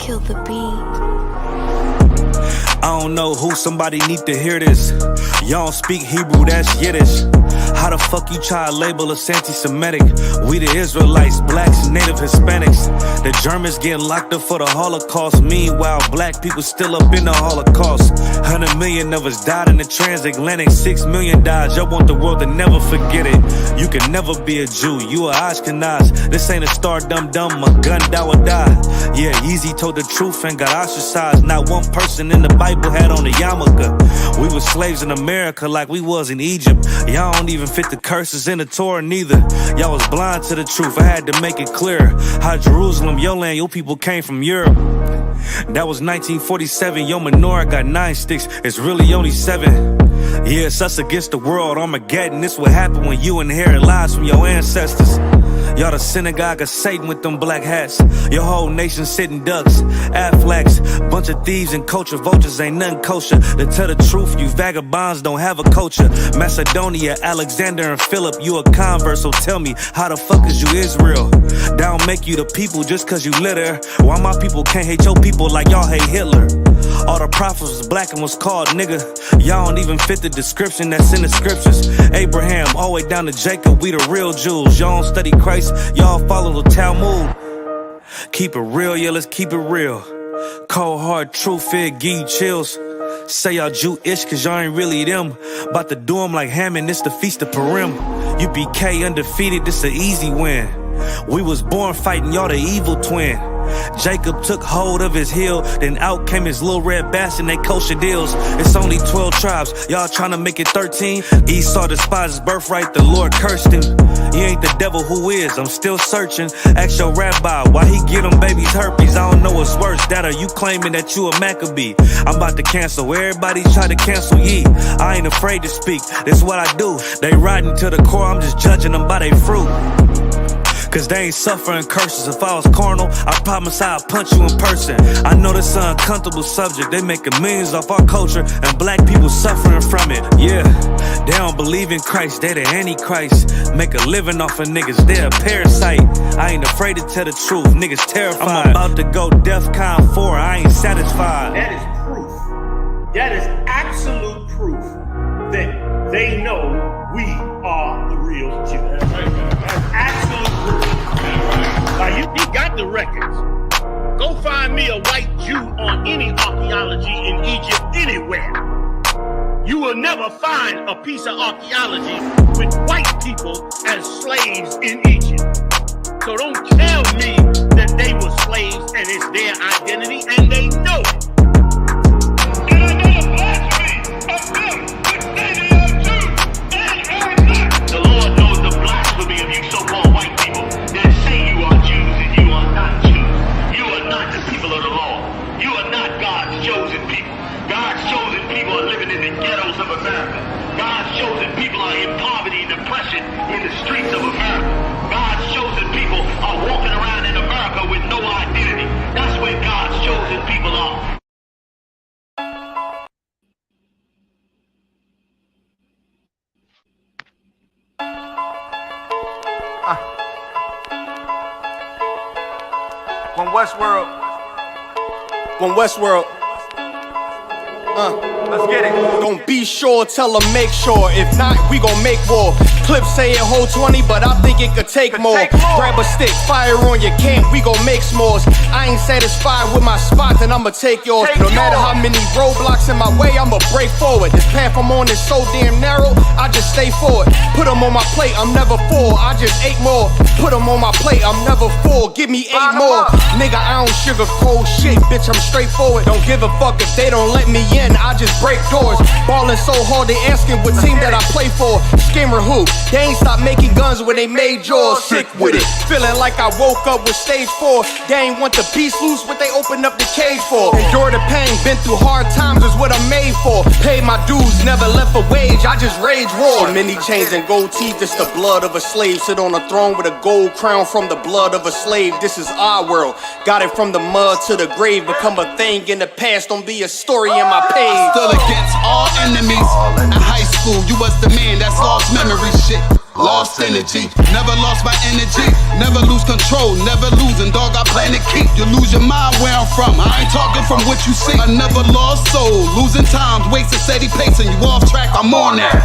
kill the beat. I don't know who, somebody need to hear this. Y'all don't speak Hebrew, that's Yiddish. How the fuck you try to label us anti-Semitic? We the Israelites, blacks, native Hispanics. The Germans getting locked up for the Holocaust. Meanwhile, black people still up in the Holocaust. 100 million of us died in the transatlantic. 6 million died, y'all want the world to never forget it. You can never be a Jew, you a Ashkenaz. This ain't a star dum-dum, a gun die or die. Yeah, Yeezy told the truth and got ostracized. Not one person in the Bible had on a yarmulke. We were slaves in America like we was in Egypt. Y'all don't even fit the curses in the Torah neither. Y'all was blind to the truth, I had to make it clear. How Jerusalem, your land, your people came from Europe. That was 1947, your menorah got 9 sticks, it's really only 7. Yeah, it's us against the world, Armageddon. This what happened when you inherit lies from your ancestors. Y'all the synagogue of Satan with them black hats. Your whole nation sitting ducks, Aflacs. Bunch of thieves and culture vultures, ain't nothing kosher. To tell the truth, you vagabonds don't have a culture. Macedonia, Alexander and Philip, you a convert, so tell me, how the fuck is you Israel? That don't make you the people just cause you live there. Why my people can't hate your people like y'all hate Hitler? All the prophets was black and was called nigga. Y'all don't even fit the description that's in the scriptures. Abraham, all the way down to Jacob, we the real Jews. Y'all don't study Christ, y'all follow the Talmud. Keep it real, yeah, let's keep it real. Cold hard truth, it give you chills. Say y'all Jew-ish cause y'all ain't really them. About to do them like Hammond, it's the Feast of Purim. UPK undefeated, this an easy win. We was born fighting, y'all the evil twin. Jacob took hold of his heel, then out came his little red bastard and they kosher deals. It's only 12 tribes, y'all trying to make it 13. Esau despised his birthright, the Lord cursed him. He ain't the devil, who is? I'm still searching. Ask your rabbi, why he get them babies herpes? I don't know what's worse, that or you claiming that you a Maccabee. I'm about to cancel, everybody try to cancel ye. I ain't afraid to speak, that's what I do. They riding to the core, I'm just judging them by their fruit. Cause they ain't suffering curses. If I was carnal, I promise I'd punch you in person. I know this an uncomfortable subject. They making millions off our culture and black people suffering from it. Yeah, they don't believe in Christ, they the Antichrist. Make a living off of niggas, they a parasite. I ain't afraid to tell the truth, niggas terrified. I'm about to go DEFCON 4, I ain't satisfied. That is proof, that is absolute proof that they know we are the real Jews. That's absolute proof. Now you got the records. Go find me a white Jew on any archaeology in Egypt anywhere. You will never find a piece of archaeology with white people as slaves in Egypt. So don't tell me that they were slaves and it's their identity, and they know it. And I know the blasphemy of them, which say they are Jews and are not. The Lord knows the blasphemy of you so-called white people that say you are Jews and you are not Jews. You are not the people of the law. You are not God's chosen people. God's chosen people are living in the ghettos of America. God's chosen people are in poverty and depression in the streets of America. God's chosen people are walking around in America with no identity. That's where God's chosen people are. When Westworld, let's get it. Don't be sure, tell them make sure. If not, we gon' make war. Clips say it hold 20, but I think it could take more. Grab a stick, fire on your camp, we gon' make s'mores. I ain't satisfied with my spot, then I'ma take yours. No matter how many roadblocks in my way, I'ma break forward. This path I'm on is so damn narrow, I just stay forward. Put them on my plate, I'm never full, I just ate more. Put them on my plate, I'm never full, give me 8 more. Nigga, I don't sugarcoat shit, bitch, I'm straightforward. Don't give a fuck if they don't let me in, I just break doors. Ballin' so hard, they asking what team that I play for. Scammer who? They ain't stopped making guns when they made yours. Sick with it, feeling like I woke up with stage 4. They ain't want the beast loose, what they opened up the cage for. Endure the pain, been through hard times is what I'm made for. Paid my dues, never left a wage, I just rage war. So many chains and gold teeth, it's the blood of a slave. Sit on a throne with a gold crown from the blood of a slave. This is our world, got it from the mud to the grave. Become a thing in the past, don't be a story in my page. Stood against all enemies. In high school, you was the man, that's lost memory shit. lost energy. Never lost my energy, never lose control, never losing, dog, I plan to keep. You lose your mind where I'm from, I ain't talking from what you see. I never lost soul, losing times, wasting steady pacing. You off track, I'm on that.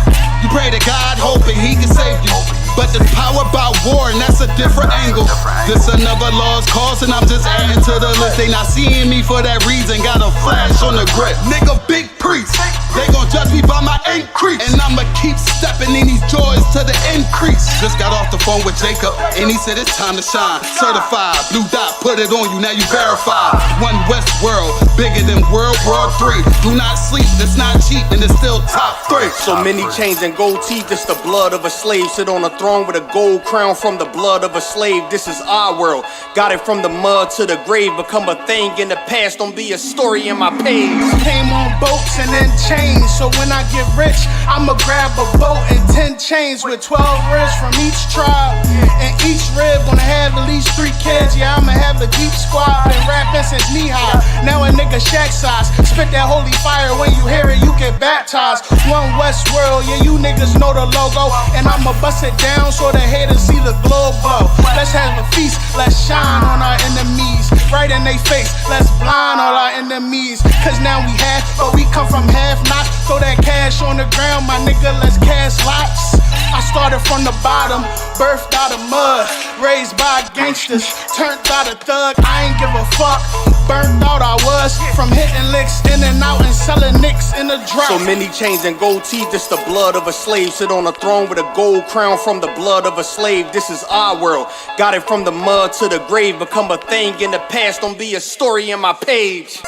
You pray to God, hoping he can save you. But there's power about war, and that's a different angle. This another lost cause, and I'm just adding to the list. They not seeing me for that reason, got a flash on the grip. Nigga, big priest, they gon' judge me by my increase. And I'ma keep stepping in these joys to the increase. Just got off the phone with Jacob, and he said it's time to shine. Certified, blue dot, put it on you, now you verified. One West world, bigger than World War III. Do not sleep, it's not cheap, and it's still top 3. So many chains and gold teeth, it's the blood of a slave. Sit on a throne with a gold crown from the blood of a slave. This is our world, got it from the mud to the grave. Become a thing in the past, don't be a story in my page. Came on boats and then chains, so when I get rich, I'ma grab a boat and 10 chains with 12 ribs from each tribe. And each rib gonna have at least 3 kids. Yeah, I'ma have a deep squad. Been rapping since knee high, now a nigga shack size. Spit that holy fire, when you hear it, you get baptized. One West world, yeah, you niggas know the logo. And I'ma bust it down so the haters see the glow glow. Let's have a feast, let's shine on our enemies. Right in they face, let's blind all our enemies. Cause now we half, but we come from half knots. Throw that cash on the ground, my nigga, let's cast lots. I started from the bottom, birthed out of mud, raised by gangsters, turned out a thug. I ain't give a fuck, burnt out I was, from hitting licks in and out and selling nicks in the drop. So many chains and gold teeth, it's the blood of a slave. Sit on a throne with a gold crown from the blood of a slave. This is our world, got it from the mud to the grave. Become a thing in the past, don't be a story in my page.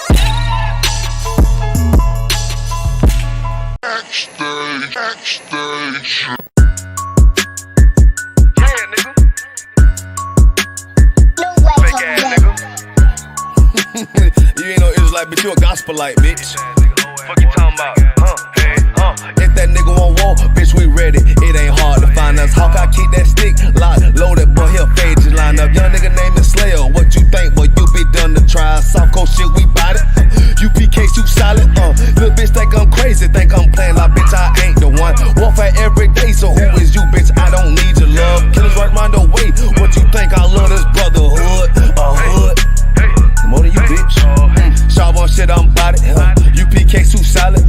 Backstage. You ain't no Israelite, bitch, you a gospelite, bitch. Fuck you talking about? If that nigga won't walk, bitch, we ready. It ain't hard to find us. Hawk, I keep that stick locked, loaded, boy, he'll fade just line up. Young nigga named Slayer, what you think, boy, you be done to try. Soft coast shit, we bout it. UPK soup solid, little bitch think I'm crazy, think I'm playing like bitch, I ain't the one. Warfare every day, so who is you, bitch? I don't need your love. Killers right round the way, what you think? I love this brotherhood, hood. More than you, bitch. Sharp on shit, I'm bout it. UPK soup solid.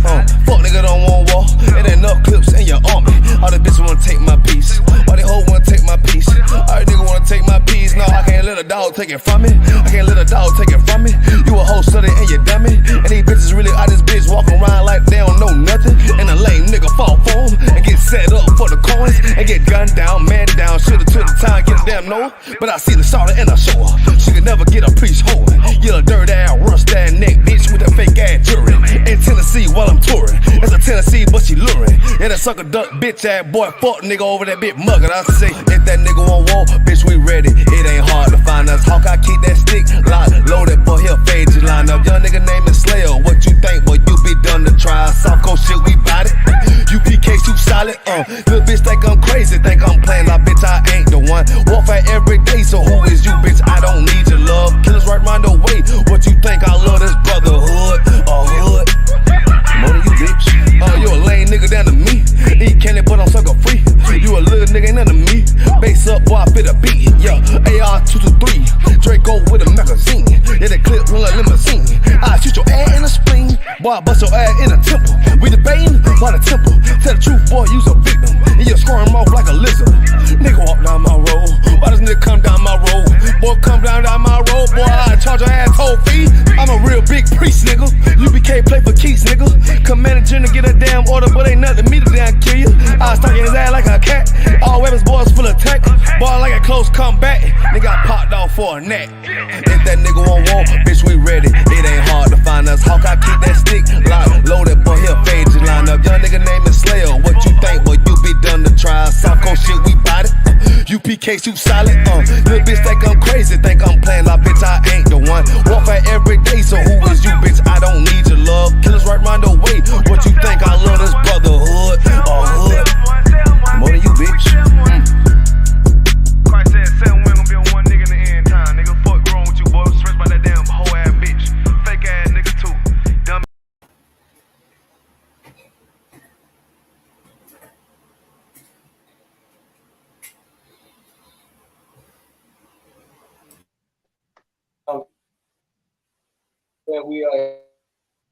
Fuck nigga don't want war. It ain't enough clips in your army. All the bitches wanna take my piece. All they hoes wanna take my piece. All the nigga wanna take my piece. No, I can't let a dog take it from me. I can't let a dog take it from me. You a hoe study and you dummy. And these bitches really out this bitch walking around like they don't know nothing. And a lame nigga fall for them and get set up for the coins and get gunned down, man down. Should've took the time, get a damn no. But I see the starter and I show her. She could never get a piece whole. You a dirt ass, rust ass neck bitch with a fake ass jewelry. In Tennessee while I'm touring. It's a Tennessee, but she luring. Yeah, that sucker duck bitch ass boy, fuck nigga over that bitch muggin'. I say, if that nigga won't walk, bitch, we ready. It ain't hard to find us. Hawk, I keep that stick locked, loaded, boy, he'll fade just line up. Young nigga named Slayer, what you think, boy, you be done to try. Soft coast shit, we bout it. UPK soup solid, little bitch think I'm crazy, think I'm playing like bitch, I ain't the one. Warfare every day, so who is you, bitch? I don't need your love. Killers right round the way, what you think? I love this brotherhood, hood. More than you, bitch. You a lame nigga down to me. Eat candy, but I'm sucker free. You a little nigga, ain't none of me. Base up, boy, I fit a beat. Yeah, AR-223, Draco with a magazine. Yeah, that clip run like limousine. I shoot your ass in the spleen. Boy, I bust your ass in the temple. We debating by the temple. Tell the truth, boy, you's a victim. And you squirm off like a lizard. Nigga walk down my road. Why does nigga come down my road? Boy, come down my road. Boy, I charge your ass toll fee. I'm a real big priest, nigga. UPK play for keys, nigga. Commander General get a damn order, but ain't nothing me to damn kill you. I was stalking his ass like a cat. All weapons, boys full of tech. Boy, like a close comeback. Nigga, I popped off for a neck. If that nigga won't walk, bitch, we ready. It ain't hard to find us. Hawk, I keep that stick locked, loaded, boy, he'll fade just line up. Young nigga named Slayer, what you think, boy, you be done to try. Soft coast shit, we bout it. UPK soup solid, little bitch think I'm crazy, think I'm playing like bitch, I ain't the one. Warfare every day, so who is you, bitch? I don't need your love. Killers right round the way, what you think? I love this brotherhood, hood. More than you, bitch. Christ said 7 women gonna be on one nigga in the end time. Nigga, fuck wrong with you, boy? I'm stressed by that damn hoe ass bitch. Fake ass nigga too. Dumb. when we are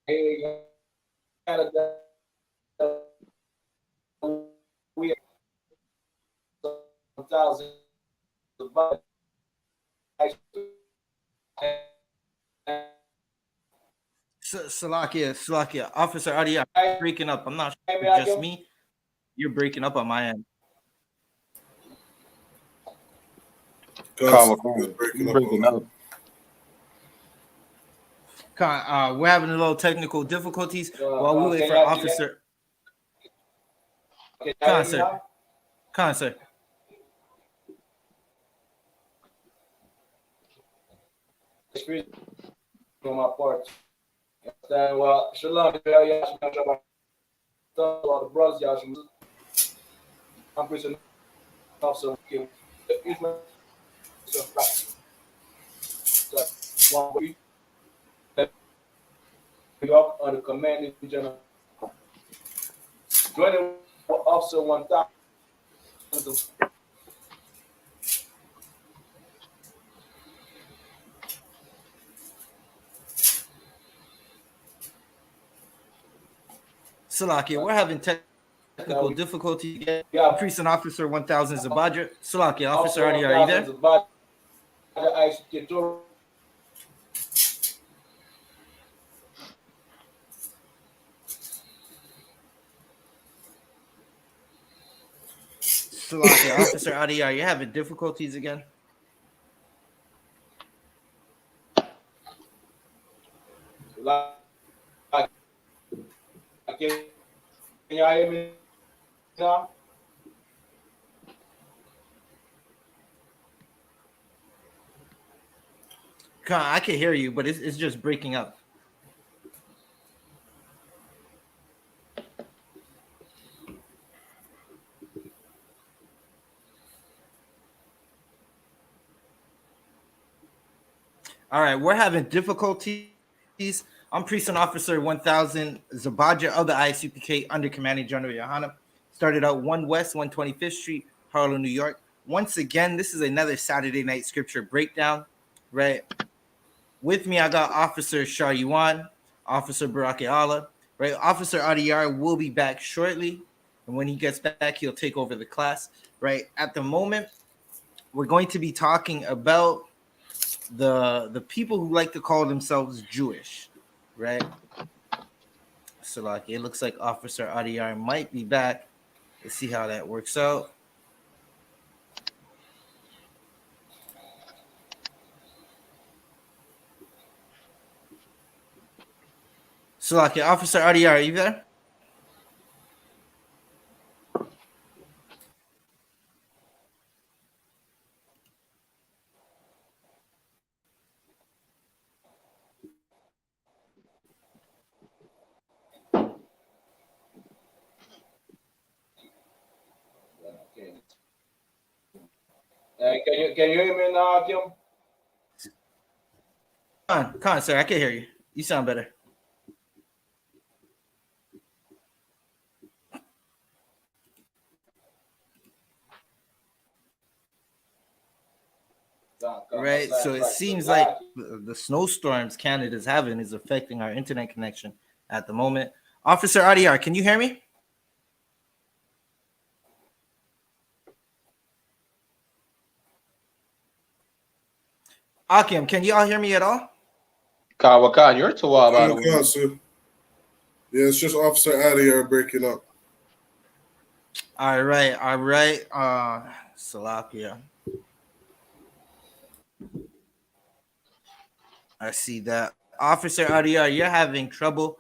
here in Canada, we are 1,000 Salakia, Officer Adi, I'm breaking up. I'm not sure if it's just me. You're breaking up on my end. Breaking up. We're having a little technical difficulties while we wait for Officer. Sir. On my part. Well, Shalom, all the brothers, y'all. I'm preaching also. Under commanding general. Joining Officer 1,000. Salakia, we're having technical difficulty again. Precinct Officer 1000 Zabadra. Salakia, Officer Adi, are you there? Salakia, Officer Adi, are you having difficulties again? Can y'all hear me now? I can hear you, but it's just breaking up. All right, we're having difficulties. I'm Precinct Officer 1000 Zabadja of the I.S.U.P.K under Commanding General YAHANNA. Started out 1 West 125th Street, Harlem, New York. Once again, this is another Saturday night scripture breakdown, right? With me, I got Officer Sharyuan, Officer Barake Allah, right? Officer Adiyar will be back shortly. And when he gets back, he'll take over the class, right? At the moment, we're going to be talking about the people who like to call themselves Jewish, right? So like it looks like Officer Adiyar might be back. Let's see how that works out. So like Officer Adiyar, are you there? Can you hear me now, Kim? Come on, sir. I can hear you. You sound better. Right. So it seems like the snowstorms Canada's having is affecting our internet connection at the moment. Officer Adiyar, can you hear me? Akim, can you all hear me at all? Kawakan, you're too wild, by the way. Sir. Yeah, it's just Officer Adiyar breaking up. All right. Salakia. I see that. Officer Adiyar, you're having trouble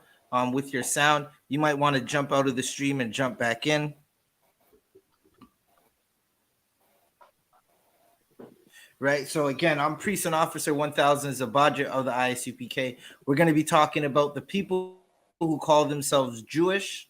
with your sound. You might want to jump out of the stream and jump back in. Right. So again, I'm Precinct Officer 1000 Zabadja of the I.S.U.P.K. We're going to be talking about the people who call themselves Jewish,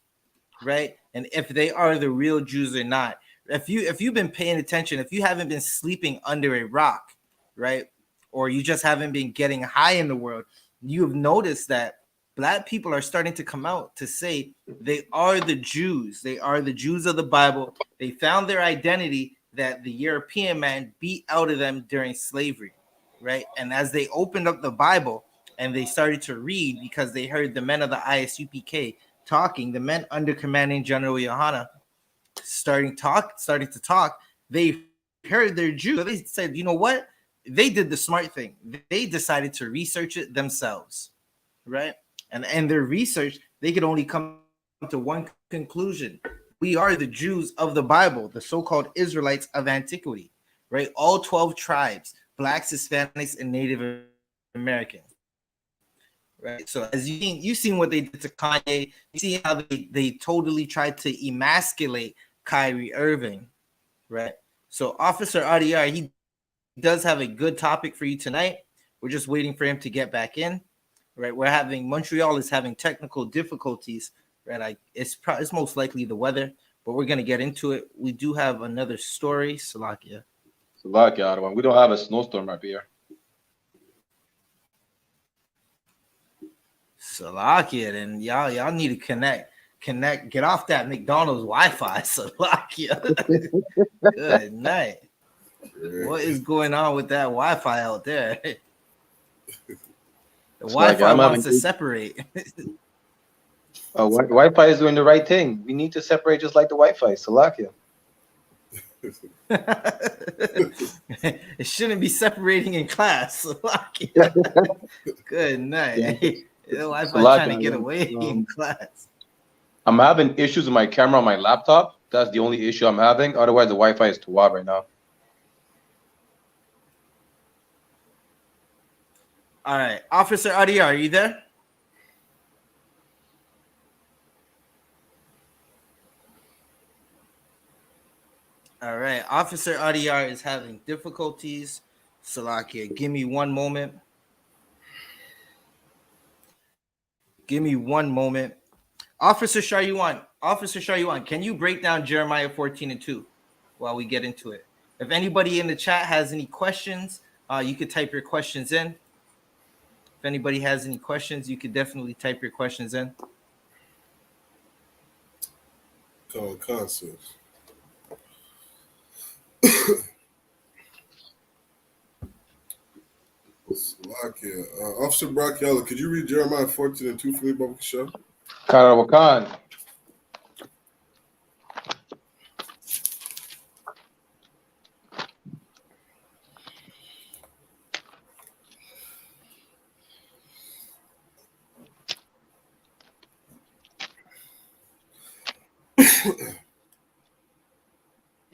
right? And if they are the real Jews or not. If you've been paying attention, if you haven't been sleeping under a rock, right? Or you just haven't been getting high in the world, you've noticed that Black people are starting to come out to say they are the Jews. They are the Jews of the Bible. They found their identity that the European man beat out of them during slavery, right? And as they opened up the Bible, and they started to read because they heard the men of the I.S.U.P.K talking. The men under Commanding General YAHANNA starting to talk. They heard their Jews. So they said, you know what? They did the smart thing. They decided to research it themselves, right? And in their research, they could only come to one conclusion. We are the Jews of the Bible, the so-called Israelites of antiquity, right? All 12 tribes, blacks, Hispanics, and Native Americans. Right. So as you've seen what they did to Kanye, you see how they totally tried to emasculate Kyrie Irving. Right. So Officer RDR, he does have a good topic for you tonight. We're just waiting for him to get back in. Right. Montreal is having technical difficulties. Right. It's most likely the weather, but we're gonna get into it. We do have another story. Salakia, we don't have a snowstorm up here. Salakia, then y'all need to connect, get off that McDonald's Wi-Fi. Salakia. Good night. What is going on with that Wi-Fi out there? The Wi-Fi wants to separate. Wi-Fi is doing the right thing. We need to separate just like the Wi-Fi. Salakia. It shouldn't be separating in class. Good night. Yeah. The Wi-Fi trying to get away in class. I'm having issues with my camera on my laptop. That's the only issue I'm having. Otherwise, the Wi-Fi is too right now. All right. Officer Adia, are you there? All right. Officer Adia is having difficulties. Salakia, give me one moment. Officer Shayuan, can you break down Jeremiah 14:2 while we get into it? If anybody in the chat has any questions, you could type your questions in. If anybody has any questions, you could definitely type your questions in. Concepts. Officer Brock Yellow, could you read Jeremiah 14:2 for me, Baba Kasha? Karawakan.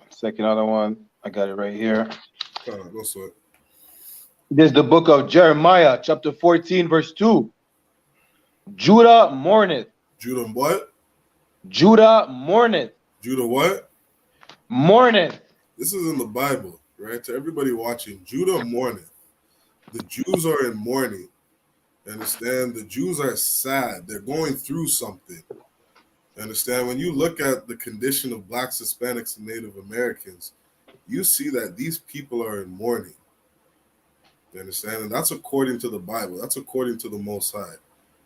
Second other one. I got it right here. No sweat. This is the book of Jeremiah, chapter 14, verse 2. Judah mourneth. Judah what? Judah mourneth. Judah what? Mourneth. This is in the Bible, right? To everybody watching, Judah mourneth. The Jews are in mourning. You understand? The Jews are sad. They're going through something. You understand? When you look at the condition of blacks, Hispanics, and Native Americans, you see that these people are in mourning. You understand? And that's according to the Bible. That's according to the Most High.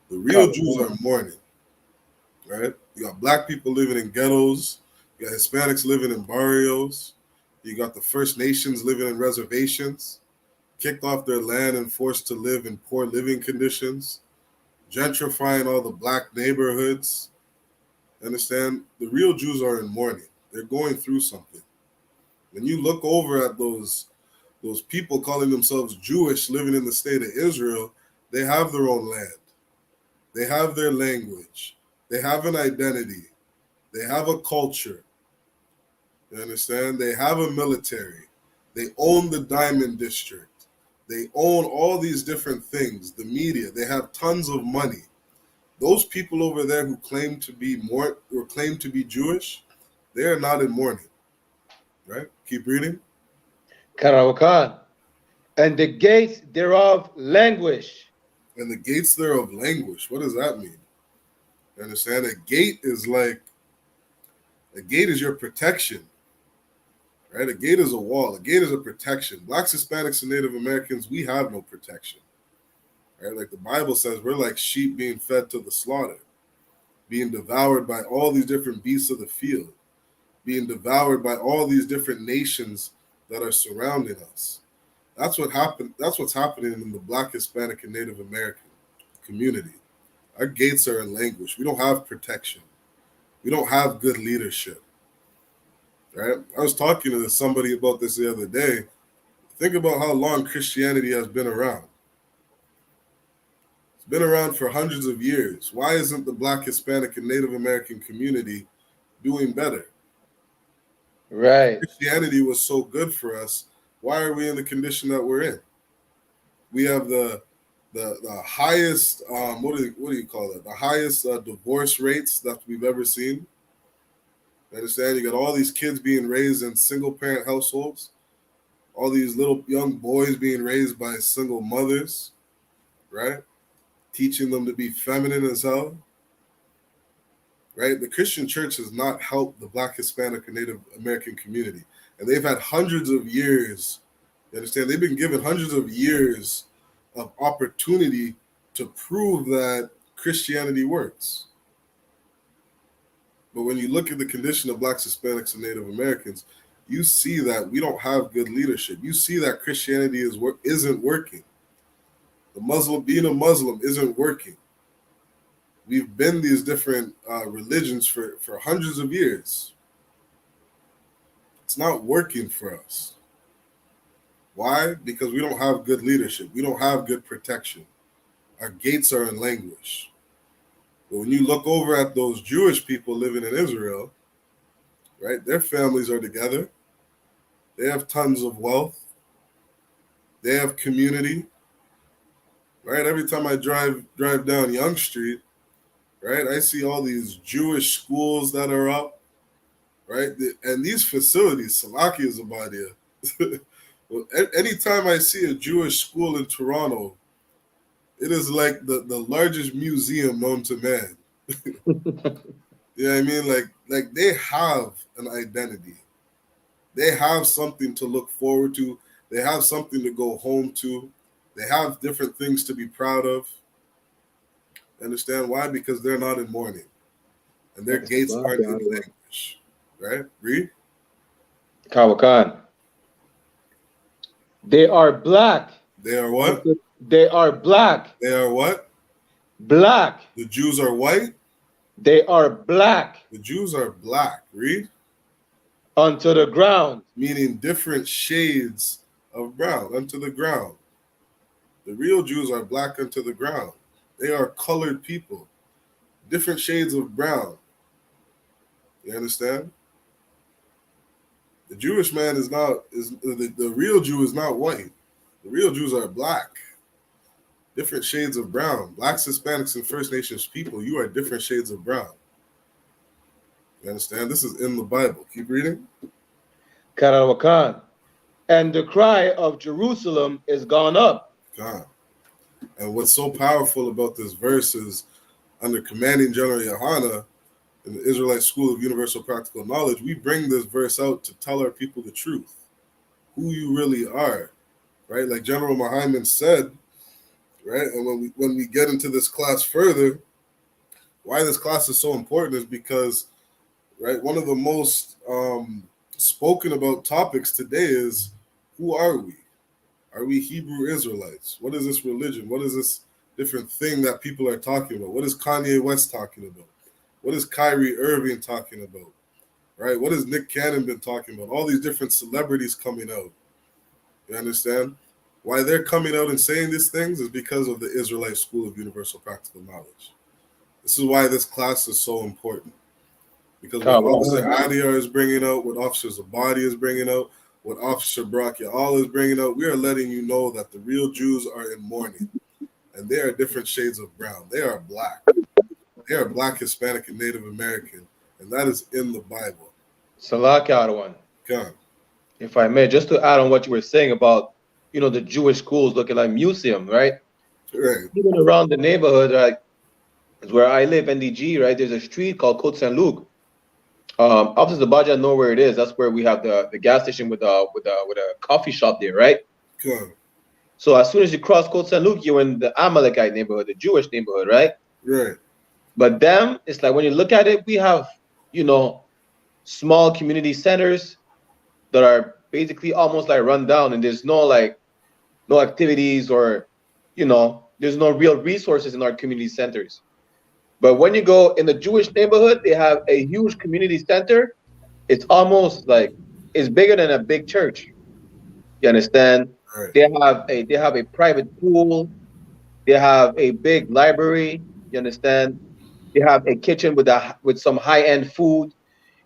The real Jews are mourning, right? You got black people living in ghettos. You got Hispanics living in barrios. You got the First Nations living in reservations, kicked off their land and forced to live in poor living conditions, gentrifying all the black neighborhoods. Understand? The real Jews are in mourning. They're going through something. When you look over at those people calling themselves Jewish living in the state of Israel, they have their own land. They have their language. They have an identity. They have a culture. You understand? They have a military. They own the Diamond District. They own all these different things, the media. They have tons of money. Those people over there who claim to be Jewish, they are not in mourning. Right? Keep reading. Karawakan. And the gates thereof languish. And the gates thereof languish. What does that mean? You understand? A gate is your protection. Right? A gate is a wall. A gate is a protection. Blacks, Hispanics, and Native Americans, we have no protection. Right? Like the Bible says, we're like sheep being fed to the slaughter, being devoured by all these different beasts of the field, being devoured by all these different nations that are surrounding us. That's what happened. That's what's happening in the Black, Hispanic, and Native Americans. community. Our gates are in language. We don't have protection. We don't have good leadership. Right? I was talking to somebody about this the other day. Think about how long Christianity has been around. It's been around for hundreds of years. Why isn't the Black, Hispanic, and Native American community doing better? Right. Christianity was so good for us. Why are we in the condition that we're in? We have the highest what do you call it? The highest divorce rates that we've ever seen. You understand? You got all these kids being raised in single parent households, all these little young boys being raised by single mothers, right? Teaching them to be feminine as hell. Right? The Christian church has not helped the Black, Hispanic, and Native American community. And they've had hundreds of years, you understand? They've been given hundreds of years of opportunity to prove that Christianity works. But when you look at the condition of Blacks, Hispanics, and Native Americans, you see that we don't have good leadership. You see that Christianity isn't working. Being a Muslim isn't working. We've been these different religions for hundreds of years. It's not working for us. Why? Because we don't have good leadership. We don't have good protection. Our gates are in language. But when you look over at those Jewish people living in Israel, right, their families are together. They have tons of wealth. They have community. Right? Every time I drive down Young Street, right, I see all these Jewish schools that are up, right? And these facilities, Salaki is about here. Well, anytime I see a Jewish school in Toronto, it is like the largest museum known to man. You know what I mean? Like they have an identity. They have something to look forward to. They have something to go home to. They have different things to be proud of. Understand why? Because they're not in mourning. And their gates aren't in language. Right? Read. Kawakan. They are black. They are what? They are black. They are what? Black. The Jews are white. They are black. The Jews are black. Read. Unto the ground. Meaning different shades of brown. Unto the ground. The real Jews are black unto the ground. They are colored people. Different shades of brown. You understand? The Jewish man the real Jew is not white. The real Jews are black. Different shades of brown. Blacks, Hispanics, and First Nations people, you are different shades of brown. You understand? This is in the Bible. Keep reading. Karawakan. And the cry of Jerusalem is gone up. God. And what's so powerful about this verse is under Commanding General YAHANNA in the Israelite School of Universal Practical Knowledge, we bring this verse out to tell our people the truth, who you really are, right? Like General Muhammad said, right? And when we get into this class further, why this class is so important is because, right, one of the most spoken about topics today is, who are we? Are we Hebrew Israelites? What is this religion? What is this different thing that people are talking about? What is Kanye West talking about? What is Kyrie Irving talking about? Right? What has Nick Cannon been talking about? All these different celebrities coming out. You understand? Why they're coming out and saying these things is because of the Israelite School of Universal Practical Knowledge. This is why this class is so important. Because what Officer Adiyar is bringing out, what Officer Zabadi is bringing out, what Officer Brock Ya'al is bringing out, we are letting you know that the real Jews are in mourning. And they are different shades of brown. They are black. They are black, Hispanic, and Native American. And that is in the Bible. Salak Adawan. Come. If I may, just to add on what you were saying about, the Jewish schools looking like museum, right? Right. Even around the neighborhood, right, is where I live, NDG, right? There's a street called Côte Saint Luc. Officer Zabaja know where it is. That's where we have the gas station with a coffee shop there, right? Come. So as soon as you cross Côte Saint Luc, you're in the Amalekite neighborhood, the Jewish neighborhood, right? Right. But them, it's like when you look at it, we have, small community centers that are basically almost like run down, and there's no activities or, There's no real resources in our community centers. But when you go in the Jewish neighborhood, they have a huge community center. It's almost like it's bigger than a big church. You understand? Right. They have a private pool. They have a big library. You understand? They have a kitchen with some high-end food.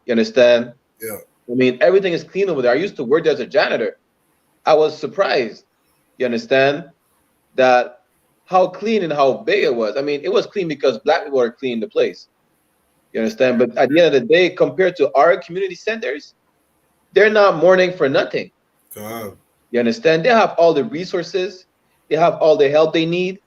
You understand? Yeah. I mean, everything is clean over there. I used to work there as a janitor. I was surprised. You understand? That how clean and how big it was. I mean, it was clean because black people are cleaning the place. You understand? But at the end of the day, compared to our community centers, they're not mourning for nothing. God. You understand? They have all the resources. They have all the help they need.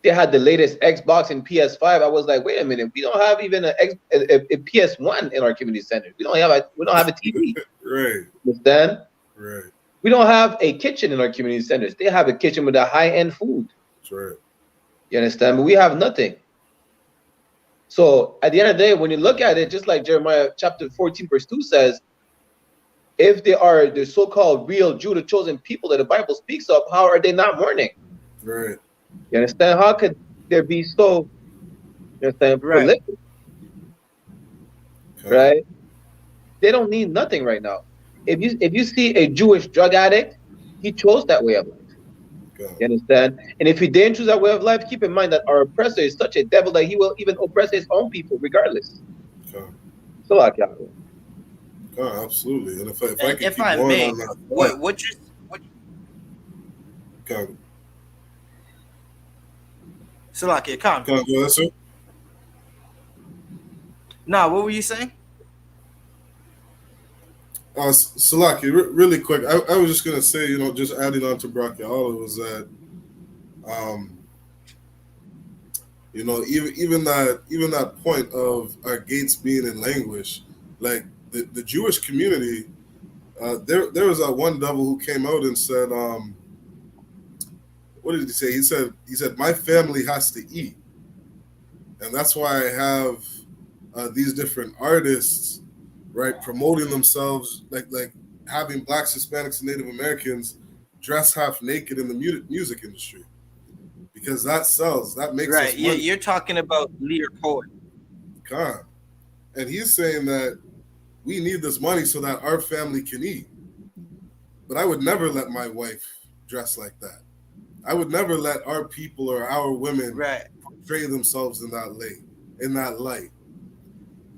They had the latest Xbox and PS5. I was like, wait a minute, we don't have even a PS1 in our community center. We don't have a TV. Right. Understand? Right. We don't have a kitchen in our community centers. They have a kitchen with a high-end food. That's right. You understand? But we have nothing. So at the end of the day, when you look at it, just like Jeremiah chapter 14, verse 2 says, if they are the so-called real Jew, the chosen people that the Bible speaks of, how are they not mourning? Right. You understand? How could there be so, you understand, prolific? Okay. Right? They don't need nothing right now. If you see a Jewish drug addict, he chose that way of life. God. You understand? And if he didn't choose that way of life, keep in mind that our oppressor is such a devil that he will even oppress his own people regardless. Okay. So like God, absolutely. And if I could If keep I going may, on that, what okay. Salakia, come. Go ahead, sir. No, what were you saying? Salaki, really quick. I was just gonna say, just adding on to Brachiala was that, even that point of our gates being in languish, like the Jewish community, there was that one devil who came out and said, what did he say? He said, my family has to eat, and that's why I have these different artists, right, promoting themselves, like having Blacks, Hispanics, and Native Americans dress half naked in the music industry, because that sells, that makes us money. You're talking about Lear Cohen. Khan. And he's saying that we need this money so that our family can eat. But I would never let my wife dress like that. I would never let our people or our women portray themselves in that light.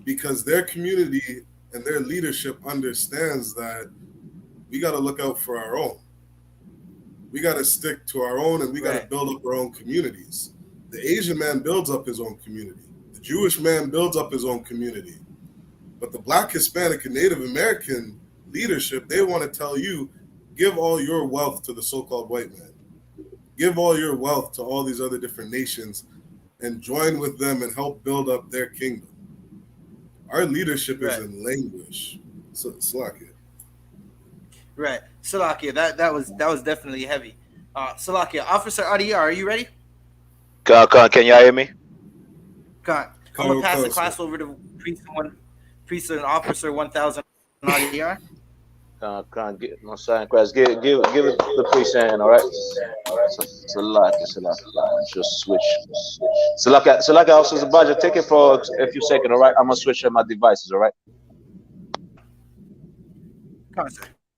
Because their community and their leadership understands that we got to look out for our own. We got to stick to our own, and we got to build up our own communities. The Asian man builds up his own community. The Jewish man builds up his own community. But the Black, Hispanic, and Native American leadership, they want to tell you, give all your wealth to the so-called white man. Give all your wealth to all these other different nations and join with them and help build up their kingdom. Our leadership is in language. So, Salakia. Right. Salakia, that was definitely heavy. Salakia, Officer Adiyar, are you ready? Can y'all hear me? I'm gonna pass the class over to Priest and Officer 1000 Adiyar. Get my sign class. Give it the priest hand, all right? Salaka. Just switch. Salaka, Officer Zabaja, take it for a few seconds, all right? I'm gonna switch my devices, all right?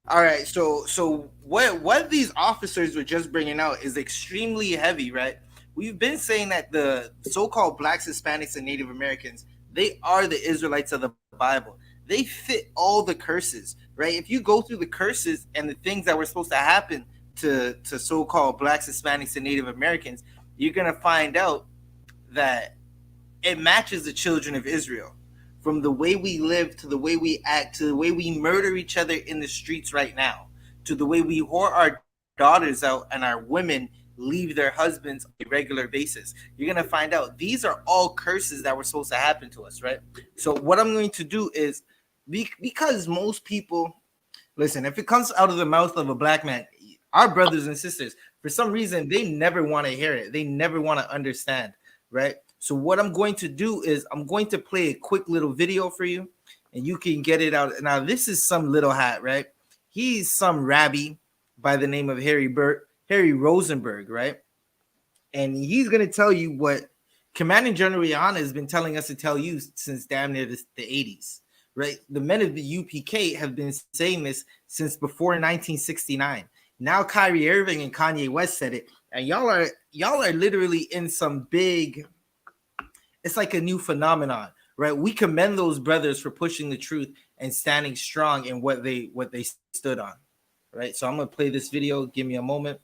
All right. So what these officers were just bringing out is extremely heavy, right? We've been saying that the so-called Blacks, Hispanics, and Native Americans, they are the Israelites of the Bible. They fit all the curses, right? If you go through the curses and the things that were supposed to happen to so-called Blacks, Hispanics, and Native Americans, you're going to find out that it matches the children of Israel. From the way we live, to the way we act, to the way we murder each other in the streets right now, to the way we whore our daughters out and our women leave their husbands on a regular basis. You're going to find out these are all curses that were supposed to happen to us, right? So what I'm going to do is, because most people, listen, if it comes out of the mouth of a black man, our brothers and sisters, for some reason, they never want to hear it. They never want to understand, right? So what I'm going to do is I'm going to play a quick little video for you, and you can get it out. Now, this is some little hat, right? He's some rabbi by the name of Harry Rosenberg, right? and he's going to tell you what Commanding General YAHANNA has been telling us to tell you since damn near the 80s, right? The men of the UPK have been saying this since before 1969. Now Kyrie Irving and Kanye West said it, and y'all are literally in some big. It's like a new phenomenon, right? We commend those brothers for pushing the truth and standing strong in what they stood on, right? So I'm gonna play this video. Give me a moment.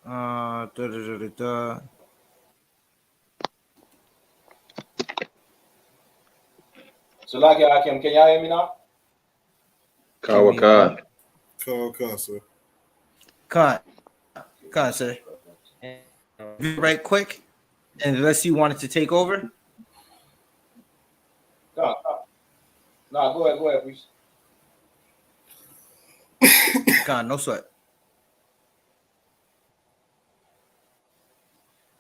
Da, da, da, da, da. Salakia Akim, can y'all hear me now? Kawaka. Sir. Con, sir. Right quick, unless you wanted to take over. No, go ahead, please. Con, no sweat.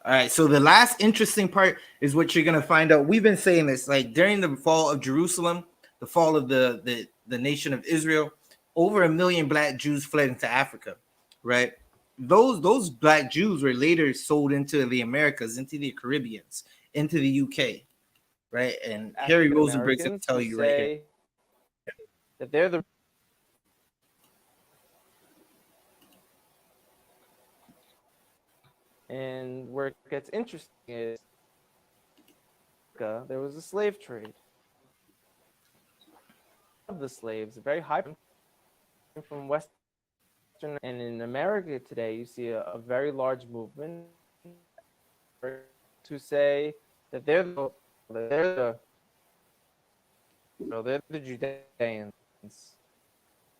All right, so the last interesting part is what you're gonna find out. We've been saying this, like during the fall of Jerusalem, the fall of the nation of Israel, over 1 million black Jews fled into Africa, right? Those black Jews were later sold into the Americas, into the Caribbeans, into the UK, right? And Harry Rosenberg's gonna tell you right here that they're the and where it gets interesting is there was a slave trade. Of the slaves, very high from Western, and in America today, you see a very large movement to say that they're the Judeans.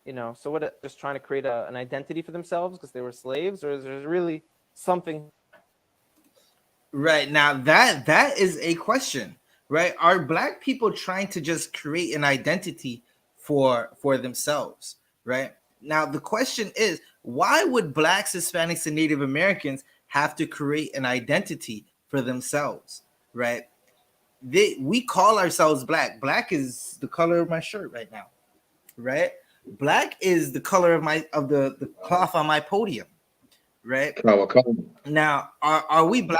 You know, so what? Just trying to create an identity for themselves because they were slaves, or is there really something? Right now, that is a question, right? Are black people trying to just create an identity for themselves, right? Now, the question is, why would blacks, Hispanics, and Native Americans have to create an identity for themselves, right? We call ourselves black. Black is the color of my shirt right now, right? Black is the color of the cloth on my podium, right? Now, are we black?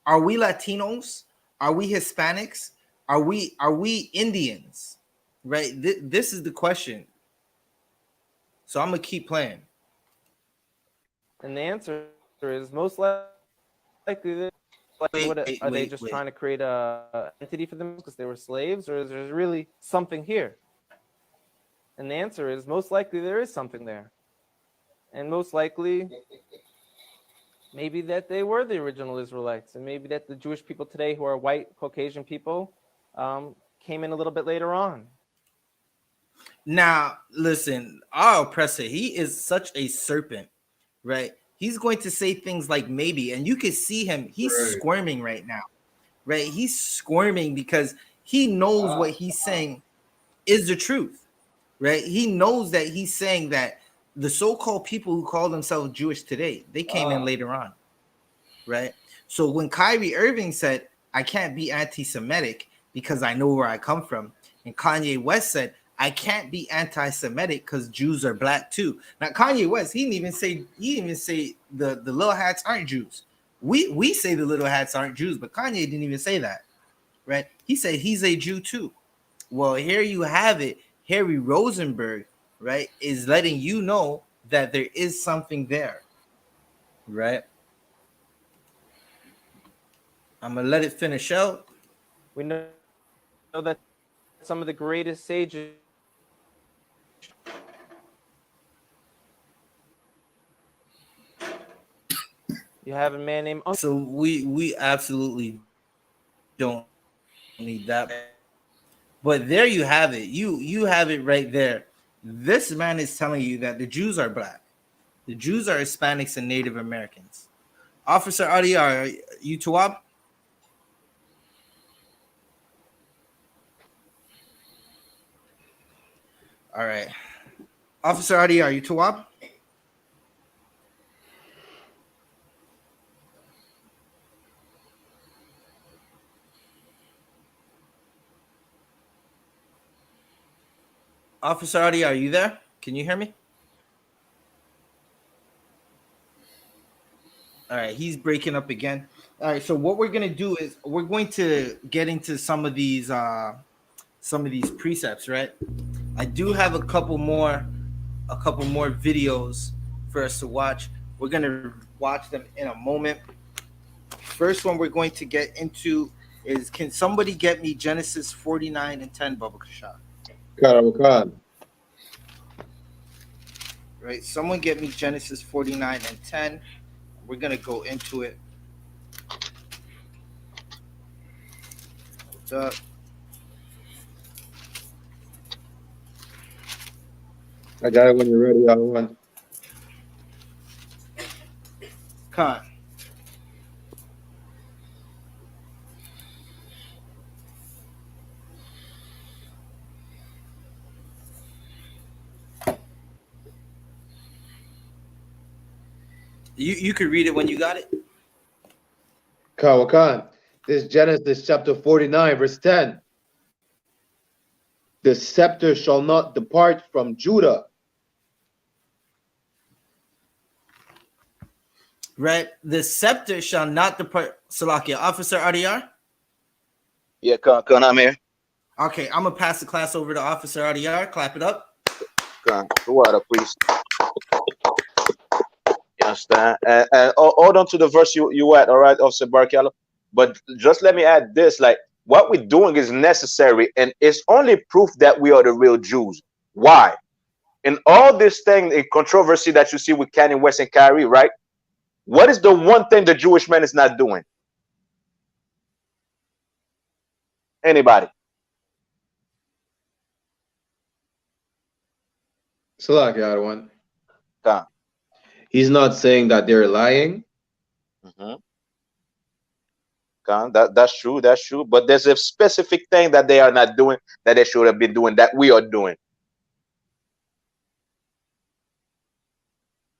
Are we Latinos? Are we Hispanics? Are we Indians? Right? This is the question. So I'm gonna keep playing. And the answer is most likely. Are they just trying to create a entity for them because they were slaves, or is there really something here? And the answer is most likely there is something there, and most likely maybe that they were the original Israelites, and maybe that the Jewish people today who are white Caucasian people came in a little bit later on. Now, listen, our oppressor, he is such a serpent, right? He's going to say things like maybe, and you can see him, he's squirming right now, right? He's squirming because he knows what he's saying is the truth, right? He knows that he's saying that the so-called people who call themselves Jewish today, they came in later on, right? So when Kyrie Irving said, I can't be anti-Semitic because I know where I come from, and Kanye West said, I can't be anti-Semitic because Jews are black too. Now Kanye West, he didn't even say the little hats aren't Jews. We say the little hats aren't Jews, but Kanye didn't even say that, right? He said he's a Jew too. Well, here you have it. Harry Rosenberg, right, is letting you know that there is something there, right? I'm gonna let it finish out. We know that some of the greatest sages you have a man named So we absolutely don't need that. But there you have it. You have it right there. This man is telling you that the Jews are black. The Jews are Hispanics and Native Americans. Officer Adi, are you Tuab? All right. Officer Adi, are you Tuab? Officer Adi, are you there? Can you hear me? All right, he's breaking up again. All right, so what we're gonna do is we're going to get into some of these precepts, right? I do have a couple more videos for us to watch. We're gonna watch them in a moment. First one we're going to get into is, can somebody get me Genesis 49:10, Baba Kasha? Right, someone get me Genesis 49:10. We're gonna go into it. What's up? I got it when you're ready, everyone. Khan. You could read it when you got it. Khan. This is Genesis chapter 49, verse 10. The scepter shall not depart from Judah. Right. The scepter shall not depart. Salakia. Officer RDR? Yeah, I'm here. Okay, I'm going to pass the class over to Officer RDR. Clap it up. Con, the water, please. You understand? And hold on to the verse you at, all right, Officer Barkala. But just let me add this, like, what we're doing is necessary, and it's only proof that we are the real Jews. Why? In all this thing, in controversy that you see with Kanye West and Kyrie, right? What is the one thing the Jewish man is not doing? Anybody? Salakia, one. He's not saying that they're lying. That's true. That's true. But there's a specific thing that they are not doing that they should have been doing that we are doing.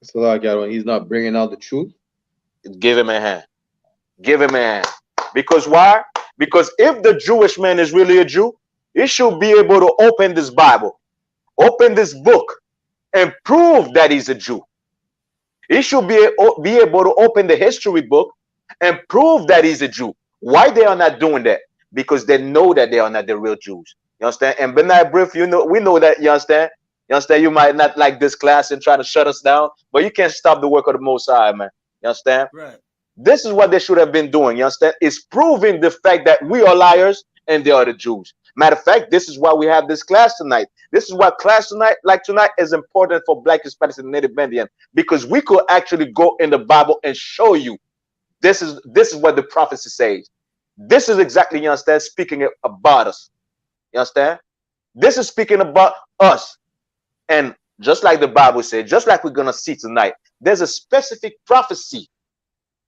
Salakia, he's not bringing out the truth. Give him a hand. Give him a hand. Because why? Because if the Jewish man is really a Jew, he should be able to open this Bible, open this book, and prove that he's a Jew. He should be able to open the history book and prove that he's a Jew. Why they are not doing that? Because they know that they are not the real Jews. You understand? And Benai Brief, you know, we know that. You understand? You understand? You might not like this class and try to shut us down, but you can't stop the work of the Most High, man. You understand? Right. This is what they should have been doing. You understand? It's proving the fact that we are liars and they are the Jews. Matter of fact, this is why we have this class tonight. This is why class tonight, like tonight, is important for Black, Hispanics, and Native Indian, because we could actually go in the Bible and show you this is what the prophecy says. This is exactly, you understand, speaking about us. You understand? This is speaking about us. And just like the Bible said, just like we're gonna see tonight, there's a specific prophecy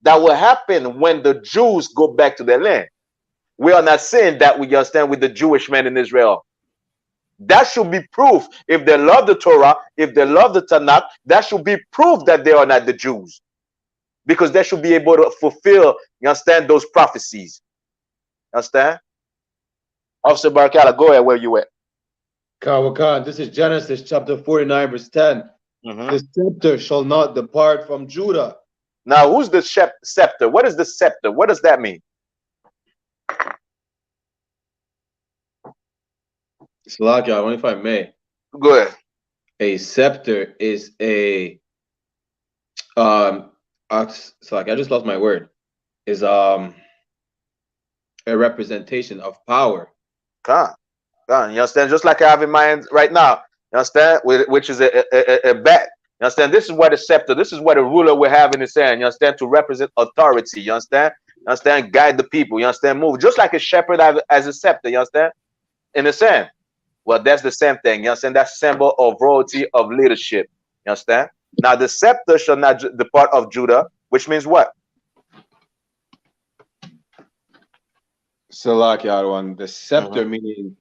that will happen when the Jews go back to their land. We are not saying that, we understand, with the Jewish men in Israel. That should be proof. If they love the Torah, if they love the Tanakh, that should be proof that they are not the Jews. Because they should be able to fulfill, you understand, those prophecies. Understand? Officer Barakala, go ahead, where you at? Khan, this is Genesis chapter 49, verse 10. The scepter shall not depart from Judah. Now, who's the scepter? What is the scepter? What does that mean? Salakia, if I may. Go ahead. A scepter is a Salakia, I just lost my word. Is a representation of power. You understand? Just like I have in mind right now. You understand? Which is a bat. You understand? This is what the scepter, this is what a ruler will have in his hand. You understand? To represent authority. You understand? You understand? Guide the people. You understand? Move. Just like a shepherd as a scepter. You understand? In the sand. Well, that's the same thing. You understand? That's symbol of royalty, of leadership. You understand? Now, the scepter shall not depart of Judah, which means what? Salakia, the scepter meaning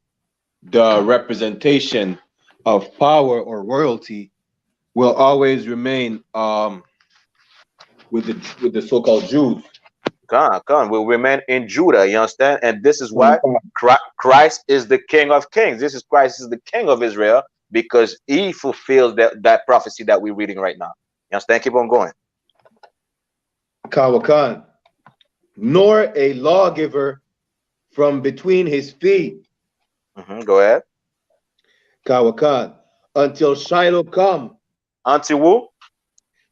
the representation of power or royalty will always remain with the so-called Jews. Will remain in Judah. You understand? And this is why Christ is the King of Kings. This is Christ is the King of Israel. because he fulfills that prophecy that we're reading right now. You understand? Keep on going. Kawakan, nor a lawgiver from between his feet. Go ahead. Kawakan, until Shiloh come. Until who?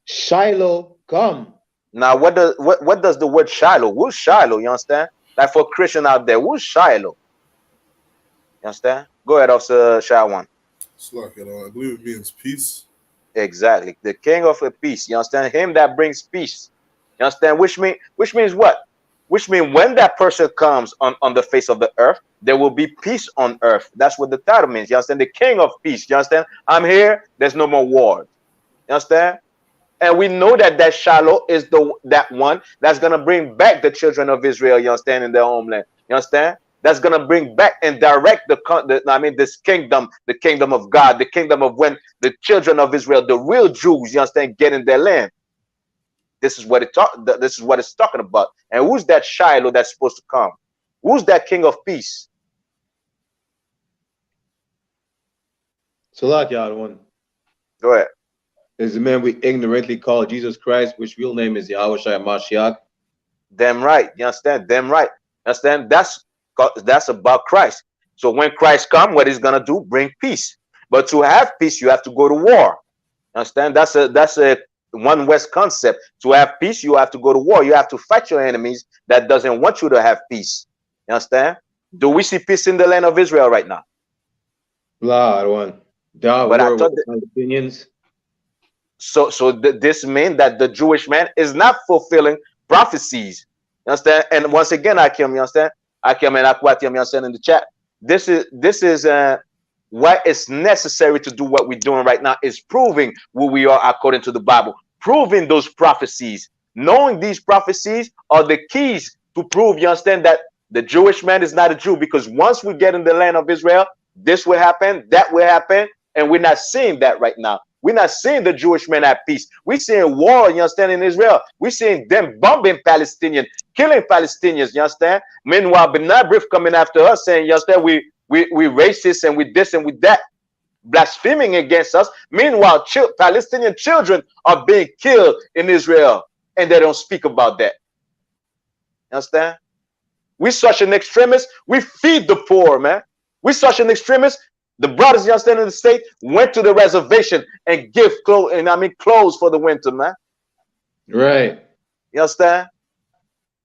Shiloh come. Now, what does the word Shiloh? Who's Shiloh? You understand? Like for Christian out there, who's Shiloh? You understand? Go ahead, Officer Shawan. I believe it means peace. Exactly. The king of peace. You understand? Him that brings peace. You understand? Which means what? Which means when that person comes on the face of the earth, there will be peace on earth. That's what the title means. You understand? The king of peace. You understand? I'm here. There's no more war. You understand? And we know that Shiloh is that one that's gonna bring back the children of Israel. You understand? In their homeland. You understand? That's gonna bring back and direct this kingdom, the kingdom of God, the kingdom of when the children of Israel, the real Jews, you understand, get in their land. This is what it's talking about. And who's that Shiloh that's supposed to come? Who's that king of peace? Salat, Yadwan. Go ahead. Is the man we ignorantly call Jesus Christ, which real name is Yahweh Shai Mashiach. Damn right. You understand? Damn right. You understand? That's about Christ. So when Christ comes, what he's gonna do? Bring peace. But to have peace, you have to go to war. Understand? That's a one West concept. To have peace, you have to go to war. You have to fight your enemies that doesn't want you to have peace. You understand? Do we see peace in the land of Israel right now? But I thought opinions. So this means that the Jewish man is not fulfilling prophecies. You understand? And once again, Akim, you understand? Akim and Akwati, you understand in the chat. This is why it's necessary to do what we're doing right now, is proving who we are according to the Bible, proving those prophecies. Knowing these prophecies are the keys to prove, you understand, that the Jewish man is not a Jew, because once we get in the land of Israel, this will happen, that will happen, and we're not seeing that right now. We're not seeing the Jewish men at peace. We're seeing war, you understand, in Israel. We're seeing them bombing Palestinians, killing Palestinians, you understand? Meanwhile, Benabrif coming after us saying, you understand, we racist and we this and we that, blaspheming against us. Meanwhile, Palestinian children are being killed in Israel, and they don't speak about that. You understand? We're such an extremist. We feed the poor, man. We're such an extremist. The brothers, you understand, in the state went to the reservation and give clothes for the winter, man. Right. You understand?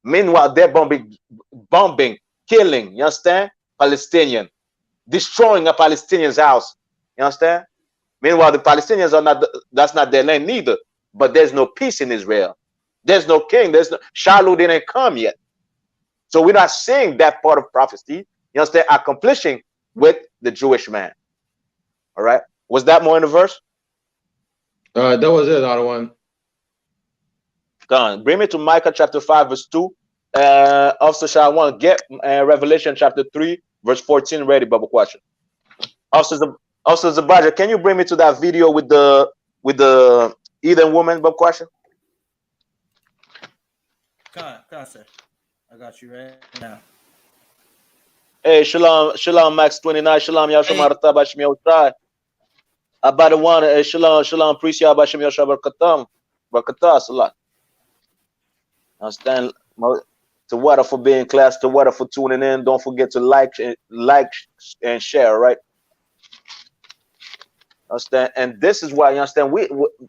Meanwhile, they're bombing, killing, you understand? Palestinian, destroying a Palestinian's house. You understand? Meanwhile, the Palestinians are not, that's not their land neither. But there's no peace in Israel. There's no king. There's no, Shiloh didn't come yet. So we're not seeing that part of prophecy, you understand, accomplishing with the Jewish man. All right. Was that more in the verse? That was it, other one. Go on. Bring me to Micah chapter 5, verse 2. Officer Shawan, get Revelation chapter 3, verse 14 ready, Bubba question. Officer Zabaja, can you bring me to that video with the heathen woman, Bubba question? Come on, sir. I got you right now. Hey, Shalom, Max 29, Shalom, Yashua Marata, Bashim Yoshai. Abadawan, Shalom, Prisia, Bashim Yoshai, Barkata, Salat. Understand? To water for being class, to water for tuning in. Don't forget to like and share, right? Understand? And this is why, you understand,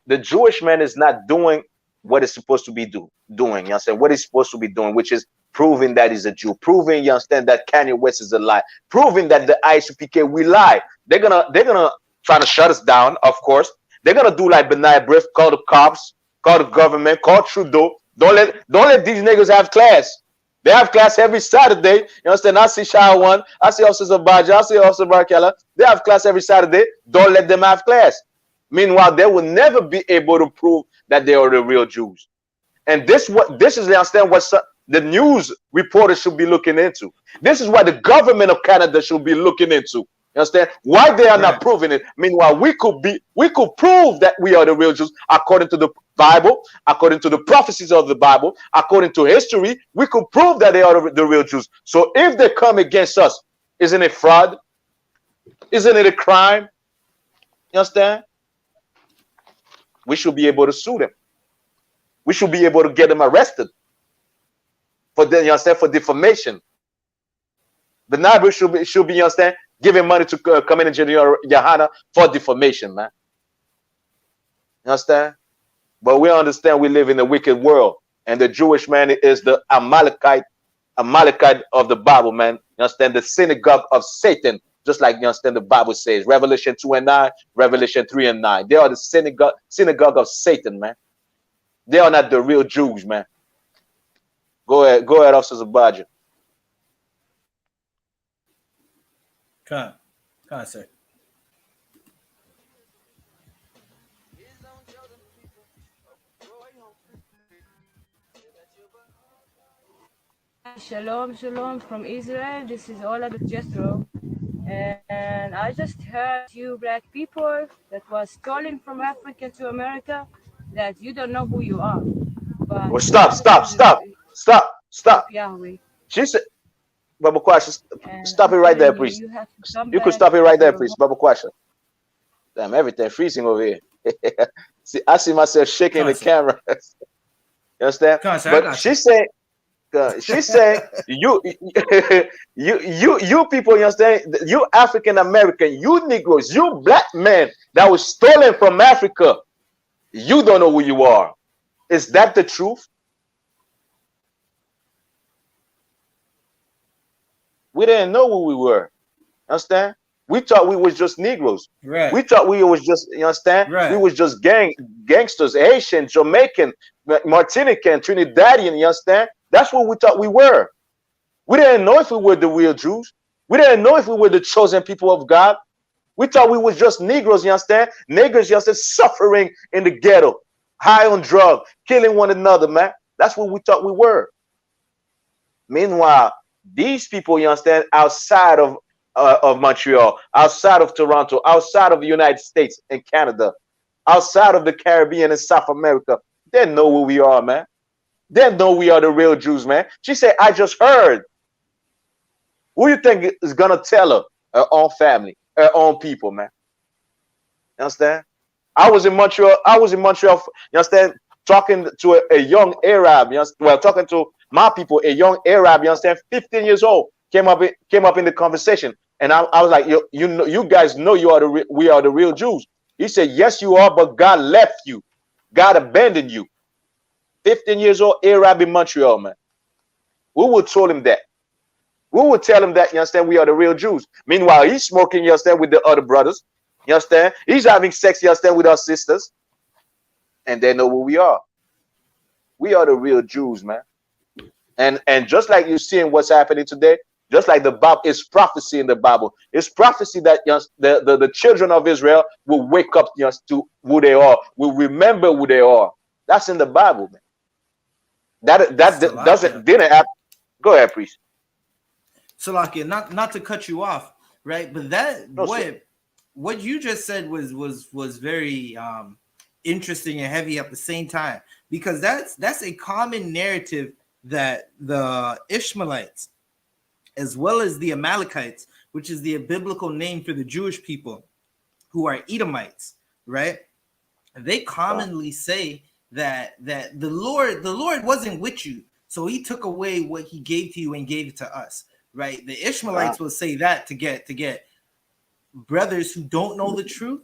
the Jewish man is not doing what it's supposed to be doing. You understand? What he's supposed to be doing, which is proving that he's a Jew, proving, you understand, that Kanye West is a lie, proving that the I.S.U.P.K, we lie. They're gonna try to shut us down, of course. They're gonna do like Benai Briff, call the cops, call the government, call Trudeau. Don't let these niggas have class. They have class every Saturday. You understand? I see Shawan, I see Officer Zabaja, I see Officer Barkella. They have class every Saturday. Don't let them have class. Meanwhile, they will never be able to prove that they are the real Jews. And this is, you understand, what the news reporters should be looking into. This is what the government of Canada should be looking into. You understand? Why they are not proving it? Meanwhile, we could prove that we are the real Jews according to the Bible, according to the prophecies of the Bible, according to history. We could prove that they are the real Jews. So if they come against us, isn't it fraud? Isn't it a crime? You understand? We should be able to sue them. We should be able to get them arrested for the, you understand, for defamation. The neighbor should be, you understand, giving money to Community YAHANNA for defamation, man. You understand? But we understand we live in a wicked world, and the Jewish man is the Amalekite of the Bible, man. You understand? The synagogue of Satan, just like, you understand, the Bible says, Revelation 2:9, Revelation 3:9. They are the synagogue of Satan, man. They are not the real Jews, man. Go ahead, Officer Zabaja. Come on, sir. Shalom, shalom from Israel. This is Ola Jethro. And I just heard you black people that was stolen from Africa to America that you don't know who you are. But Well, stop. Yahweh. She said, Baba Kwasha, stop it right there, priest. You could stop it right there, priest. Baba Kwasha. Damn, everything freezing over here. See, I see myself shaking the camera. You understand? But she said, you people, you understand? You African American, you Negroes, you black men that was stolen from Africa. You don't know who you are. Is that the truth? We didn't know who we were. Understand? We thought we was just Negroes. Right. We thought we was just, you understand? Right. We was just gangsters, Haitian, Jamaican, Martinican, Trinidadian, you understand? That's what we thought we were. We didn't know if we were the real Jews. We didn't know if we were the chosen people of God. We thought we was just Negroes, you understand? Negroes, you understand, suffering in the ghetto, high on drugs, killing one another, man. That's what we thought we were. Meanwhile, these people, you understand, outside of Montreal, outside of Toronto, outside of the United States and Canada, outside of the Caribbean and South America, they know who we are, man. They know we are the real Jews, man. She said, I just heard. Who you think is gonna tell her? Her own family, her own people, man. You understand? I was in Montreal, you understand, talking to a young Arab, you understand? Well, talking to my people, a young Arab, you understand, 15 years old, came up in the conversation. And I was like, you guys know we are the real Jews. He said, yes, you are, but God left you. God abandoned you. 15 years old Arab in Montreal, man. We would tell him that. We would tell him that, you understand, we are the real Jews. Meanwhile, he's smoking, you understand, with the other brothers. You understand? He's having sex, you understand, with our sisters. And they know who we are. We are the real Jews, man. And just like you're seeing what's happening today, just like the Bible is prophecy in the Bible, it's prophecy that, you know, the children of Israel will wake up, you know, to who they are, will remember who they are. That's in the Bible, man. That didn't happen. Go ahead, priest. Salakia, not to cut you off, right? But what you just said was very interesting and heavy at the same time, because that's a common narrative that the Ishmaelites, as well as the Amalekites, which is the biblical name for the Jewish people who are Edomites, right? They commonly say that the Lord wasn't with you, so he took away what he gave to you and gave it to us, right? The Ishmaelites will say that to get brothers who don't know the truth,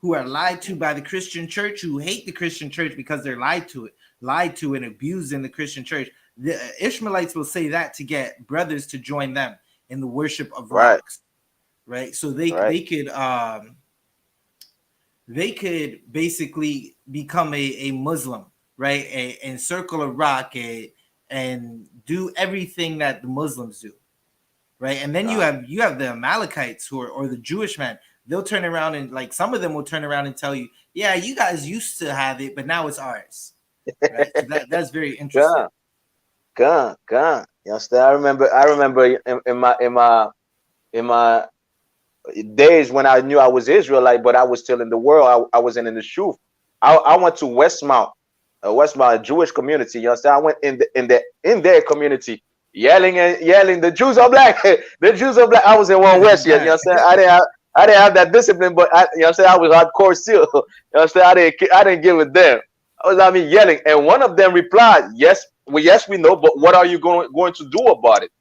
who are lied to by the Christian church, who hate the Christian church because they're lied to and abused in the Christian church. The Ishmaelites will say that to get brothers to join them in the worship of rocks, right? So they could basically become a Muslim, right? And circle a rock and do everything that the Muslims do, right? And then you have the Amalekites or the Jewish man. They'll turn around and, like, some of them will turn around and tell you, yeah, you guys used to have it, but now it's ours. Right? So that's very interesting. God. You understand? I remember in my days when I knew I was Israelite, but I was still in the world. I wasn't in the truth. I went to Westmount, a Jewish community. You understand? I went in their community, yelling, the Jews are black. The Jews are black. I was in One West yet. You understand? I didn't have that discipline, but you know what I'm saying, I was hardcore still. You know what I'm saying? I didn't give it them. I mean, yelling, and one of them replied, "Yes, yes, we know, but what are you going to do about it?"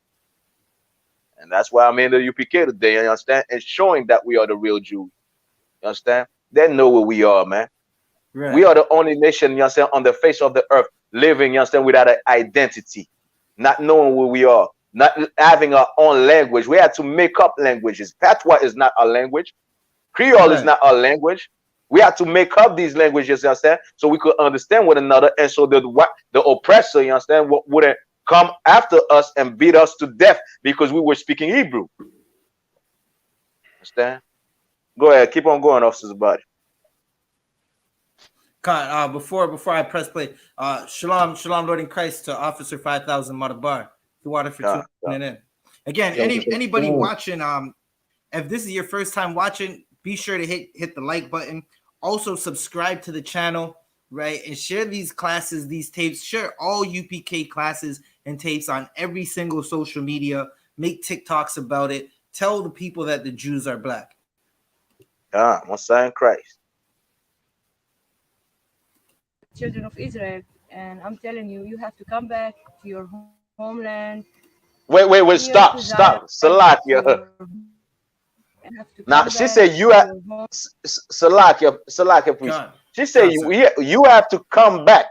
And that's why I'm in the UPK today. You understand? And showing that we are the real Jews. You understand? They know where we are, man. Right. We are the only nation, you understand, on the face of the earth living, you understand, without an identity, not knowing where we are, not having our own language. We had to make up languages. Patois is not our language. Creole is not our language. We had to make up these languages, you understand, so we could understand one another, and so the oppressor, you understand, wouldn't come after us and beat us to death because we were speaking Hebrew. Understand? Go ahead, keep on going, Officer Zabadi. Before I press play, shalom, Lord in Christ to Officer 5000 Madabar. The water for tuning in. Again, anybody watching, if this is your first time watching, be sure to hit the like button. Also subscribe to the channel, right? And share these classes, these tapes. Share all UPK classes and tapes on every single social media. Make TikToks about it. Tell the people that the Jews are black. Messiah in Christ. Children of Israel, and I'm telling you, you have to come back to your homeland. Wait, stop. Salakia. Now she said you have Salakia, please. She said you have to come back.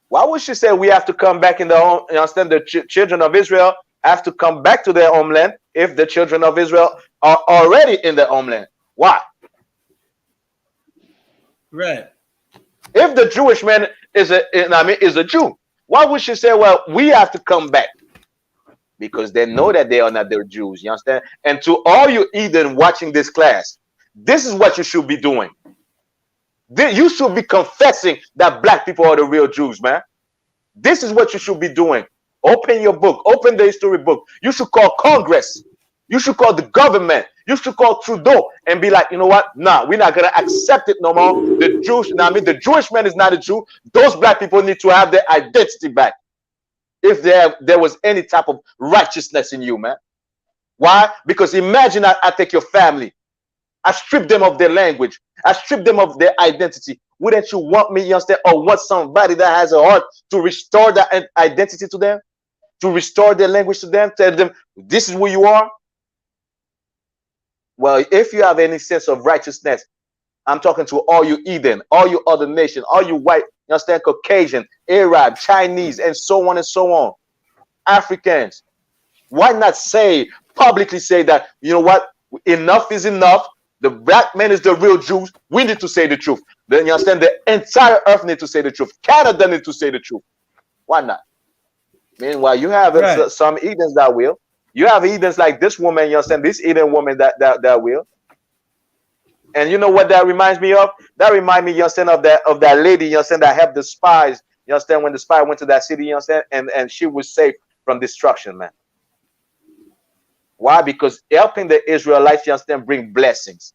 Why would she say we have to come back in the home? You understand, the children of Israel have to come back to their homeland if the children of Israel are already in their homeland? Why? Right. If the Jewish man is a Jew, why would she say, well, we have to come back? Because they know that they are not their Jews. You understand? And to all you Eden watching this class, this is what you should be doing. You should be confessing that black people are the real Jews, man. This is what you should be doing. Open your book. Open the history book. You should call Congress. You should call the government. You should call Trudeau and be like, you know what? Nah, we're not gonna accept it no more. The Jewish man is not a Jew. Those black people need to have their identity back. If there was any type of righteousness in you, man. Why? Because imagine I take your family. I strip them of their language. I strip them of their identity. Wouldn't you want me, you understand, or want somebody that has a heart to restore that identity to them? To restore their language to them? Tell them, this is who you are? Well, if you have any sense of righteousness, I'm talking to all you Eden, all you other nation, all you white, you understand, Caucasian, Arab, Chinese, and so on and so on. Africans. Why not publicly say that, you know what, enough is enough. The black man is the real Jews. We need to say the truth. Then you understand, the entire earth needs to say the truth. Canada needs to say the truth. Why not? Meanwhile, you have some Edens that will. You have Edens like this woman, you understand, this Eden woman that will. And you know what that reminds me of? That reminds me, you understand, of that lady, you understand, that helped the spies, you understand, when the spy went to that city, you understand, and she was saved from destruction, man. Why? Because helping the Israelites, you understand, bring blessings.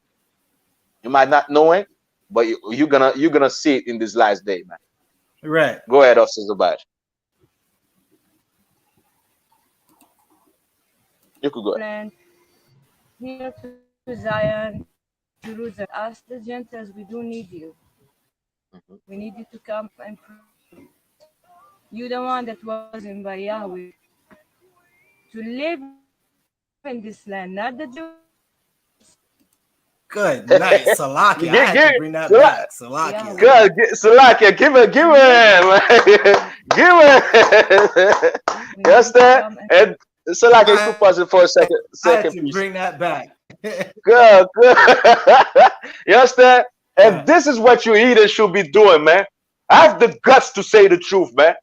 You might not know it, but you're gonna see it in this last day, man. Right. Go ahead, Officer Zabaj. You could go ahead. Here to Zion, Jerusalem. Ask the Gentiles, we do need you. We need you to come and pray. You the one that was in by Yahweh to live in this land, not the Jews. Good night, Salakia. I had to bring that back, Salakia. Good, Salakia. Give it. Yes, that. And Salakia, you could pause it for a second. I had to bring that back. Good. You understand? And this is what you either should be doing, man. Have the guts to say the truth, man.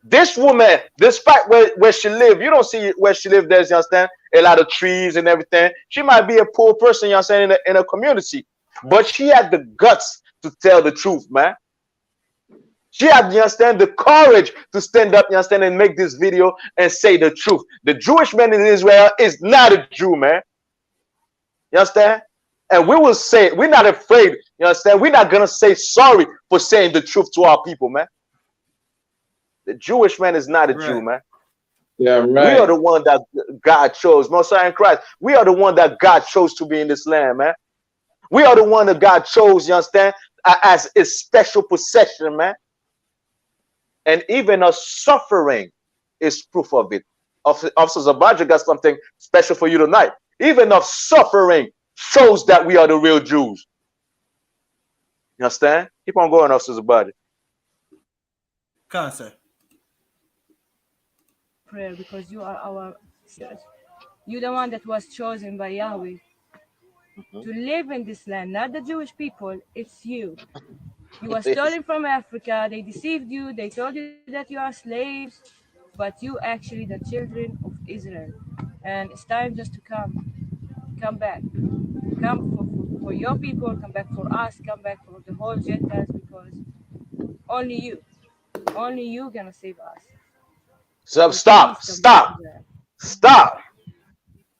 This woman, despite where she lives, you don't see where she lives. There's, you understand, a lot of trees and everything. She might be a poor person, you understand, in a community, but she had the guts to tell the truth, man. She had, you understand, the courage to stand up, you understand, and make this video and say the truth. The Jewish man in Israel is not a Jew, man. You understand? And we will say, we're not afraid, you understand? We're not going to say sorry for saying the truth to our people, man. The Jewish man is not a Jew, man. Yeah, We are right. the one that God chose. Messiah in Christ. We are the one that God chose to be in this land, man. We are the one that God chose, you understand, as his special possession, man. And even our suffering is proof of it. Officer Zabaja got something special for you tonight. Even our suffering shows that we are the real Jews. You understand? Keep on going, Officer Zabaja. Come on, sir. Prayer because you are our sisters. You're the one that was chosen by Yahweh to live in this land, not the Jewish people. It's you. You were stolen from Africa. They deceived you. They told you that you are slaves, but you actually the children of Israel. And it's time just to come back, come for your people, come back for us, come back for the whole Gentiles, because only you gonna save us. So So please stop, come back to stop, that. stop.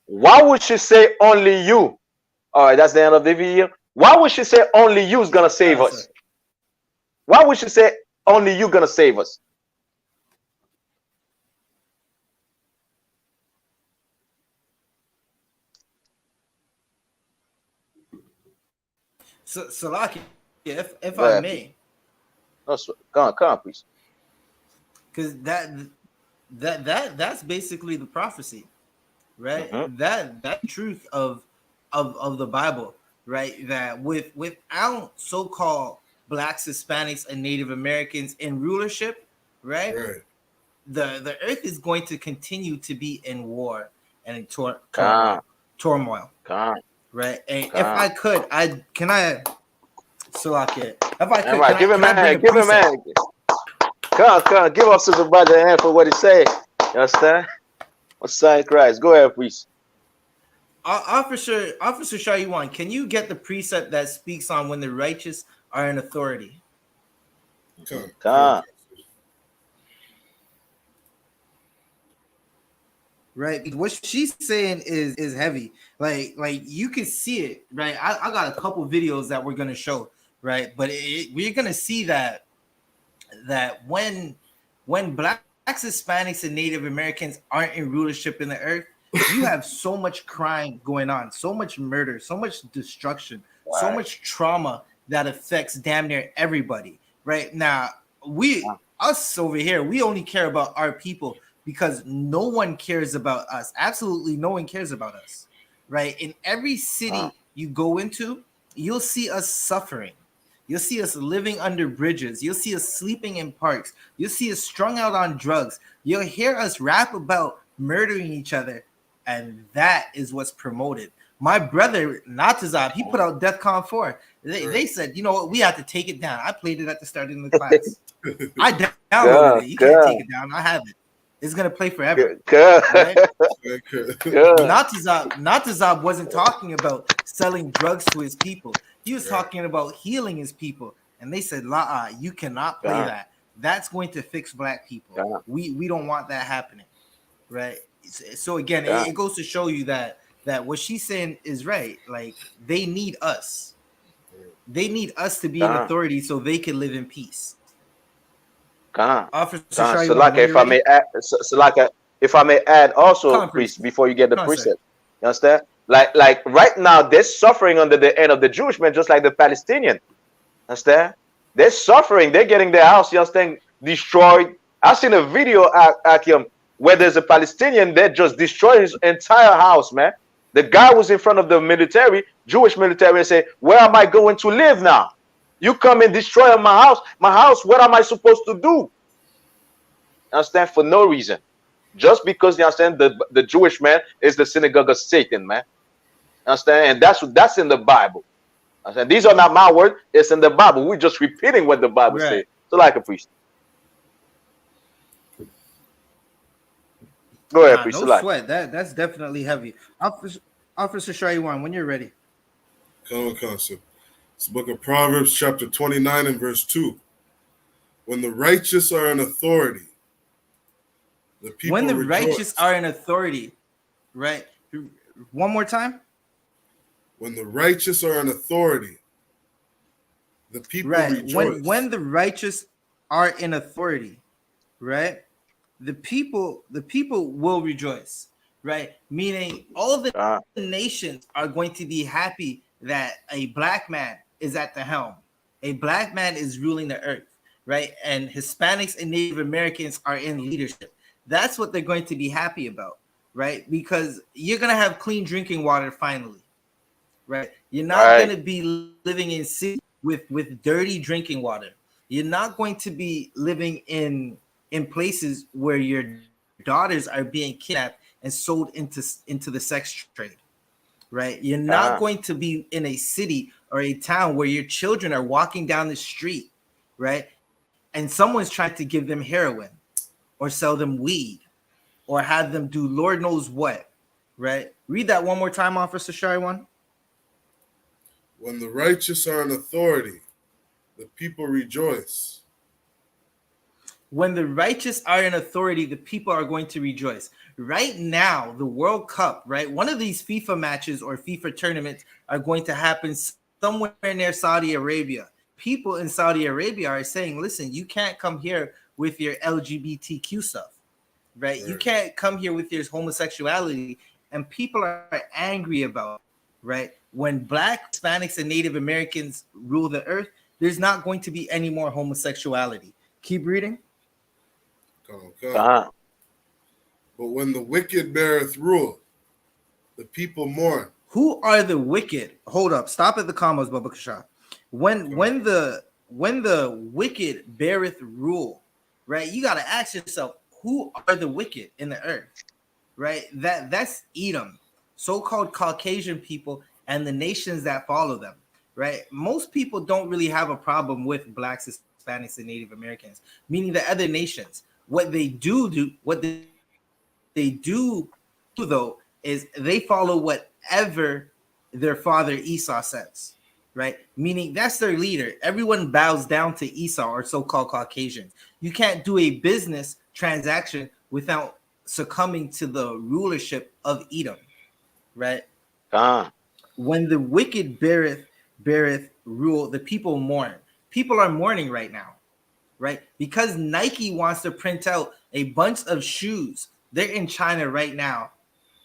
Why would she say only you? All right, that's the end of the video. Why would she say only you is gonna Come save on, sir. us? Why would she say only you gonna save us? So, Salaki, if Go I ahead, please. may, No, come on, please. because that's basically the prophecy, right? Mm-hmm. That truth of the Bible, right? That without so-called blacks, Hispanics, and Native Americans in rulership, right? Right. The earth is going to continue to be in war and in Come, turmoil, come, right? And if come. I could, Salaki, if I All could, right, give him can I bring a man, give him precept? man. Come, give us Sister Brother a hand for what he say. You understand? Messiah in Christ. Go ahead, please. Officer Shayuan, can you get the precept that speaks on when the righteous are in authority? Come. Right, because what she's saying is heavy. Like you can see it, right? I got a couple videos that we're gonna show, right? But we're gonna see that when blacks, Hispanics, and Native Americans aren't in rulership in the earth, you have so much crime going on, so much murder, so much destruction, so much trauma that affects damn near everybody. Right now, us over here, we only care about our people because no one cares about us. Absolutely no one cares about us. Right? In every city you go into, you'll see us suffering. You'll see us living under bridges. You'll see us sleeping in parks. You'll see us strung out on drugs. You'll hear us rap about murdering each other. And that is what's promoted. My brother, Natazab, he put out DEFCON 4. They said, you know what, we have to take it down. I played it at the start of the class. I downloaded it. You can't take it down. I have it. It's going to play forever. Right? Natazab wasn't talking about selling drugs to his people. He was talking about healing his people. And they said, you cannot play that. That's going to fix black people. We don't want that happening. Right? So again, it goes to show you that what she's saying is right. Like, they need us. They need us to be in authority so they can live in peace. Officer Salaka, if I may add also, priest, before you get the precept. You understand? Like right now, they're suffering under the end of the Jewish men, just like the Palestinian. Understand? They're suffering. They're getting their house, you understand, destroyed. I've seen a video, Akim, where there's a Palestinian that just destroyed his entire house, man. The guy was in front of the military, Jewish military, and said, "Where am I going to live now? You come and destroy my house. My house, what am I supposed to do?" Understand? For no reason. Just because you understand the Jewish man is the synagogue of Satan, man. Understand? And that's in the Bible. Understand? These are not my words, it's in the Bible. We're just repeating what the Bible says. So like a priest. Go ahead, priest. No sweat. That's definitely heavy. Officer Shaywan, when you're ready. Come on, sir. It's the book of Proverbs, chapter 29 and verse 2. When the righteous are in authority, the people when the rejoice. Righteous are in authority, right? One more time. When the righteous are in authority, the people rejoice. When the righteous are in authority, right? the people will rejoice, right? Meaning all the nations are going to be happy that a black man is at the helm. A black man is ruling the earth, right? And Hispanics and Native Americans are in leadership. That's what they're going to be happy about, right? Because you're going to have clean drinking water finally, right? You're not going to be living in cities with dirty drinking water. You're not going to be living in places where your daughters are being kidnapped and sold into the sex trade, right? You're not going to be in a city or a town where your children are walking down the street, right? And someone's trying to give them heroin or sell them weed or have them do Lord knows what, right? Read that one more time, Officer Shaiwan. When the righteous are in authority, the people rejoice. When the righteous are in authority, the people are going to rejoice. Right now, the World Cup, right? One of these FIFA matches or FIFA tournaments are going to happen somewhere near Saudi Arabia. People in Saudi Arabia are saying, listen, you can't come here with your LGBTQ stuff, right? You can't come here with your homosexuality. And people are angry about it, right? When Black, Hispanics, and Native Americans rule the earth, there's not going to be any more homosexuality. Keep reading. Okay. But when the wicked beareth rule, the people mourn. Who are the wicked? Hold up. Stop at the commas, Baba Kasha. When the wicked beareth rule, right? You got to ask yourself, who are the wicked in the earth, right? That's Edom, so-called Caucasian people, and the nations that follow them, right? Most people don't really have a problem with Blacks, Hispanics, and Native Americans, meaning the other nations. What they do though is they follow whatever their father Esau says, right? Meaning that's their leader. Everyone bows down to Esau or so-called Caucasians. You can't do a business transaction without succumbing to the rulership of Edom, right? When the wicked beareth rule, the people mourn. People are mourning right now, right? Because Nike wants to print out a bunch of shoes. They're in China right now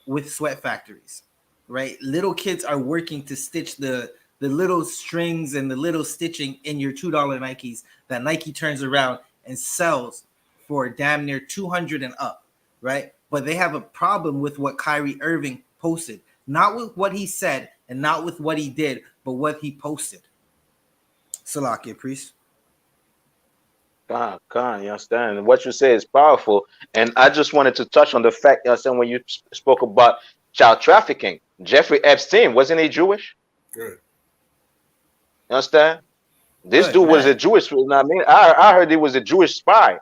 with sweat factories, right? Little kids are working to stitch the little strings and the little stitching in your $2 Nikes that Nike turns around and sells for damn near 200 and up, right? But they have a problem with what Kyrie Irving posted, not with what he said and not with what he did, but what he posted. Salakia, priest. You understand? What you say is powerful. And I just wanted to touch on the fact, you understand, when you spoke about child trafficking. Jeffrey Epstein, wasn't he Jewish? Good. You understand? This dude was a Jewish, I heard he was a Jewish spy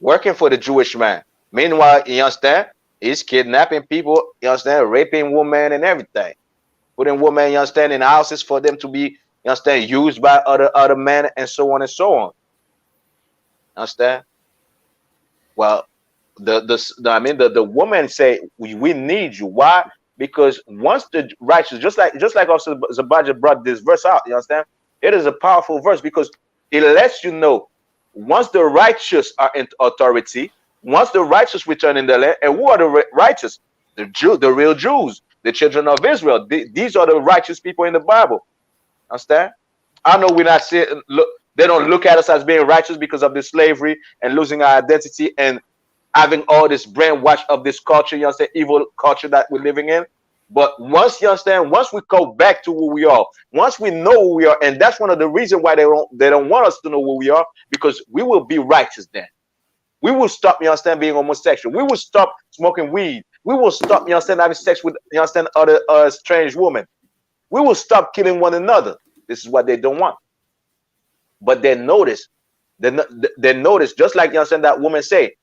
working for the Jewish man. Meanwhile, you understand, he's kidnapping people, you understand, raping women and everything. Putting women, you understand, in houses for them to be, you understand, used by other men and so on and so on. Understand? Well, the woman say we need you. Why? Because once the righteous, just like also Zabaja brought this verse out, you understand? It is a powerful verse because it lets you know once the righteous are in authority, once the righteous return in the land, and who are the righteous? The real Jews, the children of Israel. These are the righteous people in the Bible. Understand? I know we're not saying, look, they don't look at us as being righteous because of the slavery and losing our identity and having all this brainwash of this culture, you understand, evil culture that we're living in. But once, you understand, once we go back to who we are, once we know who we are, and that's one of the reasons why they don't want us to know who we are, because we will be righteous then. We will stop, you understand, being homosexual. We will stop smoking weed. We will stop, you understand, having sex with, you understand, other strange women. We will stop killing one another. This is what they don't want. But they notice, just like, you understand, that woman say,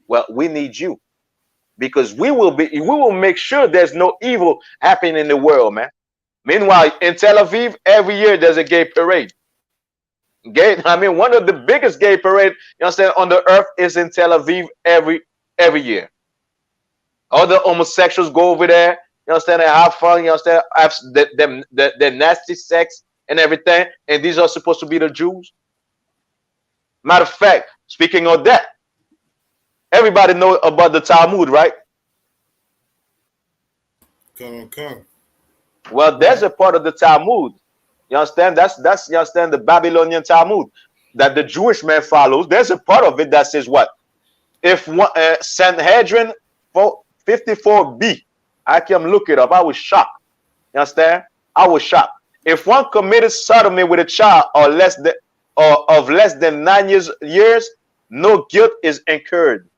well, we need you, because we will make sure there's no evil happening in the world, man. Meanwhile, in Tel Aviv, every year there's a gay parade. One of the biggest gay parade, you understand, on the earth is in Tel Aviv every year. All the homosexuals go over there, you understand, and have fun, you understand, have the nasty sex and everything, and these are supposed to be the Jews. Matter of fact, speaking of that, Everybody know about the Talmud, right? Come. Well, there's a part of the Talmud. You understand? That's you understand the Babylonian Talmud that the Jewish man follows. There's a part of it that says what? If one Sanhedrin 54b, I can look it up. I was shocked. You understand? I was shocked. If one committed sodomy with a child or of less than 9 years, no guilt is incurred.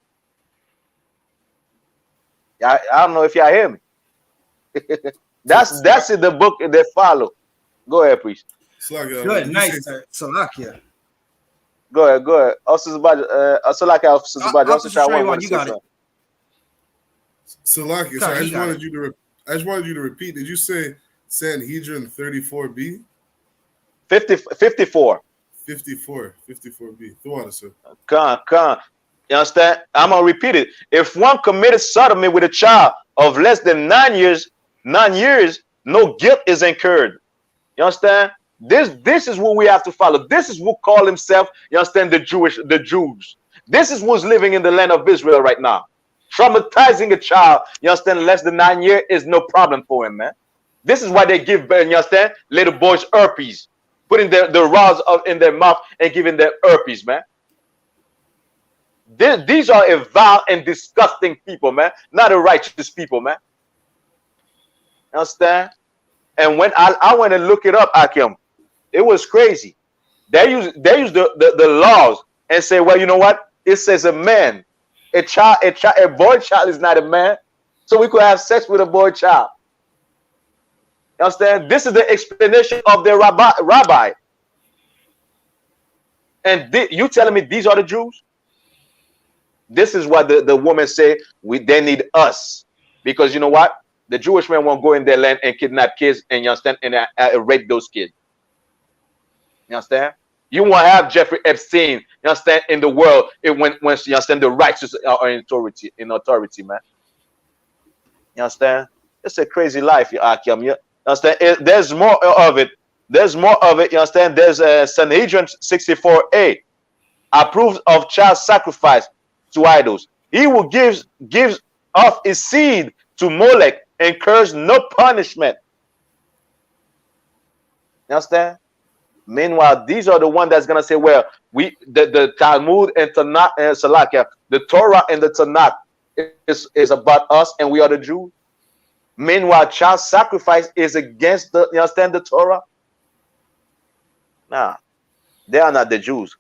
I don't know if y'all hear me. That's in the book they follow. Go ahead, priest. Good, nice, Salakia. Go ahead. Also, Salakia, Officer Zubaji. Also, Shaiwan, you got it. Salakia, so I just wanted you to repeat. Did you say Sanhedrin 34b? 54. 54b. Throw on it, sir. Come. You understand? I'm gonna repeat it. If one committed sodomy with a child of less than 9 years, no guilt is incurred. You understand? This is what we have to follow. This is who call himself, you understand, the Jews. This is who's living in the land of Israel right now. Traumatizing a child, you understand, less than 9 years is no problem for him, man. This is why they give, you understand, little boys herpes, putting the rods in their mouth and giving them herpes, man. These are a vile and disgusting people, man. Not a righteous people, man. Understand? And when I went and look it up, Akim, it was crazy. They use the laws and say, well, you know what? It says a man, a boy child is not a man, so we could have sex with a boy child. You understand? This is the explanation of the rabbi. And you telling me these are the Jews? This is what the woman say. They need us, because you know what? The Jewish men won't go in their land and kidnap kids, and you understand, and rape those kids. You understand? You won't have Jeffrey Epstein, you understand, in the world when you understand the righteous are in authority, man. You understand? It's a crazy life, Akim. You understand? There's more of it. There's more of it. You understand? There's Sanhedrin 64a, approves of child sacrifice to idols. He will gives of his seed to Molech, incurs no punishment. You understand? Meanwhile, these are the ones that's gonna say, well, the Talmud and Tanakh and Salakia, the Torah and the Tanakh is about us and we are the Jews. Meanwhile, child sacrifice is against the, you understand, the Torah. Nah, they are not the Jews,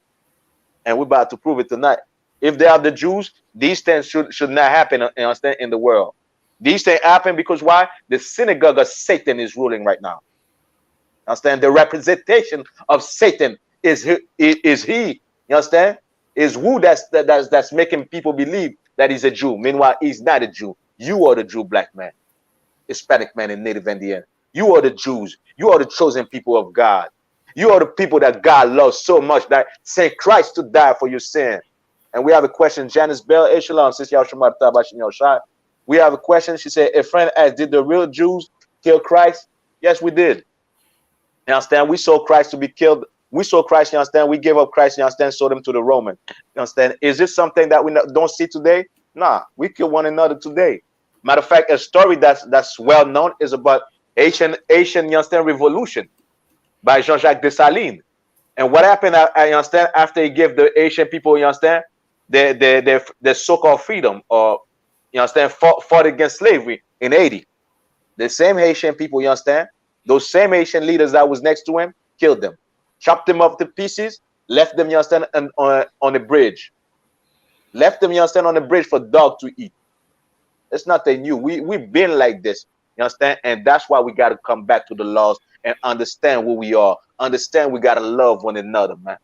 and we're about to prove it tonight. If they are the Jews, these things should not happen, you understand, in the world. These things happen because why? The synagogue of Satan is ruling right now. Understand? The representation of Satan is he. You understand? Is who that's making people believe that he's a Jew. Meanwhile, he's not a Jew. You are the Jew, black man, Hispanic man, and Native Indian. You are the Jews. You are the chosen people of God. You are the people that God loves so much that sent Christ to die for your sin. And we have a question. Janice Bell, Shalom, sis Yahshua Tabashin Yoshai. We have a question. She said, a friend asked, did the real Jews kill Christ? Yes, we did. You understand? We saw Christ to be killed. We saw Christ, you understand? We gave up Christ, you understand? Sold him to the Roman. You understand? Is this something that we don't see today? Nah, we kill one another today. Matter of fact, a story that's well known is about Haitian, you understand, revolution by Jean-Jacques Dessalines. And what happened, you understand, after he gave the Haitian people, you understand, their so-called freedom, or you understand, fought against slavery in Haiti. The same Haitian people, you understand, those same Haitian leaders that was next to him, killed them, chopped them up to pieces, left them, you understand, on a bridge. Left them, you understand, on the bridge for dog to eat. It's nothing new. We've been like this, you understand, and that's why we got to come back to the laws and understand who we are. Understand we got to love one another, man.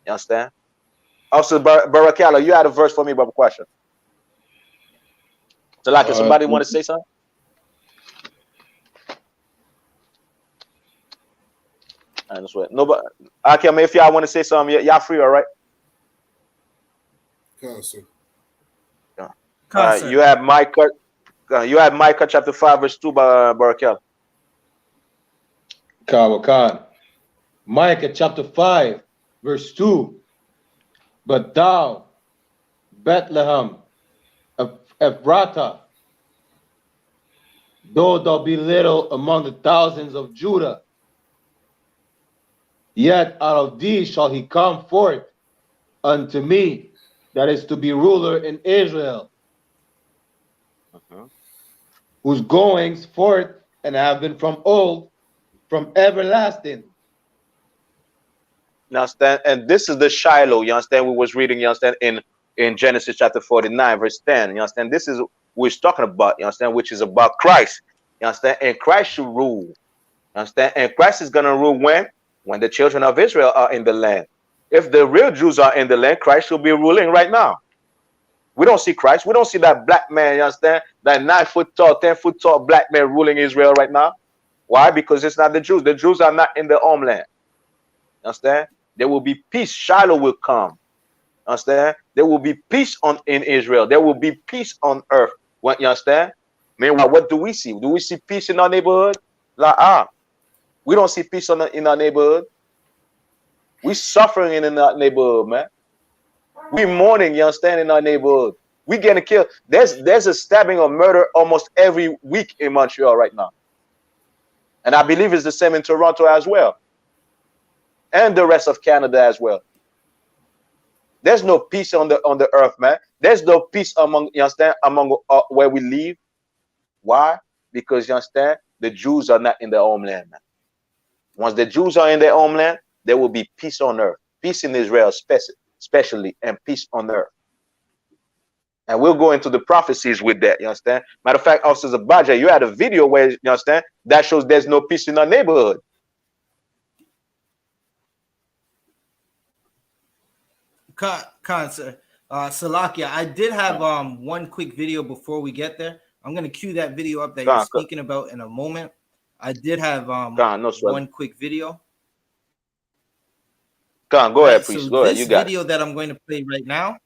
You understand? Also, Barakala, you had a verse for me about a question. So, like, if somebody want to say something? I just wait. Nobody. Okay, if y'all want to say something, y'all free, all right? Sir. You have Micah. You have Micah chapter 5 verse 2 by Barakel. Khan. Micah chapter 5 verse 2. But thou, Bethlehem, Ephrata, though thou be little among the thousands of Judah, yet out of thee shall he come forth unto me, that is to be ruler in Israel, whose goings forth and have been from old, from everlasting. You understand? And this is the Shiloh, you understand? We was reading, you understand, in Genesis chapter 49, verse 10. You understand? This is what we're talking about, you understand, which is about Christ. You understand? And Christ should rule. You understand? And Christ is gonna rule when? When the children of Israel are in the land. If the real Jews are in the land, Christ should be ruling right now. We don't see Christ. We don't see that black man, you understand? That 9 foot tall, 10 foot tall black man ruling Israel right now. Why? Because it's not the Jews. The Jews are not in their homeland. You understand? There will be peace. Shiloh will come. Understand? There will be peace in Israel. There will be peace on earth. What, you understand? Meanwhile, what do we see? Do we see peace in our neighborhood? We don't see peace in our neighborhood. We suffering in our neighborhood, man. We mourning, you understand, in our neighborhood. We getting killed. There's a stabbing or murder almost every week in Montreal right now. And I believe it's the same in Toronto as well. And the rest of Canada as well. There's no peace on the earth, man. There's no peace among, you understand, among where we live. Why? Because, you understand, the Jews are not in their homeland, man. Once the Jews are in their homeland, there will be peace on earth. Peace in Israel especially, and peace on earth. And we'll go into the prophecies with that, you understand? Matter of fact, Officer Zabaja, you had a video where, you understand, that shows there's no peace in our neighborhood. Salakia, I did have one quick video before we get there. I'm gonna cue that video up that you're speaking about in a moment. I did have one quick video. Go ahead, please. Go ahead. You got this video that I'm going to play right now.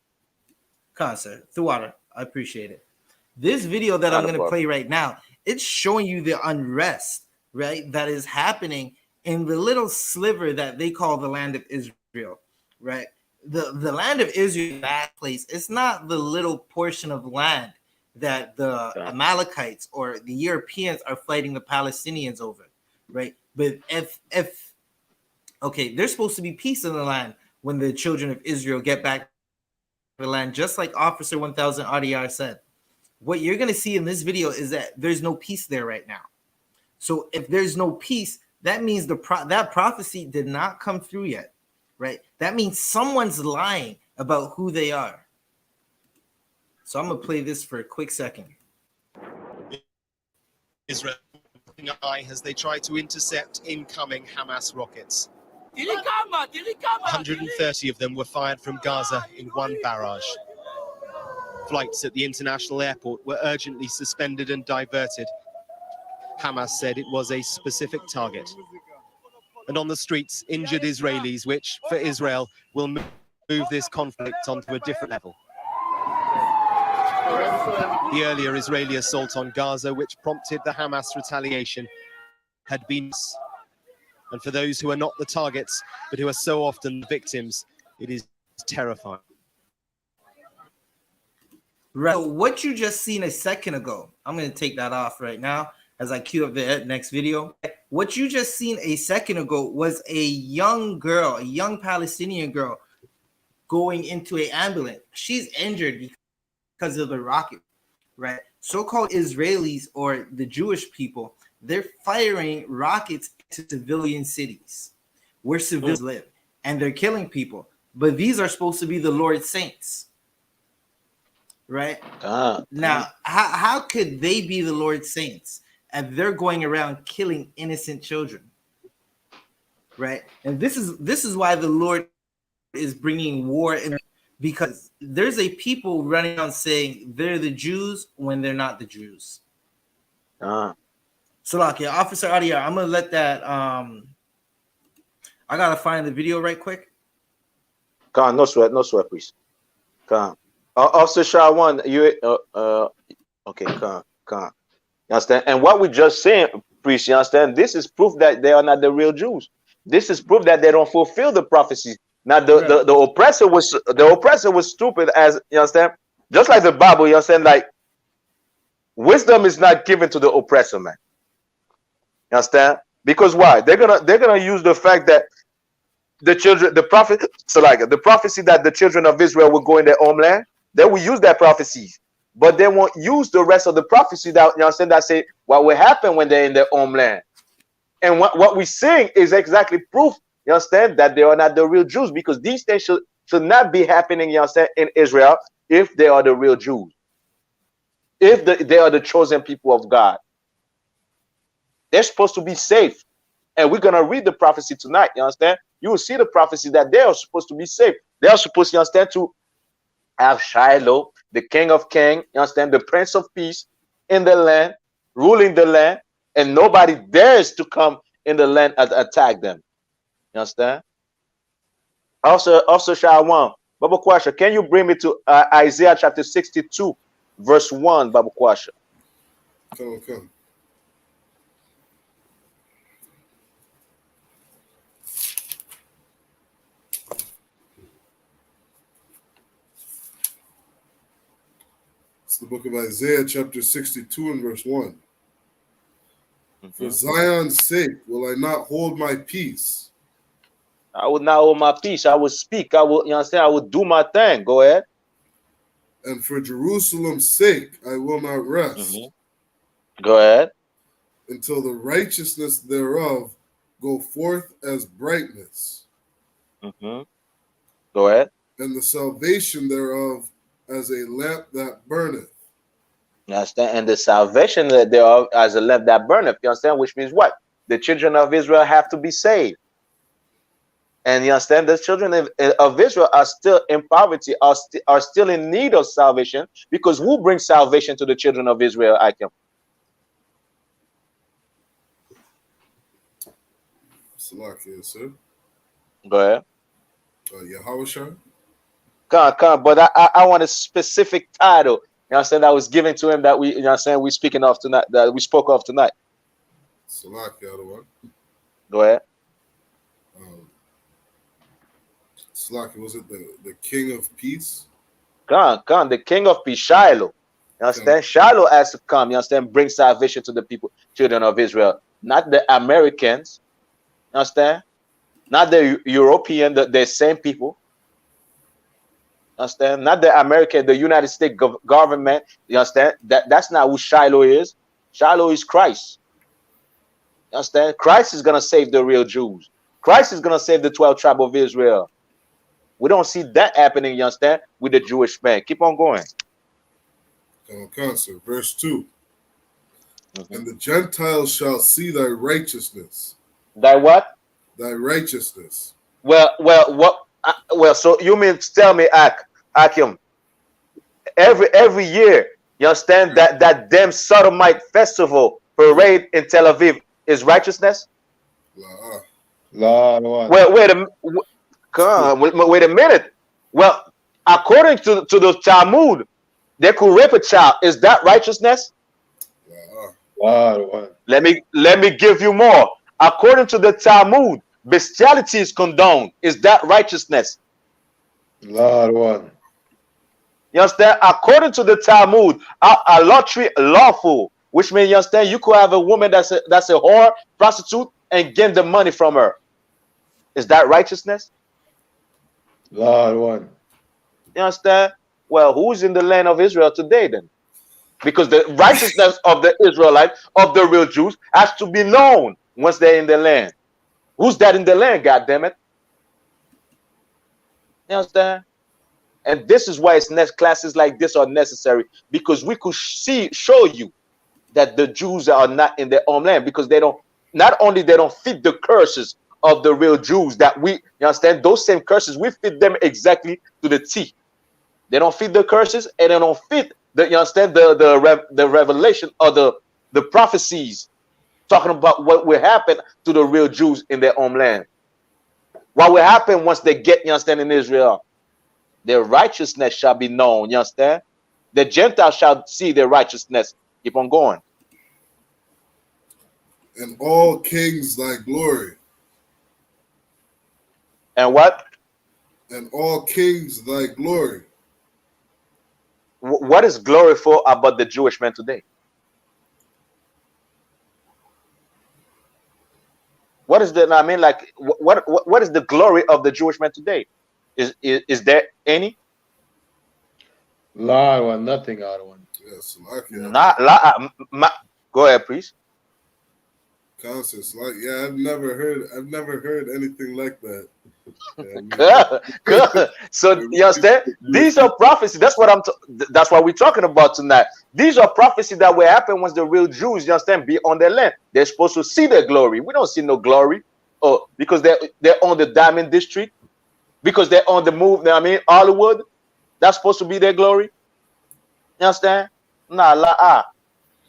Sir, through water. I appreciate it. This video that I'm going to play right now, it's showing you the unrest, right, that is happening in the little sliver that they call the land of Israel, right? The land of Israel, that place, it's not the little portion of land that the Amalekites or the Europeans are fighting the Palestinians over, right? But if okay, there's supposed to be peace in the land when the children of Israel get back to the land, just like Officer 1000 RDR said. What you're going to see in this video is that there's no peace there right now. So if there's no peace, that means that prophecy did not come through yet, right? That means someone's lying about who they are. So I'm going to play this for a quick second. Israel as they try to intercept incoming Hamas rockets. 130 of them were fired from Gaza in one barrage. Flights at the international airport were urgently suspended and diverted. Hamas said it was a specific target. And on the streets, injured Israelis, which, for Israel, will move this conflict onto a different level. The earlier Israeli assault on Gaza, which prompted the Hamas retaliation, had been... And for those who are not the targets, but who are so often the victims, it is terrifying. Right. So what you just seen a second ago, I'm going to take that off right now as I cue up the next video. What you just seen a second ago was a young girl, a young Palestinian girl going into an ambulance. She's injured because of the rocket, right? So-called Israelis or the Jewish people, they're firing rockets to civilian cities where civilians live, and they're killing people. But these are supposed to be the Lord's saints, right? Now, how could they be the Lord's saints and they're going around killing innocent children, right? And this is why the Lord is bringing war in, because there's a people running around saying they're the Jews when they're not the Jews. Salakia, Officer Adia, I'm gonna let that. I gotta find the video right quick. No sweat, please. Officer Shawan, you okay? You understand? And what we just saying, priest, you understand? This is proof that they are not the real Jews. This is proof that they don't fulfill the prophecy Now the oppressor was stupid, as you understand. Just like the Bible, you understand. Like wisdom is not given to the oppressor, man. You understand? Because why? They're gonna use the fact that the prophecy that the children of Israel will go in their homeland. They will use that prophecy, but they won't use the rest of the prophecy that you understand that say what will happen when they're in their homeland. And what we're seeing is exactly proof, you understand, that they are not the real Jews, because these things should not be happening, you understand, in Israel if they are the real Jews, if they are the chosen people of God. They're supposed to be safe. And we're going to read the prophecy tonight, you understand? You will see the prophecy that they are supposed to be safe. They are supposed, you understand, to have Shiloh, the King of Kings, you understand, the Prince of Peace in the land, ruling the land, and nobody dares to come in the land and attack them. You understand? Also, Shalom, Baba Kwasha, can you bring me to Isaiah chapter 62, verse 1, Baba Kwasha? Come. It's the book of Isaiah, chapter 62 and verse 1. For Zion's sake will I not hold my peace. I will not hold my peace. I will speak. I will, you understand? I will do my thing. Go ahead. And for Jerusalem's sake I will not rest. Go ahead. Until the righteousness thereof go forth as brightness. Go ahead. And the salvation thereof as a lamp that burneth. You understand? And the salvation thereof as a lamp that burneth. You understand? Which means what? The children of Israel have to be saved. And you understand? The children of Israel are still in poverty, are still in need of salvation, because who brings salvation to the children of Israel, I.K.? Salakia, sir. Go ahead. Yahawashai. Come, but I want a specific title. You understand? That was given to him that we, you know, saying we speaking of tonight, that we spoke of tonight. Salakia, other one. Go ahead. Salakia, was it the King of Peace? Come, the King of Peace, Shiloh. You understand? Shiloh has to come. You understand? Bring salvation to the people, children of Israel, not the Americans. You understand? Not the European, the same people. Understand? Not the American, the United States government. You understand? That's not who Shiloh is. Shiloh is Christ. You understand? Christ is gonna save the real Jews. Christ is gonna save the 12 tribes of Israel. We don't see that happening, you understand, with the Jewish man. Keep on going. Sir. Verse 2. And the Gentiles shall see thy righteousness. Thy what? Thy righteousness. Well, what? Well, so you mean to tell me, Akim, every year, you understand, that damn Sodomite festival parade in Tel Aviv is righteousness? Well, wait a minute. Well, according to the Talmud, they could rape a child. Is that righteousness? Let me give you more. According to the Talmud, bestiality is condoned. Is that righteousness? You understand? According to the Talmud, adultery lawful, which means, you understand, you could have a woman that's a whore, prostitute, and get the money from her. Is that righteousness? You understand? Well, who's in the land of Israel today then? Because the righteousness of the Israelites, of the real Jews, has to be known once they're in the land. Who's that in the land, goddammit? You understand? And this is why classes like this are necessary, because we could show you that the Jews are not in their own land, because they don't, not only they don't fit the curses of the real Jews that we, you understand, those same curses, we fit them exactly to the T. They don't fit the curses, and they don't fit the, you understand, the revelation or the prophecies talking about what will happen to the real Jews in their own land. What will happen once they get, you understand, in Israel? Their righteousness shall be known, you understand? The Gentiles shall see their righteousness. Keep on going. And all kings thy glory. And what? and all kings thy glory. What is glory for about the Jewish man today? What is the, I mean, like, what is the glory of the Jewish man today? Is there any? La one, nothing out of one. Yes, like Not, go ahead, please. Constance, like I've never heard anything like that. Good. So you understand? These are prophecies. That's what we're talking about tonight. These are prophecies that will happen once the real Jews, you understand, be on their land. They're supposed to see their glory. We don't see no glory. Oh, because they're on the Diamond District, because they're on the move. I mean, Hollywood. That's supposed to be their glory. You understand? Nah,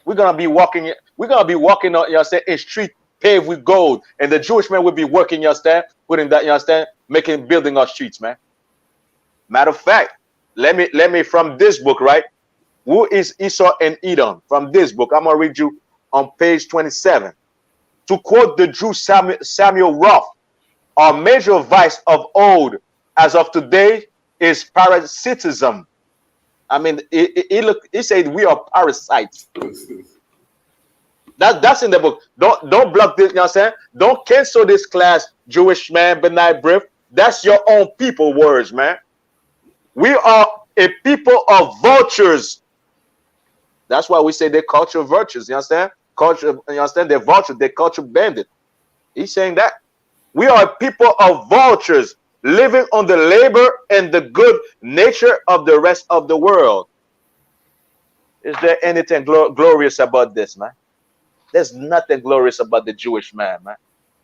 we're gonna be walking on, you understand, in street paved with gold, and the Jewish man will be working, you understand, putting that, you understand, building our streets, man. Matter of fact, let me from this book, right? Who is Esau and Edom? From this book, I'm gonna read you on page 27. To quote the Jew Samuel Roth, our major vice of old as of today is parasitism. I mean, he said we are parasites. That's in the book. Don't block this, you know what I'm saying? Don't cancel this class, Jewish man, Benai Brief. That's your own people words, man. We are a people of vultures. That's why we say they're culture virtues, you understand? Culture, you understand? They're vultures, they're culture bandit. He's saying that. We are a people of vultures living on the labor and the good nature of the rest of the world. Is there anything glorious about this, man? There's nothing glorious about the Jewish man, man.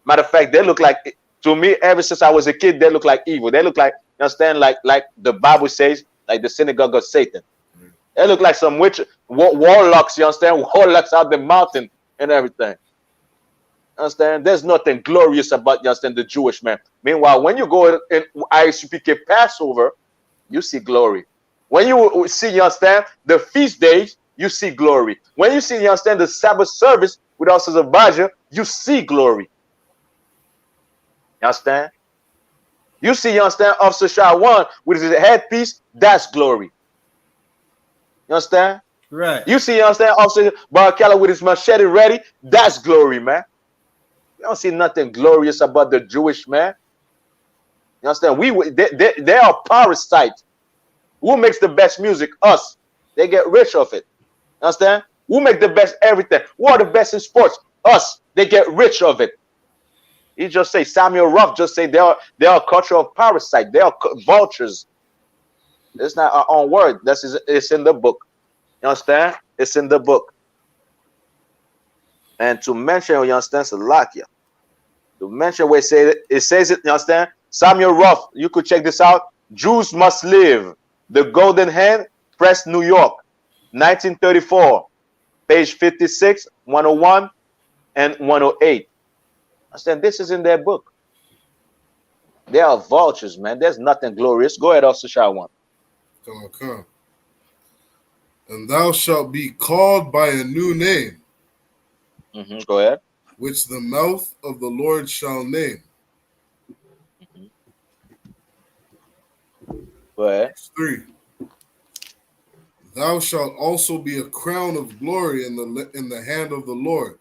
Matter of fact, they look like, to me, ever since I was a kid, they look like evil. They look like, you understand, like the Bible says, like the synagogue of Satan. They look like some witch warlocks, you understand? Warlocks out the mountain and everything. Understand? There's nothing glorious about, you understand, the Jewish man. Meanwhile, when you go in I.S.U.P.K Passover, you see glory. When you see, you understand, the feast days, you see glory. When you see, you understand, the Sabbath service with us as a Baja, you see glory. You understand? You see, you understand, Officer Shawan with his headpiece, that's glory. You understand? Right. You see, you understand, Officer Barakella with his machete ready, that's glory, man. You don't see nothing glorious about the Jewish man. You understand? They are parasites. Who makes the best music? Us. They get rich off it. You understand? Who make the best everything? Who are the best in sports? Us. They get rich of it. He just say, Samuel Ruff just say they are a culture of parasite. They are vultures. It's not our own word. It's in the book. You understand? It's in the book. And to mention, you understand, Salakia. To mention where it says it, you understand? Samuel Ruff, you could check this out. Jews Must Live. The Golden Hand, Press, New York, 1934, page 56, 101, and 108. Understand? This is in their book. They are vultures, man. There's nothing glorious. Go ahead, Officer Shawan. Come. And thou shalt be called by a new name. Go ahead. Which the mouth of the Lord shall name. Go ahead. 3. Thou shalt also be a crown of glory in the hand of the Lord,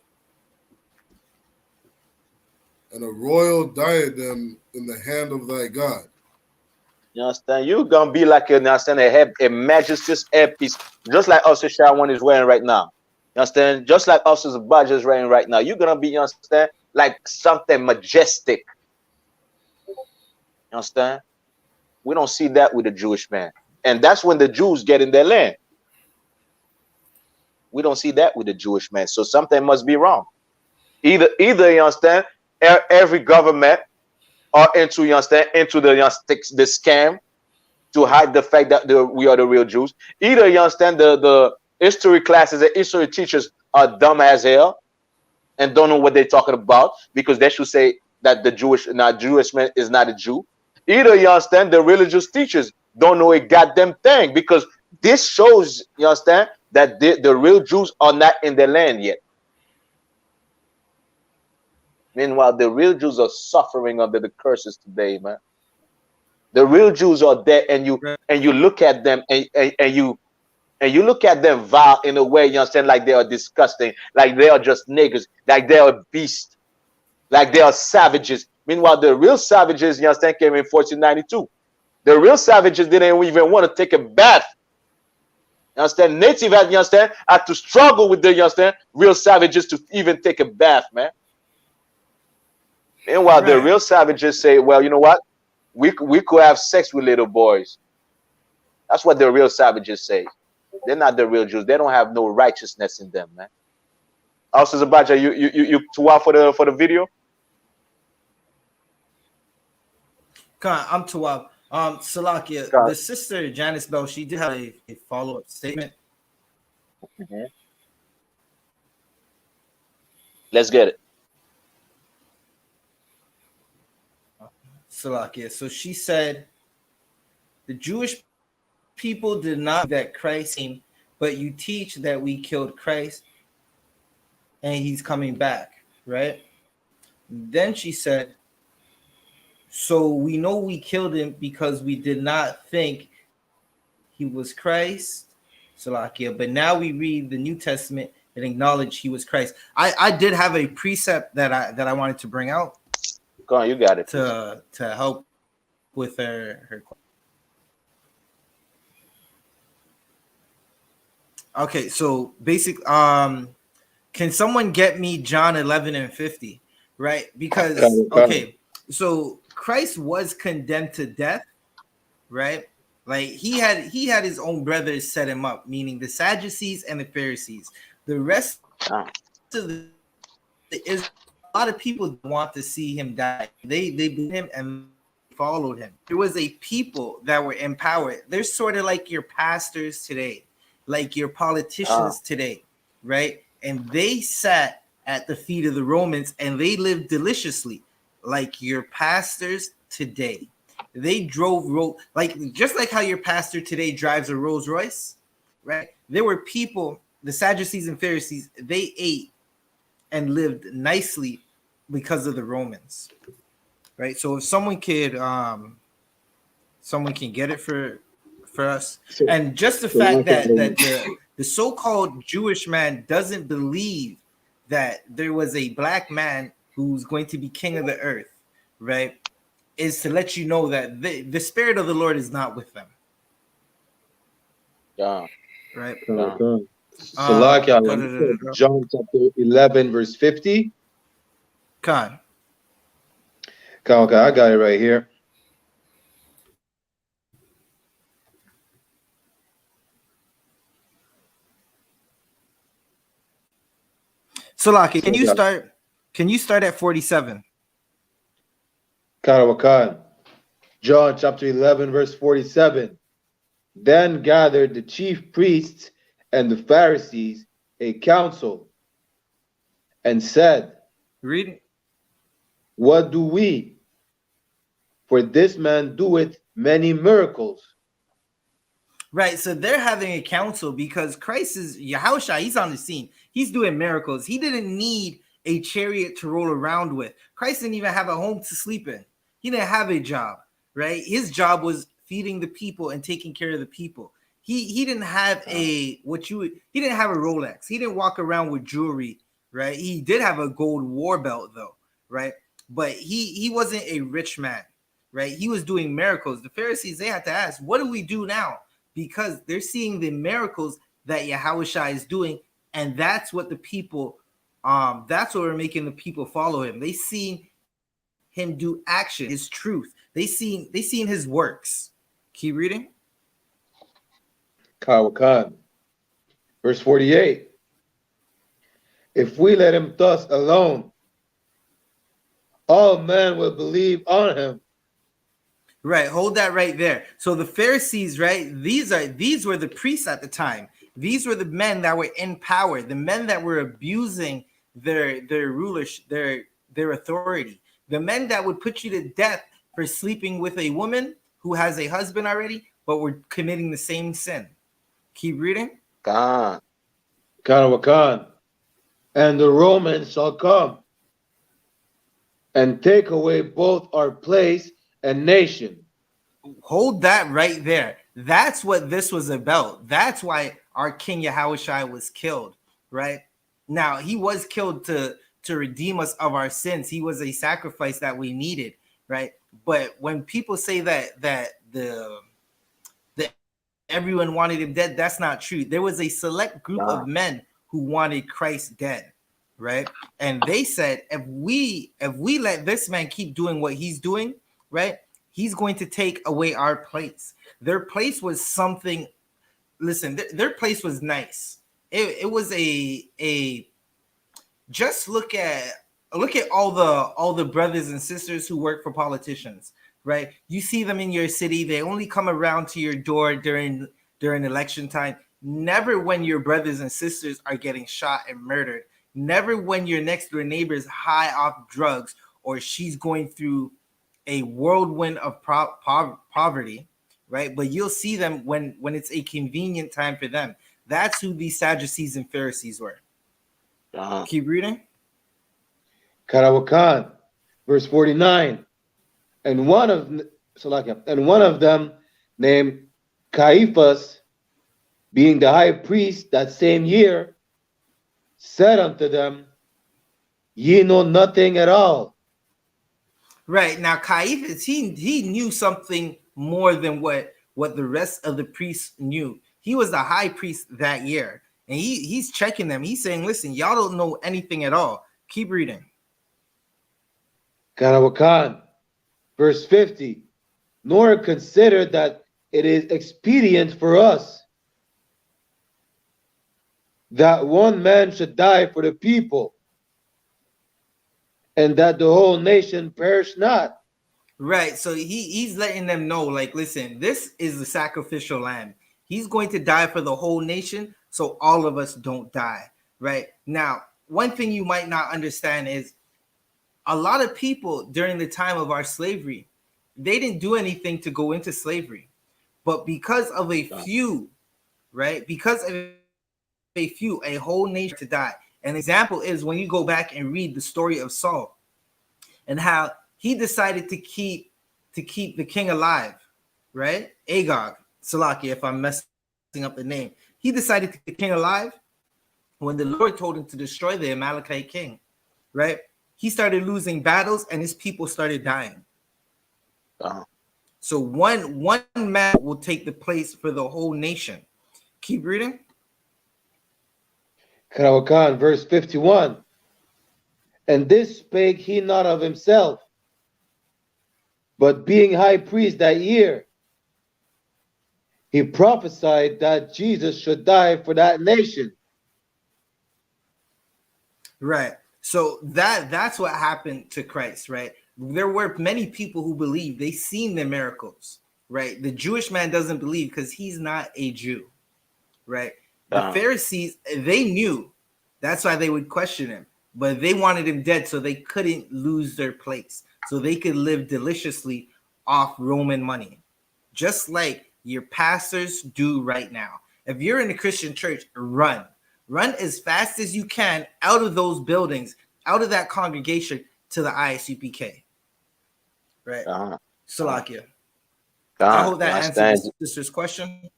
and a royal diadem in the hand of thy God. You understand? You're gonna be like, you understand, a majesty's headpiece, just like Officer Shawan is wearing right now. You understand? Just like Officer Badger is wearing right now. You're gonna be, you understand, like something majestic. You understand? We don't see that with the Jewish man. And that's when the Jews get in their land. We don't see that with the Jewish man. So something must be wrong. Either you understand, every government are into, you understand, into the scam to hide the fact that we are the real Jews. Either you understand the history classes, the history teachers are dumb as hell and don't know what they're talking about, because they should say that the Jewish man is not a Jew. Either you understand the religious teachers don't know a goddamn thing, because this shows, you understand, that the real Jews are not in their land yet. Meanwhile, the real Jews are suffering under the curses today, man. The real Jews are there, and you look at them and you look at them vile in a way, you understand, like they are disgusting, like they are just niggas, like they are beasts, like they are savages. Meanwhile, the real savages, you understand, came in 1492. The real savages didn't even want to take a bath. You understand? Native had, you understand, had to struggle with the, you understand, real savages to even take a bath, man. Meanwhile, the real savages say, well, you know what? We could have sex with little boys. That's what the real savages say. They're not the real Jews. They don't have no righteousness in them, man. Also, Zabaja, you too out for the video? I'm Tawab. Salakia, the sister Janice Bell, she did have a follow-up statement. Let's get it. Salakia. So she said, the Jewish people did not that Christ came, but you teach that we killed Christ and he's coming back, right? Then she said, so we know we killed him because we did not think he was Christ, Salakia, but now we read the New Testament and acknowledge he was Christ. I did have a precept that I wanted to bring out. Go on, you got it. To help with her. Okay, so basic. Can someone get me John 11:50? Right, because okay, so Christ was condemned to death, right? Like he had his own brothers set him up, meaning the Sadducees and the Pharisees. The rest of the a lot of people want to see him die. They believed him and followed him. There was a people that were empowered. They're sort of like your pastors today, like your politicians today, right? And they sat at the feet of the Romans and they lived deliciously, like your pastors today. They drove like just like how your pastor today drives a Rolls Royce, right? There were people, the Sadducees and Pharisees, they ate and lived nicely because of the Romans, right? So if someone can get it for us, and just the fact that the so-called Jewish man doesn't believe that there was a black man who's going to be king of the earth, right, is to let you know that the spirit of the Lord is not with them. Right. John chapter 11 verse 50. Okay, I got it right here. Salaki, can you start at 47? Karawakan. John chapter 11 verse 47. Then gathered the chief priests and the Pharisees a council and said, read it. What do we? For this man doeth many miracles. Right, so they're having a council because Christ is Yahushua. He's on the scene. He's doing miracles. He didn't need a chariot to roll around with. Christ didn't even have a home to sleep in. He didn't have a job, right? His job was feeding the people and taking care of the people. He didn't have he didn't have a Rolex. He didn't walk around with jewelry, right? He did have a gold war belt though, right? But he wasn't a rich man, right? He was doing miracles. The Pharisees, they had to ask, what do we do now? Because they're seeing the miracles that Yahushua is doing, and that's what the people, that's what we're making the people follow him. They seen him do action, his truth. They seen his works. Keep reading. Kawakan. Verse 48. If we let him thus alone, all men will believe on him. Right, hold that right there. So the Pharisees, right? These were the priests at the time. These were the men that were in power, the men that were abusing their rulers, their authority, the men that would put you to death for sleeping with a woman who has a husband already, but were committing the same sin. Keep reading. Khan. And the Romans shall come and take away both our place and nation. hold that right there. That's what this was about. That's why our King Yahushua was killed, right? Now, he was killed to redeem us of our sins. He was a sacrifice that we needed, right? But when people say that the everyone wanted him dead, that's not true. There was a select group of men who wanted Christ dead, right? And they said, if we let this man keep doing what he's doing, right, he's going to take away our place. Their place was something. Listen, their place was nice. It was a just look at all the brothers and sisters who work for politicians, right? You see them in your city. They only come around to your door during election time. Never when your brothers and sisters are getting shot and murdered. Never when your next door neighbor is high off drugs or she's going through a whirlwind of poverty, right? But you'll see them when it's a convenient time for them. That's who these Sadducees and Pharisees were. Keep reading. Karawakan, verse 49. And one of them, named Caiaphas, being the high priest that same year, said unto them, Ye know nothing at all. Right. Now, Caiaphas, he knew something more than what the rest of the priests knew. He was the high priest that year. And he's checking them. He's saying, listen, y'all don't know anything at all. Keep reading. Karawakan, verse 50. Nor consider that it is expedient for us that one man should die for the people, and that the whole nation perish not. Right. So he's letting them know, like, listen, this is the sacrificial lamb. He's going to die for the whole nation, so all of us don't die. Right. Now, one thing you might not understand is a lot of people during the time of our slavery, they didn't do anything to go into slavery. But because of a few, right? Because of a few, a whole nation to die. An example is when you go back and read the story of Saul and how he decided to keep the king alive, right? Agag, Salaki, if I'm messing up the name. He decided to keep the king alive when the Lord told him to destroy the Amalekite king, right? He started losing battles and his people started dying. So one man will take the place for the whole nation. Keep reading. Karawakan, verse 51. And this spake he not of himself, but being high priest that year, he prophesied that Jesus should die for that nation. Right. So that's what happened to Christ, right? There were many people who believed. They seen the miracles, right? The Jewish man doesn't believe because he's not a Jew, right? The Pharisees, they knew. That's why they would question him. But they wanted him dead so they couldn't lose their place. So they could live deliciously off Roman money. Just like your pastors do right now. If you're in a Christian church, run. Run as fast as you can out of those buildings, out of that congregation to the I.S.U.P.K. Right? Salakia. I hope that answers the sister's question.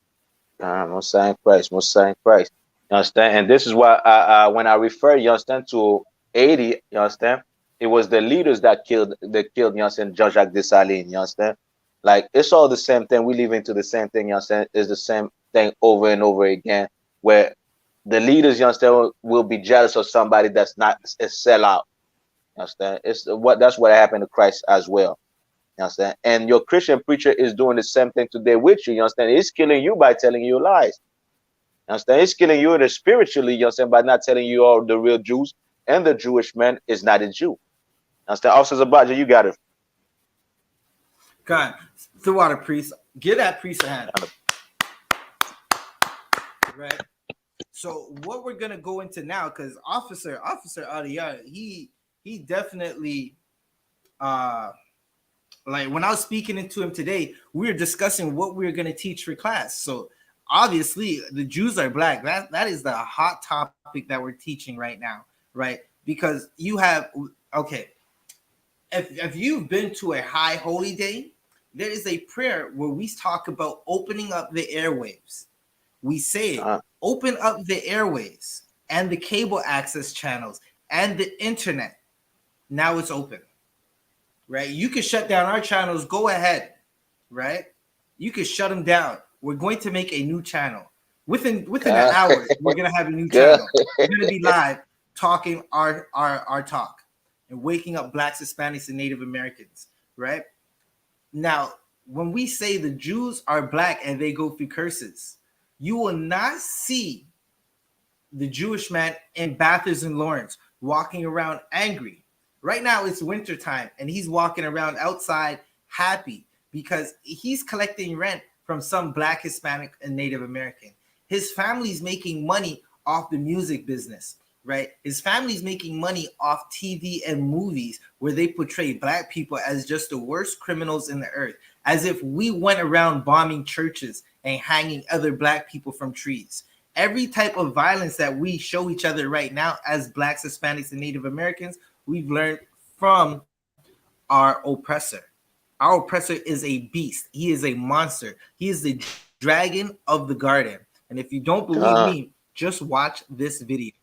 Most saying Christ. You understand? And this is why when I refer, you understand, to 80, you understand, it was the leaders that killed, you understand, Jean-Jacques Dessalines, you understand? Like, it's all the same thing. We live into the same thing, you understand? It's the same thing over and over again, where the leaders, you understand, will be jealous of somebody that's not a sellout. You understand? That's what happened to Christ as well. You understand? And your Christian preacher is doing the same thing today with you. You understand? He's killing you by telling you lies. You understand? He's killing you spiritually, you understand, by not telling you all the real Jews, and the Jewish man is not a Jew. You understand? Officers Abaja, you got it. God, throughout a priest, get that priest a hand. Right. So what we're gonna go into now, because Officer Adiyah, he definitely like when I was speaking into him today, we were discussing what we were gonna teach for class. So obviously the Jews are black. That is the hot topic that we're teaching right now, right? Because you have if you've been to a high holy day, there is a prayer where we talk about opening up the airwaves. We say, open up the airways and the cable access channels and the internet. Now it's open, right? You can shut down our channels. Go ahead, right? You can shut them down. We're going to make a new channel. Within an hour, we're going to have a new channel. We're going to be live talking our talk and waking up Blacks, Hispanics, and Native Americans, right? Now, when we say the Jews are black and they go through curses, you will not see the Jewish man in Bathurst and Lawrence walking around angry. Right now it's winter time and he's walking around outside happy because he's collecting rent from some Black, Hispanic, and Native American. His family's making money off the music business, right? His family's making money off TV and movies where they portray Black people as just the worst criminals in the earth, as if we went around bombing churches and hanging other Black people from trees. Every type of violence that we show each other right now as Blacks, Hispanics, and Native Americans, we've learned from our oppressor. Our oppressor is a beast. He is a monster. He is the dragon of the garden. And if you don't believe me, just watch this video.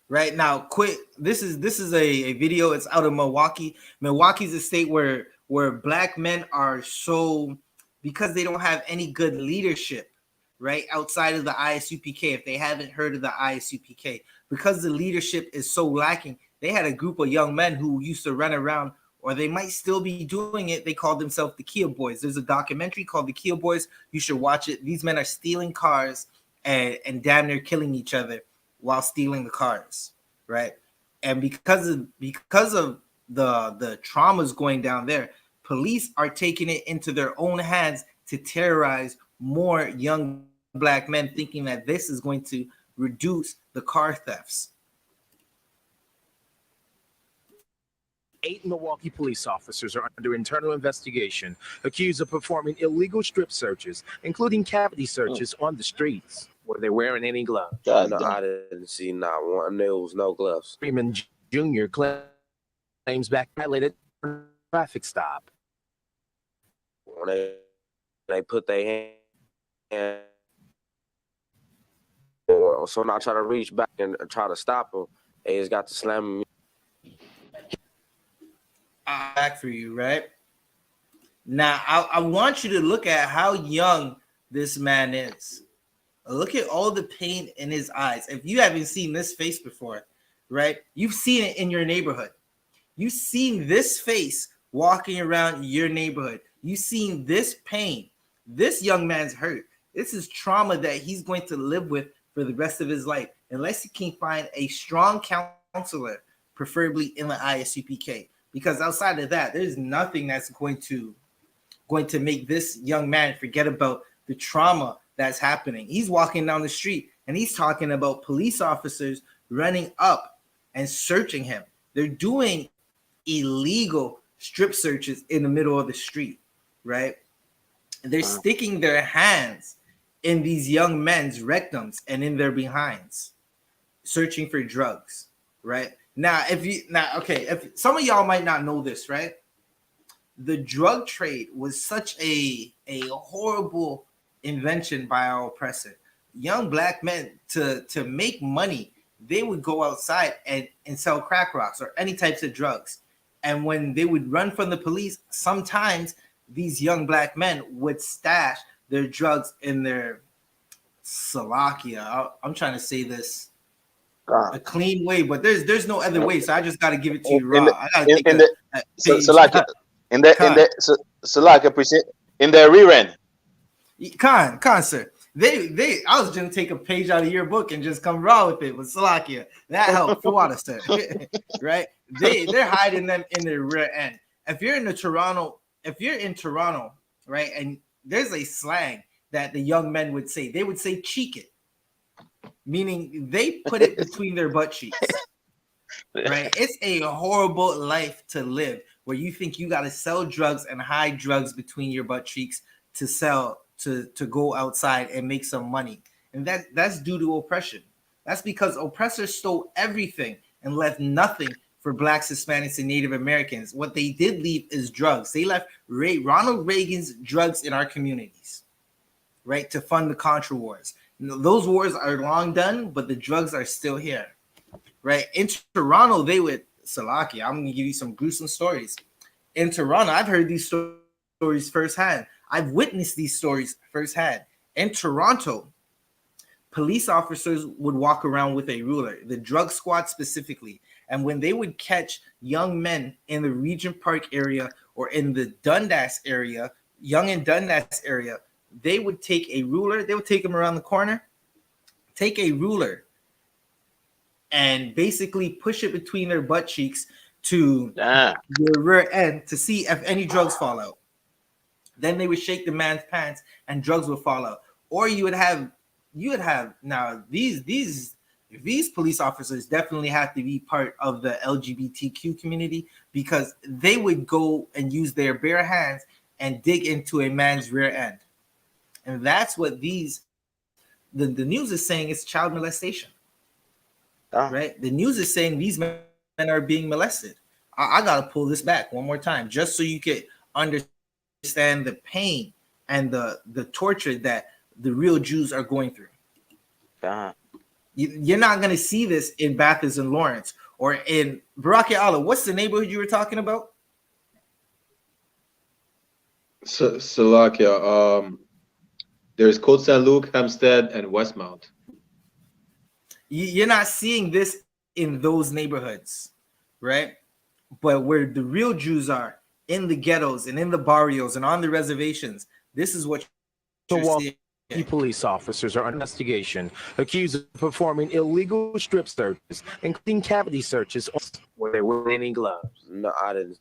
Right now, quick. This is a video. It's out of Milwaukee. Milwaukee's a state where Black men are so, because they don't have any good leadership, right? Outside of the I.S.U.P.K, if they haven't heard of the I.S.U.P.K, because the leadership is so lacking, they had a group of young men who used to run around, or they might still be doing it. They called themselves the Kia Boys. There's a documentary called The Kia Boys. You should watch it. These men are stealing cars and damn near killing each other while stealing the cars, right? And because of the traumas going down there, police are taking it into their own hands to terrorize more young Black men, thinking that this is going to reduce the car thefts. 8 Milwaukee police officers are under internal investigation, accused of performing illegal strip searches, including cavity searches on the streets. Were they wearing any gloves? No, I didn't see not one. There was no gloves. Freeman Jr. claims back violated traffic stop. When they put their hand, so when I try to reach back and try to stop them, they just got to slam me. Back for you, right? Now, I want you to look at how young this man is. Look at all the pain in his eyes. If you haven't seen this face before, right? You've seen it in your neighborhood. You've seen this face walking around your neighborhood. You've seen this pain. This young man's hurt. This is trauma that he's going to live with for the rest of his life, unless he can find a strong counselor, preferably in the I.S.U.P.K. Because outside of that, there's nothing that's going to make this young man forget about the trauma that's happening. He's walking down the street and he's talking about police officers running up and searching him. They're doing illegal strip searches in the middle of the street, right? They're sticking their hands in these young men's rectums and in their behinds, searching for drugs, right? Now, if some of y'all might not know this, right? The drug trade was such a horrible invention by our oppressor. Young Black men, to make money, they would go outside and sell crack rocks or any types of drugs. And when they would run from the police, sometimes these young Black men would stash their drugs in their salakia. I'm trying to say this a clean way, but there's no other way. So I just got to give it to you raw. In their rear end. Con, sir. They I was gonna take a page out of your book and just come raw with it with Salakia. That helped for water, sir. Right? They're hiding them in their rear end. If you're in Toronto, right, and there's a slang that the young men would say, they would say cheek it, meaning they put it between their butt cheeks. Right? It's a horrible life to live where you think you gotta sell drugs and hide drugs between your butt cheeks to sell to go outside and make some money. And that's due to oppression. That's because oppressors stole everything and left nothing for for blacks, Hispanics, and Native Americans. What they did leave is drugs. They left Ronald Reagan's drugs in our communities, right, to fund the Contra wars. Those wars are long done, but the drugs are still here, right? In Toronto, they would, Salaki, I'm going to give you some gruesome stories. In Toronto, I've heard these stories firsthand. I've witnessed these stories firsthand. In Toronto, police officers would walk around with a ruler, the drug squad specifically. And when they would catch young men in the Regent Park area or in the Dundas area, Young and Dundas area, they would take a ruler, they would take them around the corner, take a ruler, and basically push it between their butt cheeks to their rear end to see if any drugs fall out. Then they would shake the man's pants and drugs would fall out. Or you would have now these police officers definitely have to be part of the LGBTQ community, because they would go and use their bare hands and dig into a man's rear end. And that's what the news is saying is child molestation. Right? The news is saying these men are being molested. I gotta pull this back one more time just so you could understand the pain and the torture that the real Jews are going through. You're not gonna see this in Bathurst and Lawrence or in Baraki Allah. What's the neighborhood you were talking about? Salakia. There's Côte Saint-Luc, Hampstead, and Westmount. You're not seeing this in those neighborhoods, right? But where the real Jews are, in the ghettos and in the barrios and on the reservations, this is what you're seeing. Police officers are under investigation, accused of performing illegal strip searches, including cavity searches where they weren't any gloves. No, I didn't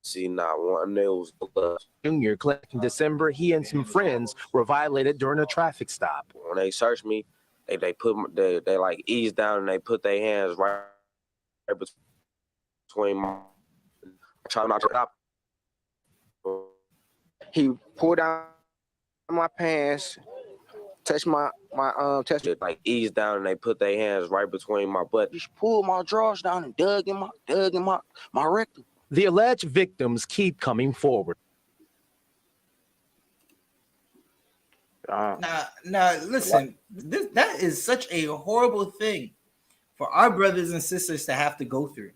see not one nails gloves. Junior claimed in December he and some friends were violated during a traffic stop. When they searched me, they like eased down and they put their hands right between my, trying not to stop. He pulled down my pants, touched my touched it, like eased down and they put their hands right between my butt. Just pulled my drawers down and dug in my rectum. The alleged victims keep coming forward. Now, listen, that is such a horrible thing for our brothers and sisters to have to go through.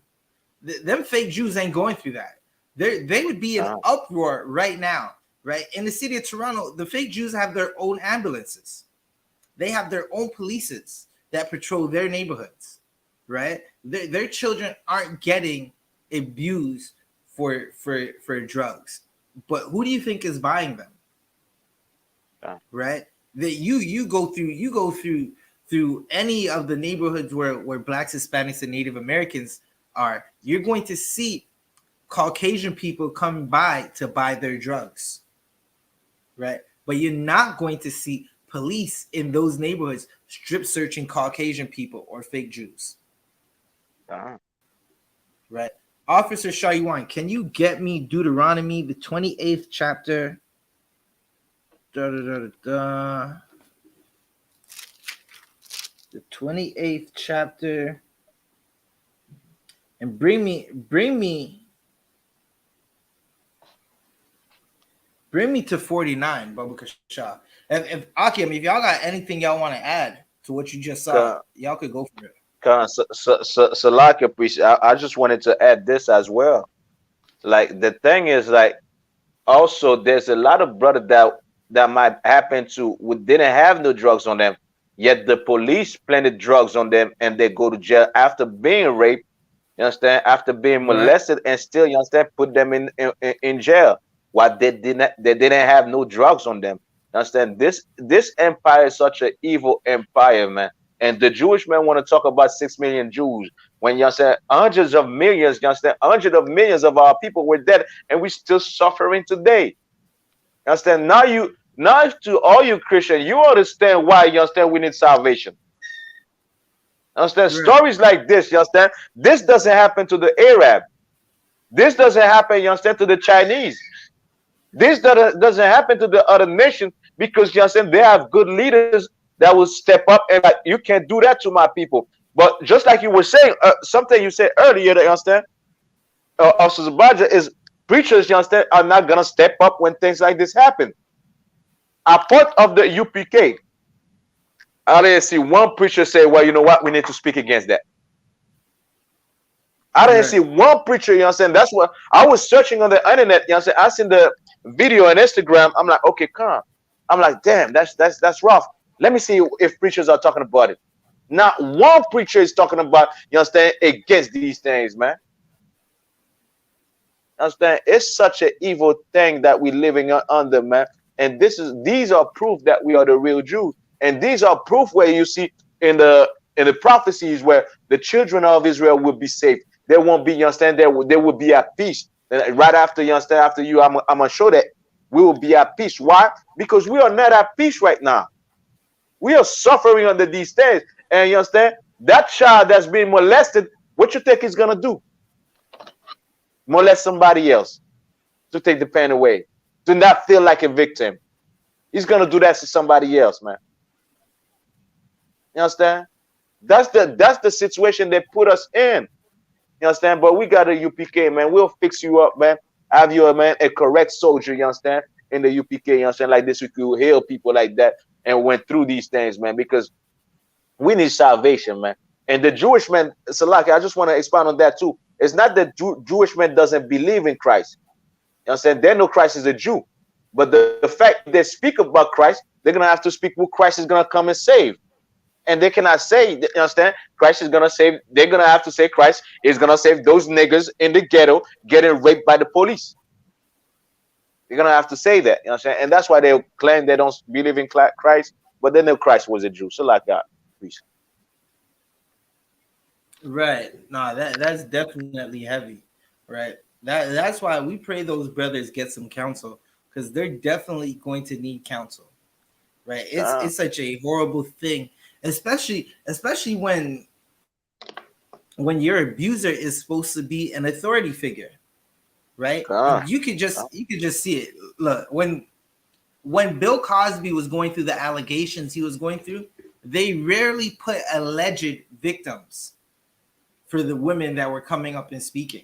Them fake Jews ain't going through that. They would be in uproar right now, right? In the city of Toronto, the fake Jews have their own ambulances. They have their own polices that patrol their neighborhoods, right? Their children aren't getting abused for drugs. But who do you think is buying them? Right? That you go through any of the neighborhoods where blacks, Hispanics, and Native Americans are, you're going to see Caucasian people come by to buy their drugs. Right? But you're not going to see police in those neighborhoods strip searching Caucasian people or fake Jews. Right? Officer Shaywan, can you get me Deuteronomy, the 28th chapter? The 28th chapter, and bring me to 49, Babu Kasha. If Akim, if y'all got anything y'all want to add to what you just saw, y'all could go for it. Salaki, appreciate. I just wanted to add this as well. Like the thing is, like, also there's a lot of brothers that might happen to who didn't have no drugs on them, yet the police planted drugs on them and they go to jail after being raped, you understand, after being molested, and still, you understand, put them in jail while they didn't have no drugs on them. You understand? This empire is such an evil empire, man. And the Jewish men want to talk about 6 million Jews when, you understand, hundreds of millions, you understand, hundreds of millions of our people were dead and we're still suffering today. You understand? Now to all you Christians, you understand why, you understand, we need salvation. You understand? Stories like this, you understand? This doesn't happen to the Arab. This doesn't happen, you understand, to the Chinese. This doesn't happen to the other nations, because, you understand, they have good leaders that will step up and like, you can't do that to my people. But just like you were saying, something you said earlier, you understand? Officer Zabaja is preachers, you understand, are not gonna step up when things like this happen. A part of the UPK, I didn't see one preacher say, "Well, you know what? We need to speak against that." I didn't see one preacher, you know what I'm saying? That's what I was searching on the internet, you know what I'm saying? I seen the video on Instagram. I'm like, okay, come. I'm like, damn, that's rough. Let me see if preachers are talking about it. Not one preacher is talking about, you understand, against these things, man. Understand? It's such an evil thing that we're living under, man. And these are proof that we are the real Jews. And these are proof where you see in the prophecies where the children of Israel will be saved. They won't be, you understand, they will be at peace. And right after, you understand, after you, I'm gonna show that we will be at peace. Why? Because we are not at peace right now. We are suffering under these things. And you understand? That child that's being molested, what you think he's gonna do? Molest somebody else to take the pain away, to not feel like a victim. He's gonna do that to somebody else, man. You understand? That's the situation they put us in. You understand? But we got a UPK, man. We'll fix you up, man. Have you a correct soldier, you understand? In the UPK, you understand? Like this, we could heal people like that and went through these things, man, because we need salvation, man. And the Jewish man, Salaki, I just want to expand on that too. It's not that Jewish man doesn't believe in Christ. You know what I'm saying? They know Christ is a Jew. But the fact they speak about Christ, they're going to have to speak who Christ is going to come and save. And they cannot say, you understand, Christ is going to save. They're going to have to say Christ is going to save those niggas in the ghetto getting raped by the police. They're going to have to say that, you know what I'm saying? And that's why they claim they don't believe in Christ, but they know Christ was a Jew. So like that, please. Right. No, that's definitely heavy. Right. That's why we pray those brothers get some counsel, because they're definitely going to need counsel. Right. It's such a horrible thing, especially when your abuser is supposed to be an authority figure. Right. You could just see it. Look, when Bill Cosby was going through the allegations he was going through, they rarely put alleged victims for the women that were coming up and speaking.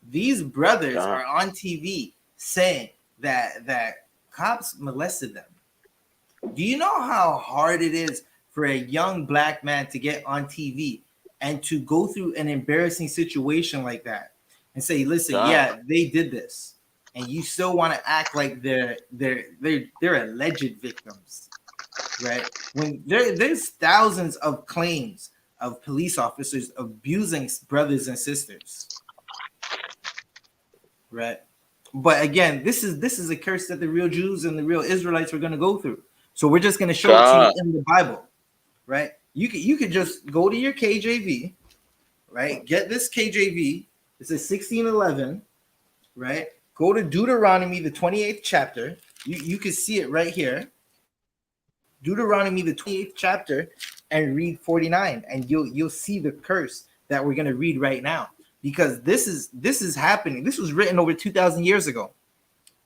These brothers are on TV saying that cops molested them. Do you know how hard it is for a young black man to get on TV and to go through an embarrassing situation like that and say, listen, yeah, they did this, and you still want to act like they're alleged victims, right? When there's thousands of claims of police officers abusing brothers and sisters, right? But again, this is a curse that the real Jews and the real Israelites are going to go through. So we're just going to show it to you in the Bible, right? You could just go to your KJV, right? Get this KJV. This is 1611, right? Go to Deuteronomy, the 28th chapter. You can see it right here. Deuteronomy, the 28th chapter, and read 49, and you'll see the curse that we're going to read right now, because this is happening. This was written over 2,000 years ago,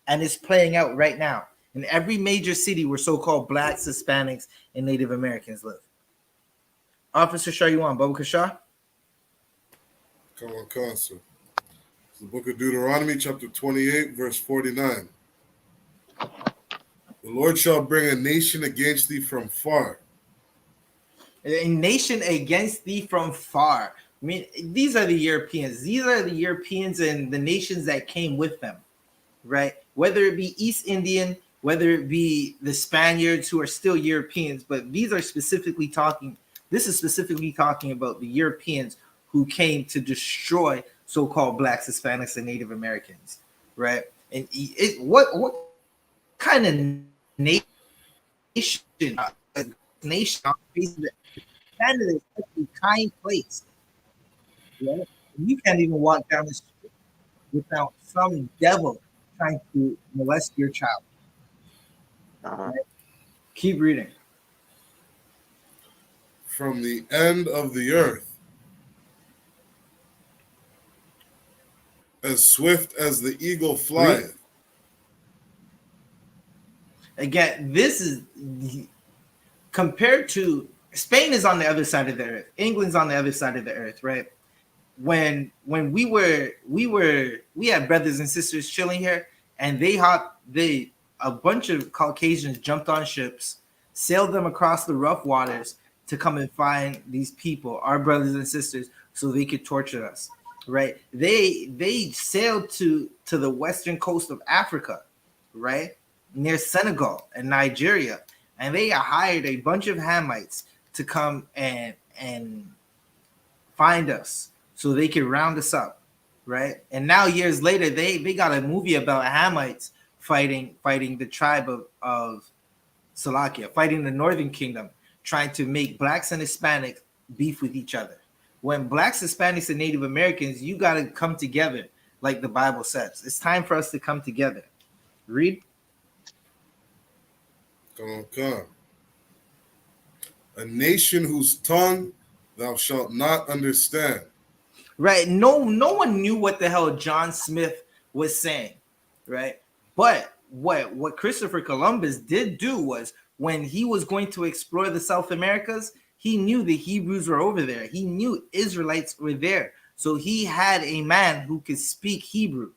and it's playing out right now in every major city where so-called blacks, Hispanics, and Native Americans live. Officer Shah, you on Babu Kasha? Come on, Consul. It's the book of Deuteronomy, chapter 28, verse 49. The Lord shall bring a nation against thee from far. A nation against thee from far. I mean, these are the Europeans. These are the Europeans and the nations that came with them, right? Whether it be East Indian, whether it be the Spaniards who are still Europeans, but these are specifically talking, this is specifically talking about the Europeans who came to destroy so-called blacks, Hispanics, and Native Americans, right? And what kind of nation Canada is such a kind place. Right? You can't even walk down the street without some devil trying to molest your child. Right? Keep reading. From the end of the earth, as swift as the eagle flieth. Again, this is compared to Spain is on the other side of the earth. England's on the other side of the earth, right? When we had brothers and sisters chilling here, and a bunch of Caucasians jumped on ships, sailed them across the rough waters to come and find these people, our brothers and sisters, so they could torture us. Right? They sailed to the western coast of Africa, right, near Senegal and Nigeria, and they hired a bunch of Hamites to come and find us so they could round us up, right? And now years later, they got a movie about Hamites fighting the tribe of Salakia, fighting the Northern Kingdom, trying to make blacks and Hispanics beef with each other. When blacks, Hispanics, and Native Americans, you got to come together, like the Bible says. It's time for us to come together. Read. Come. A nation whose tongue thou shalt not understand. Right. No one knew what the hell John Smith was saying, right? But what Christopher Columbus did do was, when he was going to explore the South Americas, he knew the Hebrews were over there. He knew Israelites were there. So he had a man who could speak Hebrew,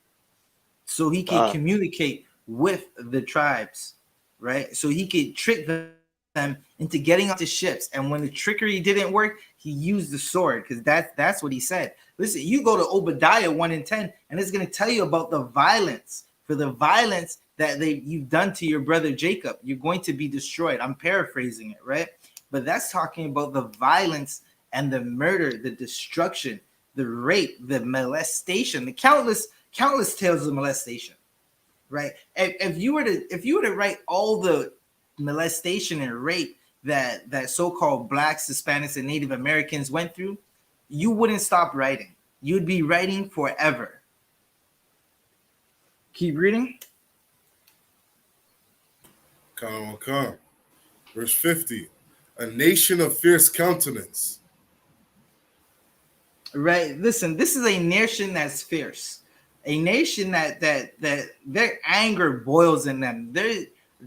so he could communicate with the tribes, right? So he could trick them into getting onto ships. And when the trickery didn't work, he used the sword, because that's what he said. Listen, you go to Obadiah 1:10, and it's going to tell you about the violence. For the violence that you've done to your brother Jacob, you're going to be destroyed. I'm paraphrasing it, right? But that's talking about the violence and the murder, the destruction, the rape, the molestation, the countless tales of molestation, right? If you were to write all the molestation and rape that so-called blacks, Hispanics, and Native Americans went through, you wouldn't stop writing. You'd be writing forever. Keep reading. Come. Verse 50. A nation of fierce countenance. Right. Listen, this is a nation that's fierce. A nation that their anger boils in them.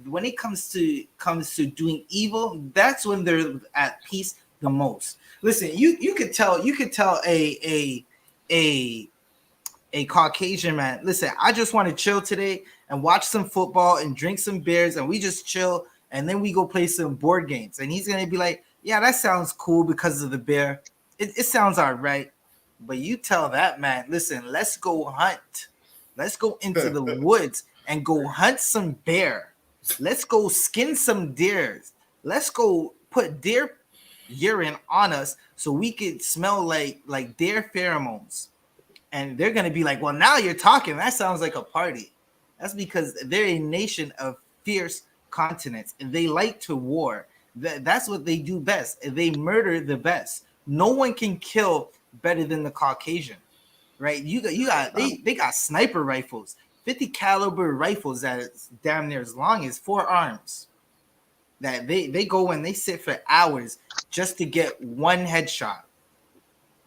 When it comes to doing evil, that's when they're at peace the most. Listen, you could tell a Caucasian man, listen, I just want to chill today and watch some football and drink some beers, and we just chill, and then we go play some board games. And he's gonna be like, yeah, that sounds cool because of the bear. It sounds all right. But you tell that man, listen, let's go hunt. Let's go into the woods and go hunt some bear. Let's go skin some deers. Let's go put deer urine on us so we could smell like deer pheromones. And they're going to be like, well, now you're talking. That sounds like a party. That's because they're a nation of fierce continents, and they like to war. That's what they do best. They murder the best. No one can kill better than the Caucasian, right? They got sniper rifles, 50 caliber rifles that is damn near as long as 4 arms. That they go and they sit for hours just to get one headshot.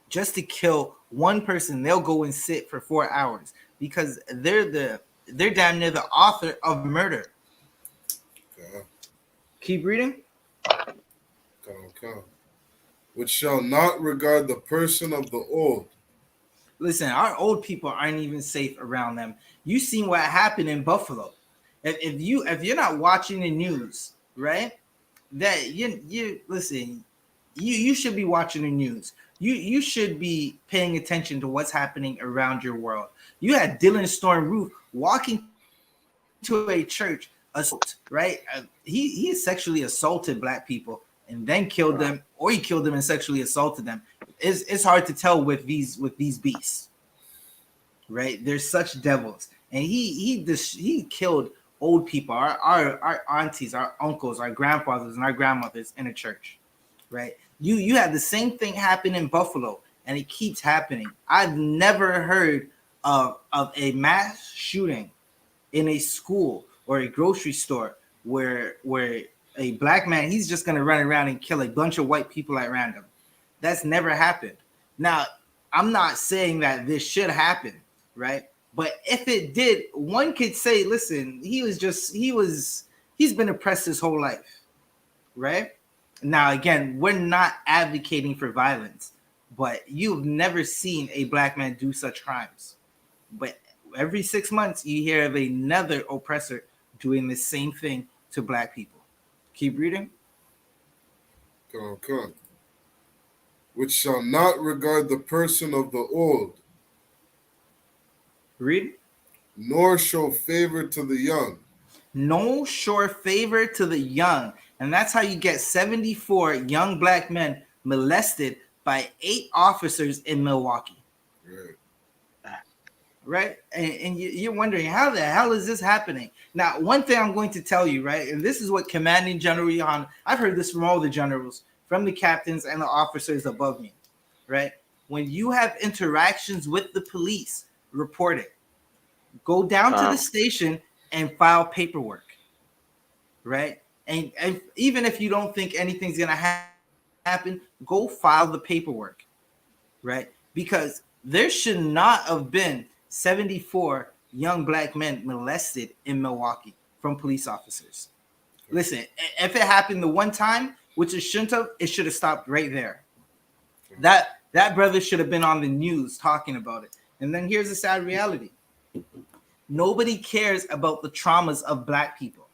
Just to kill one person, they'll go and sit for 4 hours because they're damn near the author of murder. Keep reading. Come. Which shall not regard the person of the old. Listen, our old people aren't even safe around them. You seen what happened in Buffalo. If you're not watching the news, right? That you listen, you should be watching the news. You should be paying attention to what's happening around your world. You had Dylan Storm Roof walking to a church assault, right? He sexually assaulted black people and then killed them, or he killed them and sexually assaulted them. It's hard to tell with these beasts, right? They're such devils, and he killed old people, our aunties, our uncles, our grandfathers, and our grandmothers in a church, right? You had the same thing happen in Buffalo, and it keeps happening. I've never heard of a mass shooting in a school or a grocery store where a black man, he's just gonna run around and kill a bunch of white people at random. That's never happened. Now, I'm not saying that this should happen, right? But if it did, one could say, listen, he's been oppressed his whole life, right? Now, again, we're not advocating for violence, but you've never seen a black man do such crimes. But every 6 months, you hear of another oppressor doing the same thing to black people. Keep reading. Come. Which shall not regard the person of the old. Read. Nor show favor to the young. No sure favor to the young. And that's how you get 74 young black men molested by 8 officers in Milwaukee. Right. Right? And you're wondering, how the hell is this happening? Now, one thing I'm going to tell you, right? And this is what Commanding General YAHANNA, I've heard this from all the generals, from the captains and the officers above me, right? When you have interactions with the police, report it. Go down to the station and file paperwork, right? And even if you don't think anything's going to happen, go file the paperwork, right? Because there should not have been 74 young black men molested in Milwaukee from police officers. Listen, if it happened the one time, which it shouldn't have, it should have stopped right there. That brother should have been on the news talking about it. And then here's the sad reality. Nobody cares about the traumas of black people.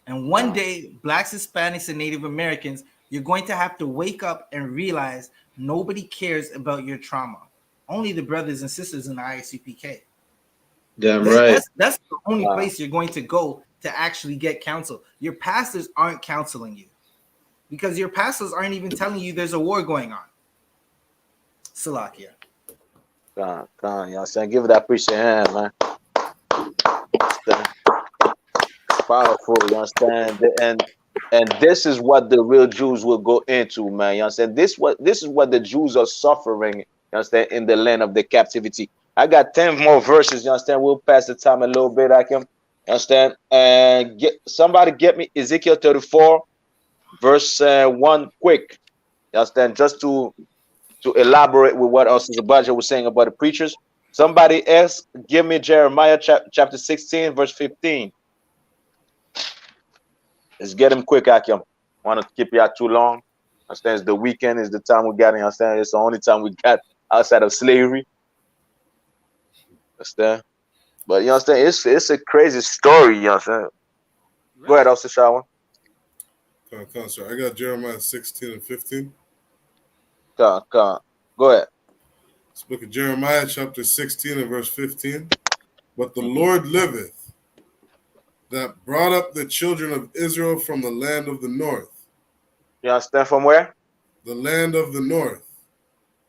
And one day, blacks, Hispanics, and Native Americans, you're going to have to wake up and realize nobody cares about your trauma. Only the brothers and sisters in the I.S.U.P.K. Damn right. That's the only place you're going to go to actually get counsel. Your pastors aren't counseling you because your pastors aren't even telling you there's a war going on. Salakia. Con, you know what I'm saying? Give it that priest a hand, man. Powerful, you understand? And this is what the real Jews will go into, man. You understand? This is what the Jews are suffering, you understand, in the land of the captivity. I got 10 more verses, you understand? We'll pass the time a little bit, I can understand. And somebody get me Ezekiel 34, verse 1 quick. You understand? Just to elaborate with what Abadja was saying about the preachers. Somebody else give me Jeremiah chapter 16, verse 15. Let's get him quick, Akim. Want to keep you out too long. Understand? It's the weekend, is the time we got. Understand? It's the only time we got outside of slavery. Understand? But you understand? It's a crazy story. You understand? Go ahead, Officer Shawan. Sir. I got Jeremiah 16 and 15. Go ahead. This book of Jeremiah, chapter 16 and verse 15. But the Lord liveth, that brought up the children of Israel from the land of the north. You understand from where? The land of the north.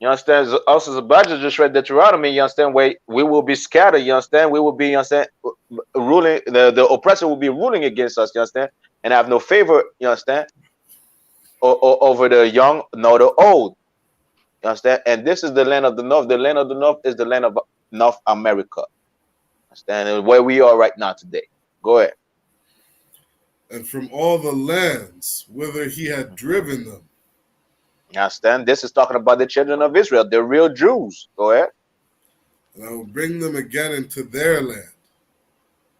You understand? Also, Abadja just read Deuteronomy. You understand? Where we will be scattered. You understand? We will be, you understand, ruling. The oppressor will be ruling against us. You understand? And have no favor. You understand? Over the young nor the old. You understand? And this is the land of the north. The land of the north is the land of North America. Understand? And where we are right now today. Go ahead. And from all the lands whither he had driven them. You understand? This is talking about the children of Israel, the real Jews. Go ahead. And I will bring them again into their land.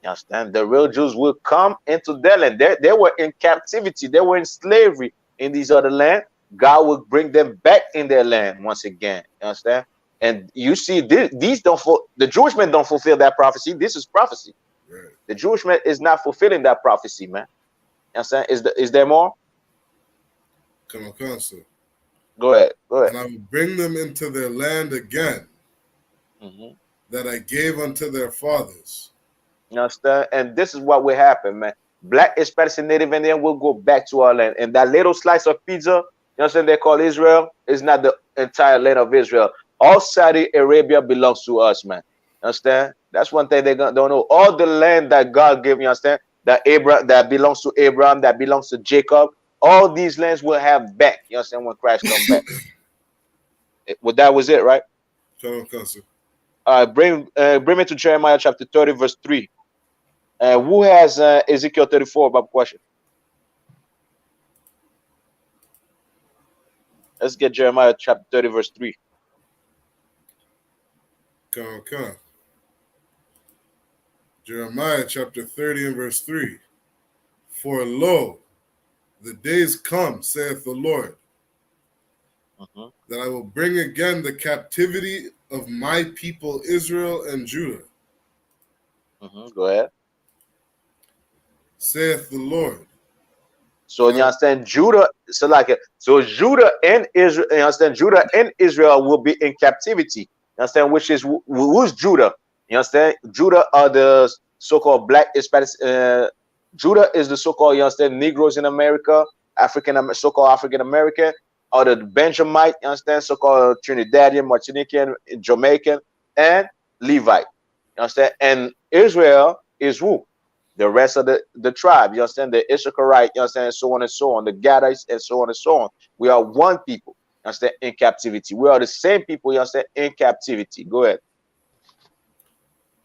You understand? The real Jews will come into their land. They were in captivity. They were in slavery in these other lands. God will bring them back in their land once again. You understand? And you see, these the Jewish men don't fulfill that prophecy. This is prophecy. Right. The Jewish man is not fulfilling that prophecy, man. You understand? Is there more? Come on, sir. Go ahead. And I will bring them into their land again, that I gave unto their fathers. You understand? And this is what will happen, man. Black, Hispanic, and Native Indian will go back to our land. And that little slice of pizza, you understand, they call Israel, is not the entire land of Israel. All Saudi Arabia belongs to us, man. You understand? That's one thing they don't know. All the land that God gave, you understand, that belongs to Abraham, that belongs to Jacob, all these lands will have back. You understand? When Christ comes back. Well, that was it, right? Come on, sir. Bring me to Jeremiah chapter 30, verse 3. Who has Ezekiel 34 about question? Let's get Jeremiah chapter 30, verse 3. Come. Jeremiah chapter 30 and verse 3. For lo, The days come, saith the Lord, that I will bring again the captivity of my people Israel and Judah. Go ahead. Saith the Lord. So you understand Judah, so Judah and Israel, you understand Judah and Israel will be in captivity. You understand, which is who's Judah? You understand? Judah are the so-called black Hispanic. Judah is the so-called, you understand, Negroes in America, so-called African American, or the Benjamite, you understand, so-called Trinidadian, Martinican, Jamaican, and Levite. You understand? And Israel is who? The rest of the tribe, you understand, the Issacharite, you understand, and so on and so on, the Gadites, and so on and so on. We are one people, you understand, in captivity. We are the same people, you understand, in captivity. Go ahead.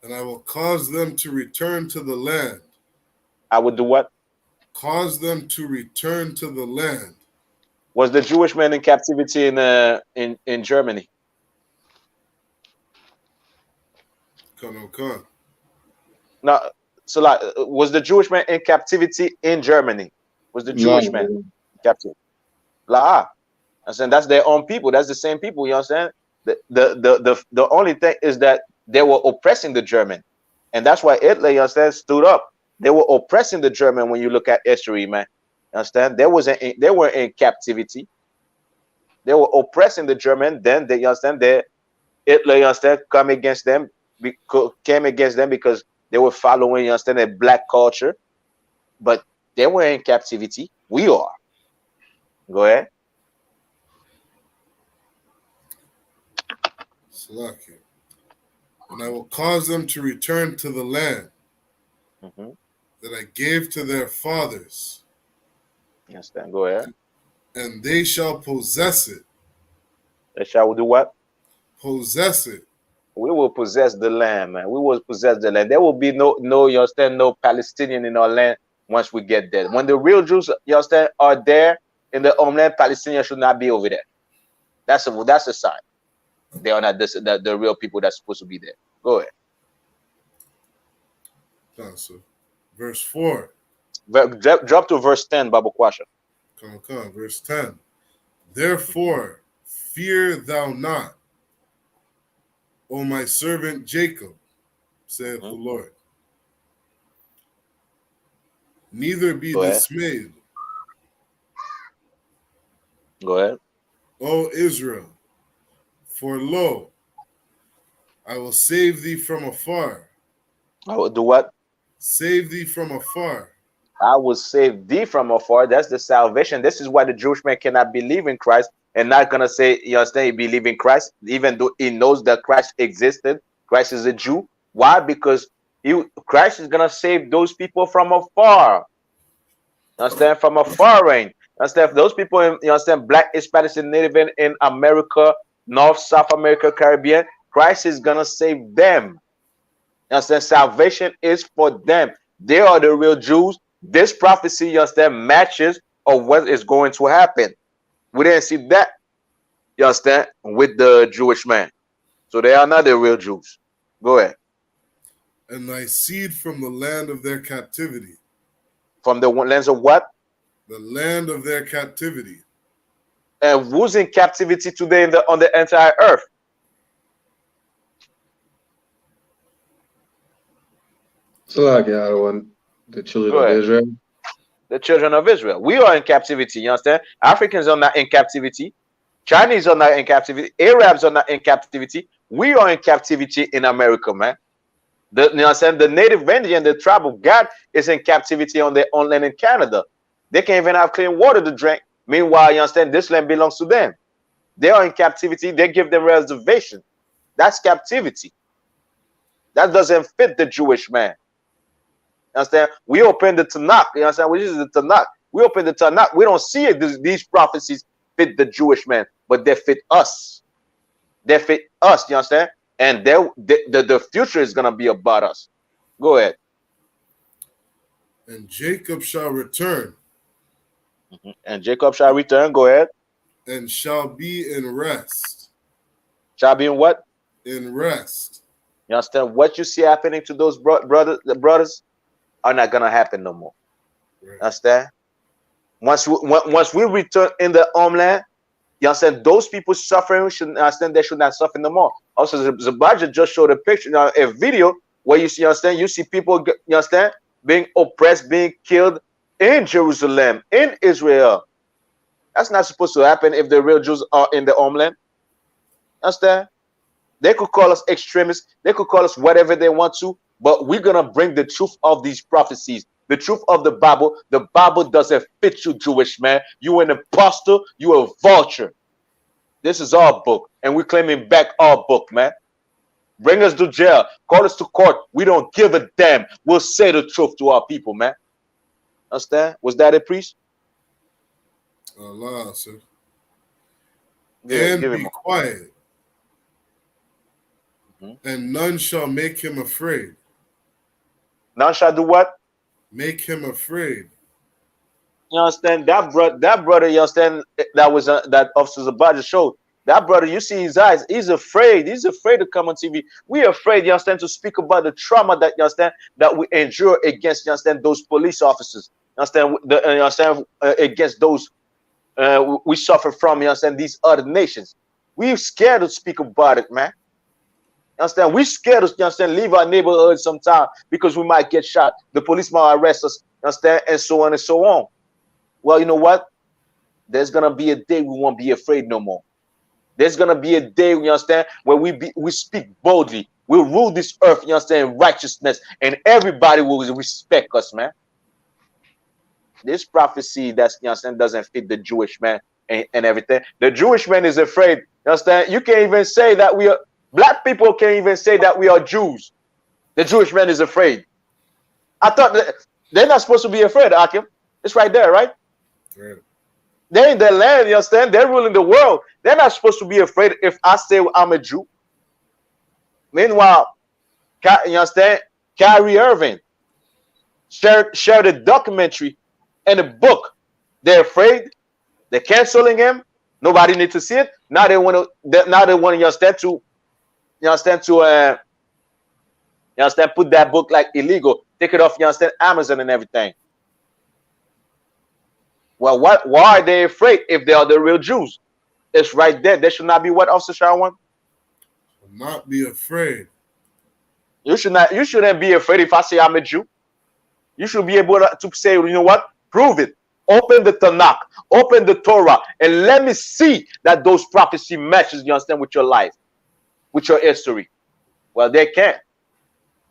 And I will cause them to return to the land. I would do what? Cause them to return to the land. Was the Jewish man in captivity in Germany? Come. No. So, like, was the Jewish man in captivity in Germany? Was the Jewish man captive? I said that's their own people. That's the same people. You understand? The only thing is that they were oppressing the German, and that's why Hitler, you understand, stood up. They were oppressing the German. When you look at history, man, you understand? They were in captivity. They were oppressing the German. Then they, you understand, Hitler, you understand, came against them because they were following, you understand, a black culture, but they were in captivity. We are. Go ahead. Salakia. And I will cause them to return to the land that I gave to their fathers. Yes, then go ahead. And they shall possess it. They shall do what? Possess it. We will possess the land, man. We will possess the land. There will be no, you understand, no Palestinian in our land once we get there. When the real Jews, you understand, are there in the homeland, Palestinians should not be over there. That's a sign. They are not the real people that's supposed to be there. Go ahead. So, verse 4. Drop to verse 10, Babu Kwasha. Come. Verse 10. Therefore, fear thou not, O my servant Jacob, saith the Lord. Neither be dismayed. Go ahead. O Israel, for lo, I will save thee from afar. I will do what? Save thee from afar. I will save thee from afar. That's the salvation. This is why the Jewish man cannot believe in Christ and not gonna say, you understand, he believe in Christ, even though he knows that Christ existed. Christ is a Jew. Why? Because Christ is gonna save those people from afar. You understand? From a foreign. You understand? Those people, you understand, black, Hispanic, and Native in America, North, South America, Caribbean, Christ is gonna save them. You understand? Salvation is for them. They are the real Jews. This prophecy, you understand, matches of what is going to happen. We didn't see that, you understand, with the Jewish man. So they are not the real Jews. Go ahead. And thy seed from the land of their captivity. From the lands of what? The land of their captivity. And who's in captivity today on the entire earth? So the children of Israel. The children of Israel. We are in captivity, you understand? Africans are not in captivity. Chinese are not in captivity. Arabs are not in captivity. We are in captivity in America, man. You understand? The native Indian, the tribe of God, is in captivity on their own land in Canada. They can't even have clean water to drink. Meanwhile, you understand, this land belongs to them. They are in captivity. They give them reservation. That's captivity. That doesn't fit the Jewish man. You understand? We open the Tanakh. You understand? Which is the Tanakh. We open the Tanakh. We don't see it. These prophecies fit the Jewish man, but they fit us. They fit us. You understand? And the future is gonna be about us. Go ahead. And Jacob shall return. And Jacob shall return. Go ahead. And shall be in rest. Shall be in what? In rest. You understand? What you see happening to those brothers are not gonna happen no more. Right. Understand? Once we return in the homeland, you understand, those people suffering should understand they should not suffer no more. Also, Zabajah just showed a picture, a video where you see, you understand, you see people, you understand, being oppressed, being killed in Jerusalem, in Israel. That's not supposed to happen if the real Jews are in the homeland. Understand? They could call us extremists, they could call us whatever they want to, but we're gonna bring the truth of these prophecies, the truth of the Bible. The Bible doesn't fit you, Jewish man. You an imposter, you a vulture. This is our book, and we're claiming back our book, man. Bring us to jail, call us to court. We don't give a damn. We'll say the truth to our people, man. Understand? Was that a priest? Allah, sir. Yeah, And give be him quiet, and none shall make him afraid. None shall do what? Make him afraid. You understand? That brother, you understand, that was that Officer Zabajah showed. That brother, you see his eyes, he's afraid. He's afraid to come on TV. We're afraid, you understand, to speak about the trauma that, you understand, that we endure against, you understand, those police officers. You understand, you understand, against those we suffer from, you understand, these other nations. We're scared to speak about it, man. You understand? We're scared to, you understand, leave our neighborhood sometime because we might get shot. The police might arrest us, you understand, and so on and so on. Well, you know what? There's gonna be a day we won't be afraid no more. There's gonna be a day, you understand, where we speak boldly. We'll rule this earth, you understand, in righteousness, and everybody will respect us, man. This prophecy, that's, you understand, doesn't fit the Jewish man and everything. The Jewish man is afraid. You understand? You can't even say that we are black people. Can't even say that we are Jews. The Jewish man is afraid. I thought that they're not supposed to be afraid, Akim. It's right there, right? Right. They're in their land, you understand? They're ruling the world. They're not supposed to be afraid if I say I'm a Jew. Meanwhile, you understand? Kyrie Irving shared a documentary and a book. They're afraid. They're canceling him. Nobody needs to see it. Now they want to. Now they want, you understand, to, you understand, to you understand, put that book like illegal. Take it off, you understand, Amazon and everything. Well, why are they afraid if they are the real Jews? It's right there. They should not be what, Officer Shawan? Not be afraid. You shouldn't be afraid if I say I'm a Jew. You should be able to say, you know what? Prove it. Open the Tanakh, open the Torah, and let me see that those prophecy matches, you understand, with your life, with your history. Well, they can't.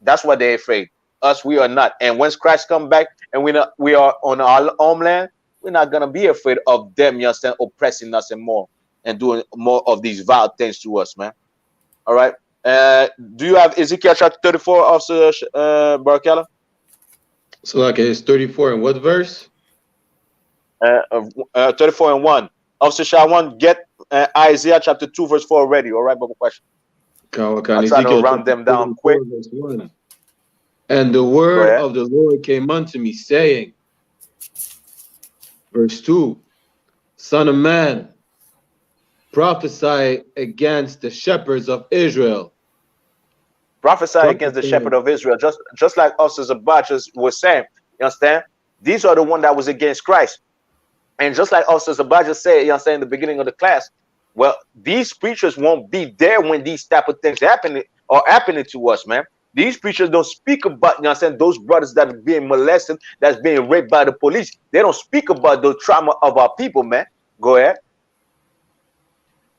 That's why they're afraid. Us, we are not. And once Christ come back and we are on our homeland, we're not gonna be afraid of them, you understand, oppressing us and more and doing more of these vile things to us, man. All right. Do you have Ezekiel chapter 34, Officer Barakela? So like it's 34 and what verse? 34 and 1. Officer Shawan, get Isaiah chapter 2 verse 4 already. All right, Bible question. I'll try to round them down quick. And the word of the Lord came unto me, saying, verse 2, Son of man, prophesy against the shepherds of Israel. Prophesy against the shepherd of Israel, just like Officer Zabajah was saying. You understand? These are the one that was against Christ. And just like Officer Zabajah said, you understand, in the beginning of the class, well, these preachers won't be there when these type of things happening to us, man. These preachers don't speak about, you understand, those brothers that are being molested, that's being raped by the police. They don't speak about the trauma of our people, man. Go ahead.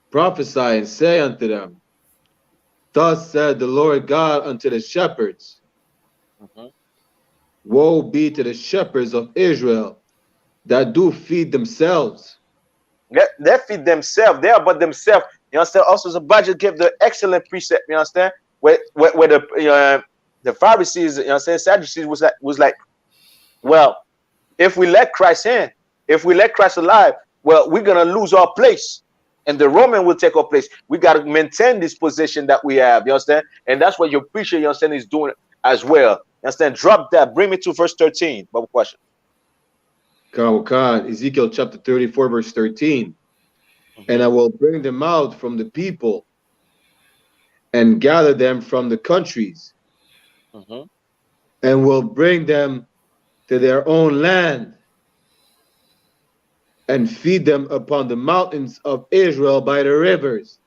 Prophesy and say unto them, Thus said the Lord God unto the shepherds, Woe be to the shepherds of Israel that do feed themselves. They feed themselves. They are about themselves. You understand? Also, Zabajah gave the excellent precept. You understand? Where the Pharisees, you understand, Sadducees was like, well, if we let Christ in, if we let Christ alive, well, we're gonna lose our place, and the Roman will take our place. We gotta maintain this position that we have. You understand? And that's what your preacher, you understand, is doing as well. You understand? Drop that. Bring me to verse 13. Bible question. Ezekiel chapter 34, verse 13. And I will bring them out from the people and gather them from the countries, and will bring them to their own land, and feed them upon the mountains of Israel by the rivers.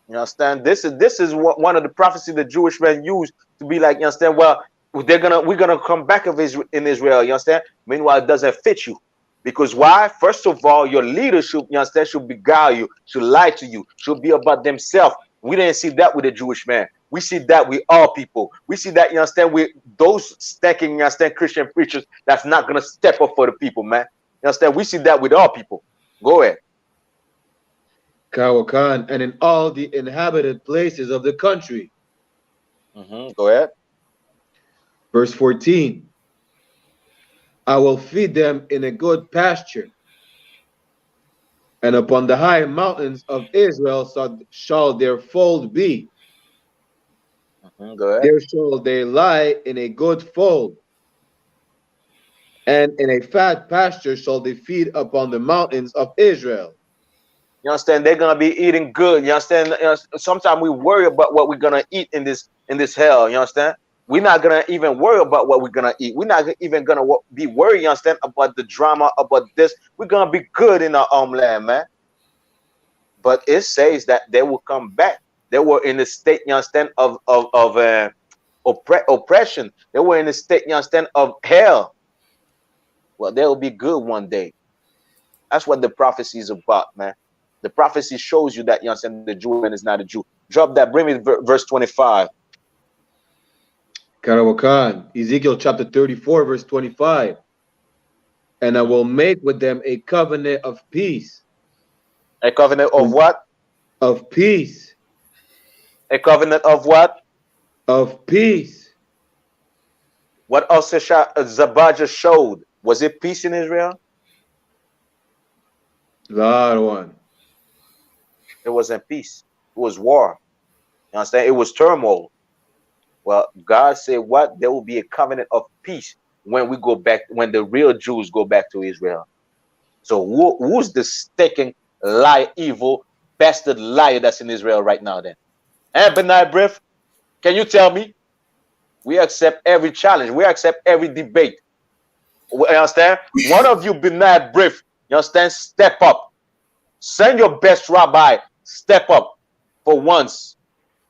You understand? This is one of the prophecies the Jewish men use to be like, you understand? Well, we're gonna come back in Israel. You understand? Meanwhile, it doesn't fit you. Because why? First of all, your leadership, you understand, should beguile you, should lie to you, should be about themselves. We didn't see that with the Jewish man. We see that with all people. We see that, you understand, with those stacking, you understand, Christian preachers that's not gonna step up for the people, man. You understand? We see that with all people. Go ahead. Kawakan, and in all the inhabited places of the country. Go ahead. Verse 14. I will feed them in a good pasture, and upon the high mountains of Israel shall their fold be. Go ahead. There shall they lie in a good fold, and in a fat pasture shall they feed upon the mountains of Israel. You understand? They're gonna be eating good. You understand? Sometimes we worry about what we're gonna eat in this hell. You understand? We're not gonna even worry about what we're gonna eat. We're not even gonna be worried. You understand? About the drama, about this. We're gonna be good in our homeland, man. But it says that they will come back. They were in a state, you understand, of oppression. They were in a state, you understand, of hell. Well, they will be good one day. That's what the prophecy is about, man. The prophecy shows you that, you understand, the Jew man is not a Jew. Drop that. Bring me verse 25. Karawakan, Ezekiel chapter 34, verse 25. And I will make with them a covenant of peace. A covenant of what? Of peace. A covenant of what? Of peace. What else Zabajah showed? Was it peace in Israel? Lot one. It wasn't peace. It was war. You understand? It was turmoil. Well, God said what? There will be a covenant of peace when we go back, when the real Jews go back to Israel. So who's the stinking lie, evil, bastard liar that's in Israel right now then? And Benai Brief, can you tell me? We accept every challenge. We accept every debate. You understand? One of you, Benai Brief, you understand? Step up. Send your best rabbi. Step up for once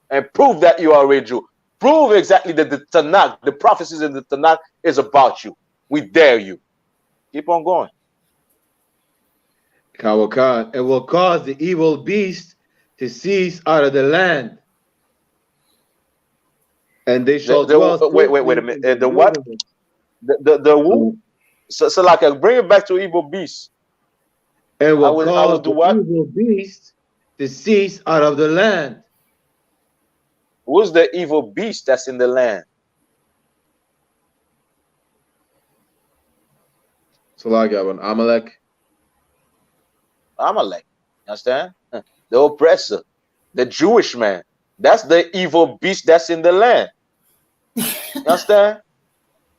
and prove that you are a Jew. Prove exactly that the Tanakh, the prophecies in the Tanakh is about you. We dare you. Keep on going. Kawakan, it will cause the evil beast to cease out of the land. And they shall dwell. Wait a minute. The what? The who? So like bring it back to evil beast. And will cause the evil beast to cease out of the land. Who's the evil beast that's in the land? So like Amalek. Amalek. You understand? The oppressor, the Jewish man. That's the evil beast that's in the land. You understand?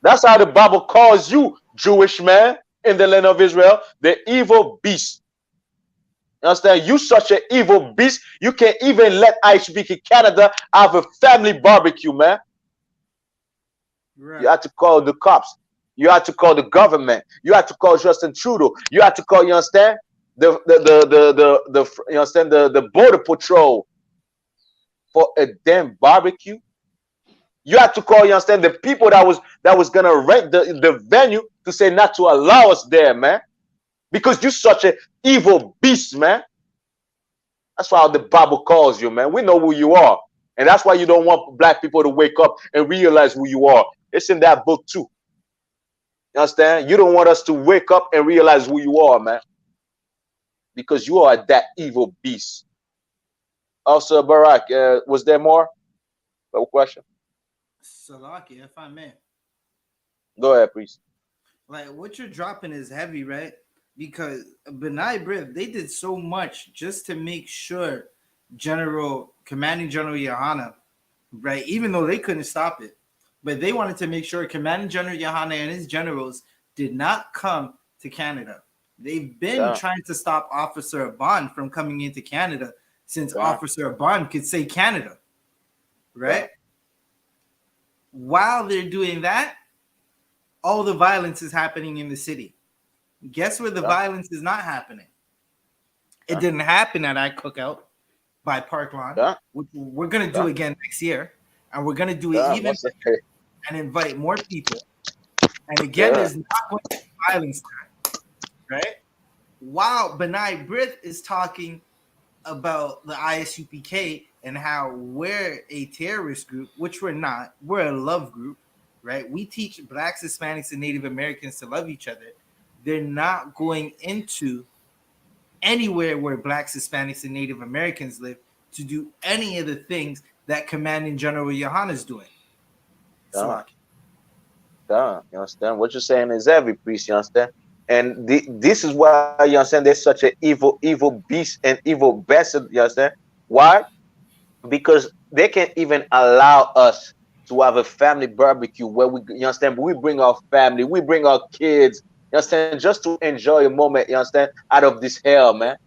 That's how the Bible calls you, Jewish man in the land of Israel, the evil beast. You understand? You such an evil beast. You can't even let I.S.U.P.K Canada have a family barbecue, man. Right. You had to call the cops. You had to call the government. You had to call Justin Trudeau. You had to call, you understand? You understand the border patrol for a damn barbecue. You had to call, you understand, the people that was gonna rent the venue to say not to allow us there, man. Because you're such an evil beast, man. That's why the Bible calls you, man. We know who you are. And that's why you don't want black people to wake up and realize who you are. It's in that book too. You understand? You don't want us to wake up and realize who you are, man. Because you are that evil beast. Also, Barak, was there more? No question? Salaki, if I may. Go ahead, please. Like, what you're dropping is heavy, right? Because Benai Briv, they did so much just to make sure Commanding General YAHANNA, right, even though they couldn't stop it, but they wanted to make sure Commanding General YAHANNA and his generals did not come to Canada. They've been trying to stop Officer Bond from coming into Canada since Officer Bond could say Canada, right? While they're doing that, all the violence is happening in the city. Guess where the Yeah. violence is not happening? It Yeah. didn't happen at I Cookout by Park Lawn, Yeah. which we're gonna do Yeah. again next year, and we're gonna do it Yeah. even Most bigger definitely. and invite more people. And again, Yeah. there's not going to be violence time, right? While Benai Brith is talking about the I.S.U.P.K and how we're a terrorist group, which we're not. We're a love group, right? We teach Blacks, Hispanics, and Native Americans to love each other. They're not going into anywhere where Blacks, Hispanics, and Native Americans live to do any of the things that Commanding General YAHANNA is doing. Yeah. Salaki. Yeah. You understand? What you're saying is every priest. You understand? And this is why you understand there's such an evil beast and evil bastard. You understand? Why? Because they can't even allow us to have a family barbecue where you understand, we bring our family, we bring our kids, you understand, just to enjoy a moment, you understand, out of this hell, man.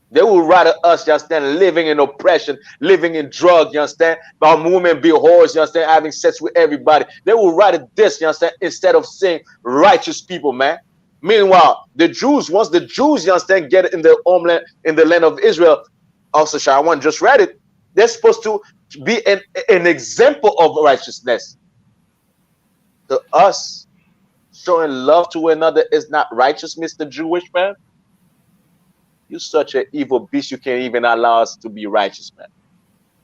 They would rather us, you understand, living in oppression, living in drugs, you understand, our women be whores, you understand, having sex with everybody. They would rather this, you understand, instead of seeing righteous people, man. Meanwhile, the Jews, once the Jews, you understand, get in the homeland, in the land of Israel, also Shawan just read it, they're supposed to be an example of righteousness. To us, showing love to another is not righteous, Mr. Jewish man. You're such an evil beast, you can't even allow us to be righteous, man.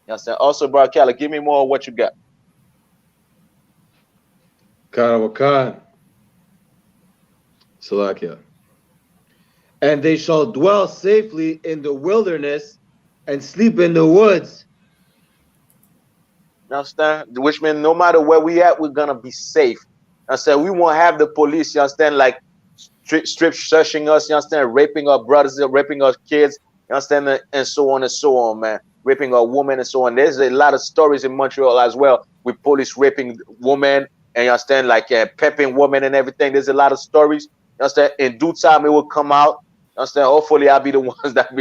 You understand? Also, Bro Kala, give me more of what you got. Karawakan. Salakia. And they shall dwell safely in the wilderness and sleep in the woods. You understand? Which means no matter where we at, we're gonna be safe. I said we won't have the police, you understand, like strip searching us, you understand, raping our brothers, raping our kids, you understand, and so on, man. Raping our women and so on. There's a lot of stories in Montreal as well with police raping women and you understand, like pepping women and everything. There's a lot of stories. You understand? In due time, it will come out. You understand? Hopefully, I'll be the ones that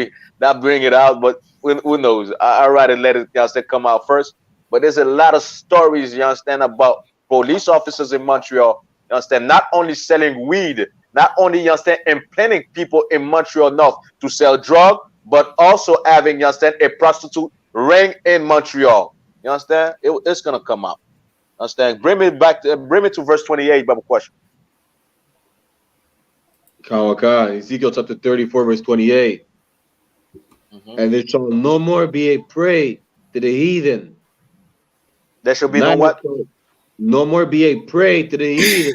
bring it out. But who knows? I'd rather let it, you understand, come out first. But there's a lot of stories, you understand, about police officers in Montreal. You understand? Not only selling weed, not only, you understand, implanting people in Montreal North to sell drug, but also having, you understand, a prostitute ring in Montreal. You understand? It's gonna come out. Understand? Bring me to verse 28, Bible question. Kawaka, Ezekiel chapter 34, verse 28. And there shall no more be a prey to the heathen. There shall be no what? No more be a prey to the heathen.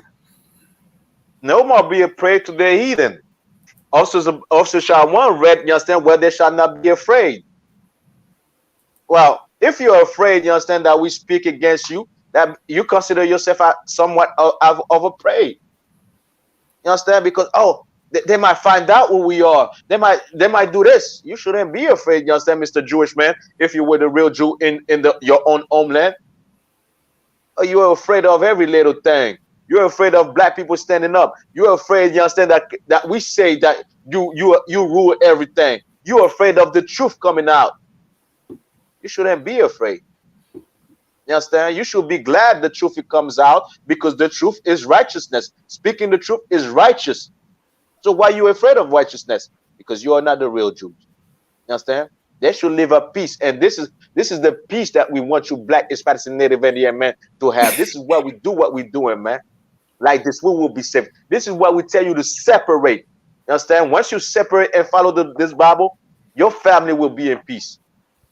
No more be a prey to the heathen. Also shall one read, you understand, where they shall not be afraid. Well, if you're afraid, you understand that we speak against you, that you consider yourself somewhat of a prey. You understand? Because they might find out who we are. They might do this. You shouldn't be afraid, you understand, Mr. Jewish man, if you were the real Jew in your own homeland. You're afraid of every little thing. You're afraid of black people standing up. You're afraid, you understand, that we say that you rule everything. You're afraid of the truth coming out. You shouldn't be afraid. You understand? You should be glad the truth comes out, because the truth is righteousness. Speaking the truth is righteous. So why are you afraid of righteousness? Because you are not the real Jews. You understand? They should live a peace. And this is the peace that we want you Black, Hispanics, and Native Indian men to have. This is why we do what we're doing, man. Like this, we will be safe. This is why we tell you to separate. You understand? Once you separate and follow this Bible, your family will be in peace.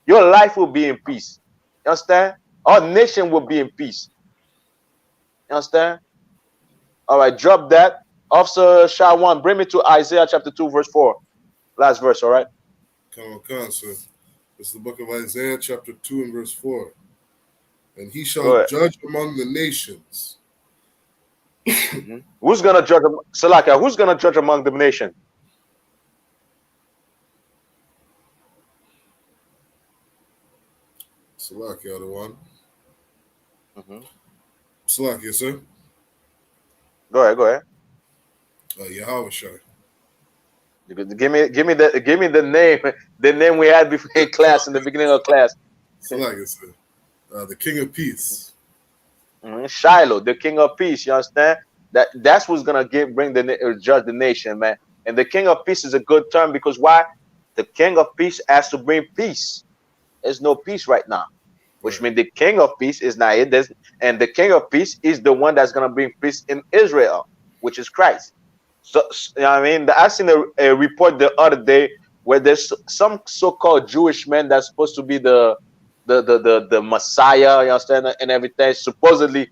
Your life will be in peace. You understand? Our nation will be in peace. You understand? All right, drop that. Officer Shawan, bring me to Isaiah chapter 2, verse 4. Last verse, all right? Come on, sir. This is the book of Isaiah chapter 2 and verse 4. And he shall judge among the nations. Who's going to judge? Salaka, who's going to judge among the nation? Salakia, the one. Salakia, sir. Go ahead. Yahawashi. Give me the name we had before in class, in the beginning of class. Salakia, sir. The King of Peace. Shiloh, the King of Peace. You understand? That's what's gonna bring judge the nation, man. And the King of Peace is a good term because why? The King of Peace has to bring peace. There's no peace right now, which means the King of Peace is not it. And the King of Peace is the one that's gonna bring peace in Israel, which is Christ. So you know what I mean, I seen a report the other day where there's some so-called Jewish man that's supposed to be the Messiah, you understand, and everything. Supposedly,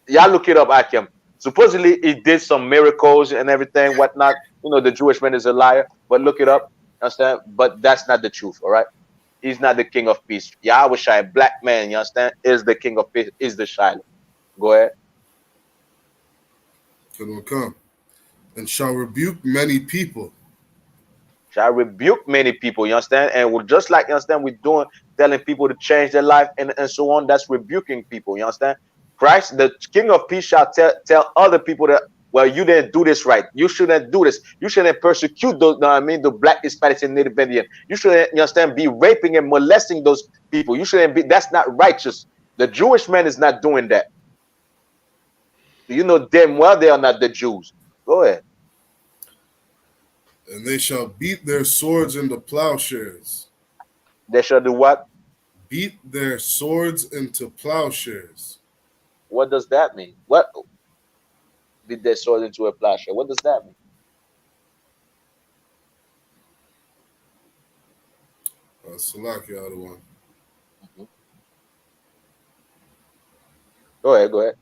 y'all look it up, Akim. Supposedly, he did some miracles and everything, whatnot. You know, the Jewish man is a liar, but look it up, understand? But that's not the truth, all right? He's not the King of Peace. Yahweh Shai, black man, you understand, is the King of Peace, is the Shiloh. Go ahead. Come. And shall rebuke many people. Shall rebuke many people, you understand? And we're just like, you understand, we're doing, telling people to change their life and so on. That's rebuking people, you understand? Christ, the King of Peace, shall tell other people that, well, you didn't do this right. You shouldn't do this. You shouldn't persecute those, you know what I mean, the black, Hispanics, and Native Indian. You shouldn't, you understand, be raping and molesting those people. You shouldn't be, that's not righteous. The Jewish man is not doing that. You know damn well they are not the Jews. Go ahead. And they shall beat their swords into plowshares. They shall do what? Beat their swords into plowshares. What does that mean? What? Beat their sword into a plowshare. What does that mean? Salaki, other one. Go ahead.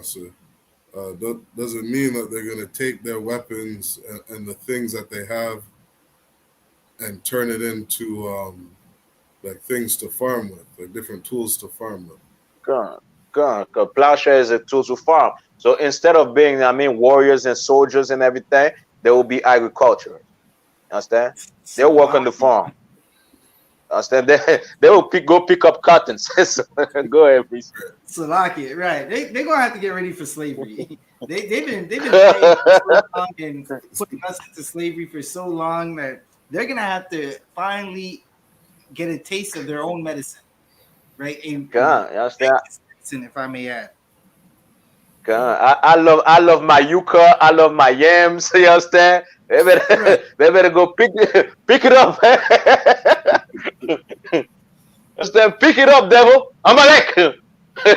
Sir. Doesn't mean that they're going to take their weapons and the things that they have and turn it into like things to farm with, like different tools to farm with. Because plowshare is a tool to farm. So instead of being, I mean, warriors and soldiers and everything, they will be agriculturers. Understand? They'll work on the farm. Understand? They will go pick up cottons. Go ahead, please. Salaki, right? They're gonna have to get ready for slavery. They've been playing for so long and putting us into slavery for so long that they're gonna have to finally get a taste of their own medicine, right? Understand? If I may add. I love my yucca. I love my yams. You understand? They better go pick it up. Understand? Pick it up, devil. Amalek.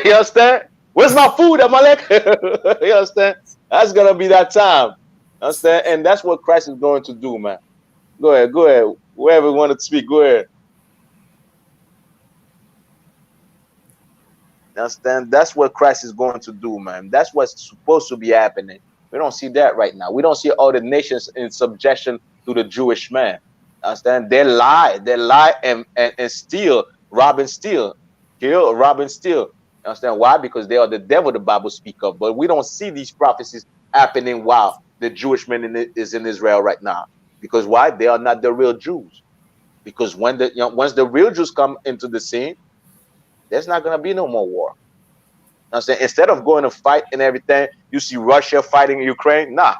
You understand? Where's my food, Amalek? You understand? That's gonna be that time. Understand? And that's what Christ is going to do, man. Go ahead. Whoever wanted to speak, go ahead. Understand? That's what Christ is going to do, man. That's what's supposed to be happening. We don't see that right now. We don't see all the nations in subjection to the Jewish man. Understand? They lie and steal, rob and steal, kill, rob and steal. Understand why? Because they are the devil the Bible speak of. But we don't see these prophecies happening while the Jewish man is in Israel right now. Because why? They are not the real Jews. Because when once the real Jews come into the scene, there's not gonna be no more war. You understand? Instead of going to fight and everything, you see Russia fighting Ukraine. Nah,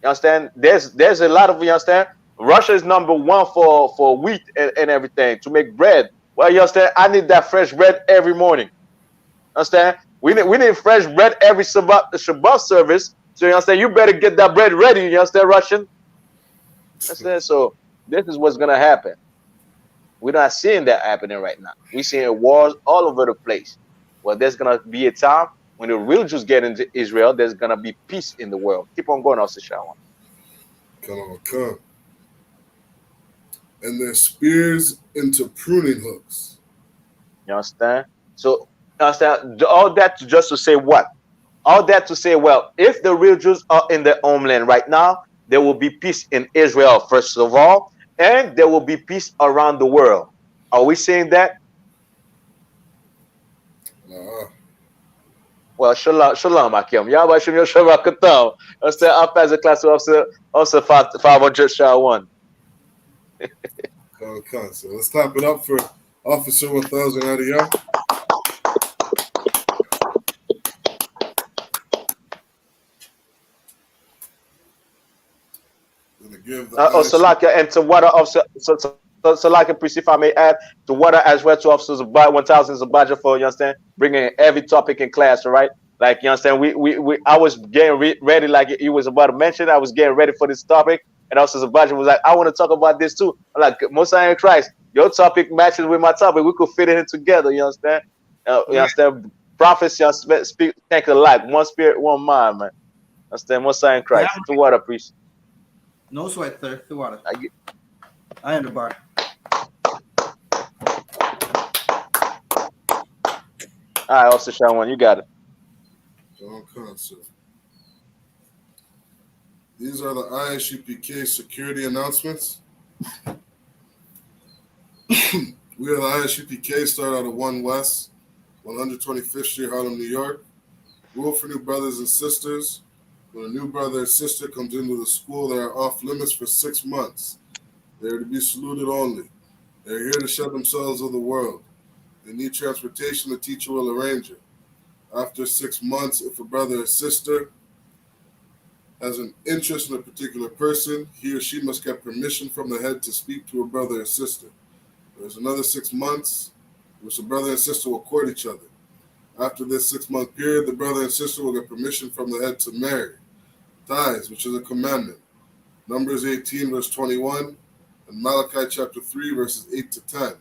you understand? There's a lot of, you understand? Russia is number one for wheat and everything to make bread. Well, you understand? I need that fresh bread every morning. Understand? We need fresh bread every Shabbat service. So you understand? You better get that bread ready. You understand, Russian? Understand? So this is what's gonna happen. We're not seeing that happening right now. We're seeing wars all over the place. Well, there's gonna be a time when the real Jews get into Israel. There's gonna be peace in the world. Keep on going, Officer Shawan. Come. And their spears into pruning hooks. You understand? So, you understand? All that just to say what? All that to say, well, if the real Jews are in their homeland right now, there will be peace in Israel, first of all, and there will be peace around the world. Are we saying that? Well, shalom, Akim. Yahweh Shem Yoshev Akatam. Understand? I'll pass the class to Officer 500 Shawan. Okay, so let's clap it up for Officer 1000 Adiyah. Salakia, and to water Officer Salakia, please, if I may add, to water as well to Officer 1000 Zabaja for, you understand, bringing every topic in class, all right? Like, you understand? I was getting ready, like you was about to mention. I was getting ready for this topic, and also Sebastian was like, I want to talk about this too. I'm like, Messiah in Christ, your topic matches with my topic. We could fit it in together. You understand? You understand? Prophets, you speak, think alike. One spirit, one mind, man. Understand? Messiah in Christ. To what I preach. No sweat, sir. The water. I am the bar. All right, Officer Shawan, you got it. John Concept. These are the I.S.U.P.K security announcements. We are the I.S.U.P.K, start out of 1 West, 125th Street, Harlem, New York. Rule for new brothers and sisters. When a new brother or sister comes into the school, they are off limits for 6 months. They are to be saluted only. They are here to shed themselves of the world. They need transportation, the teacher will arrange it. After 6 months, if a brother or sister has an interest in a particular person, he or she must get permission from the head to speak to a brother or sister. There's another 6 months, which the brother and sister will court each other. After this 6-month period, the brother and sister will get permission from the head to marry. Tithes, which is a commandment. Numbers 18, verse 21, and Malachi chapter 3, verses 8 to 10.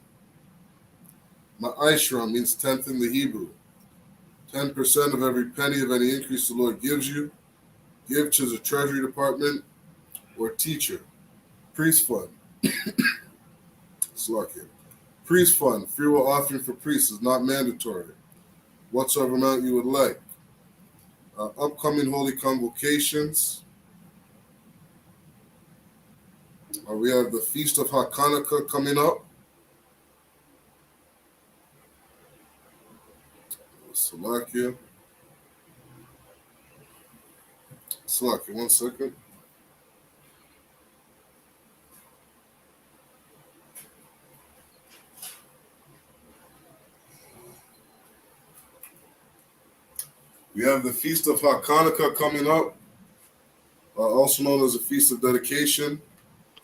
Ma'ashram means tenth in the Hebrew. 10% of every penny of any increase the Lord gives you. Give to the treasury department or teacher. Priest fund. Slakia. Priest fund. Freewill offering for priests is not mandatory. Whatsoever amount you would like. Upcoming holy convocations. We have the Feast of Hanukkah coming up. Salakia. Salakia, 1 second. We have the Feast of Hanukkah coming up, also known as the Feast of Dedication,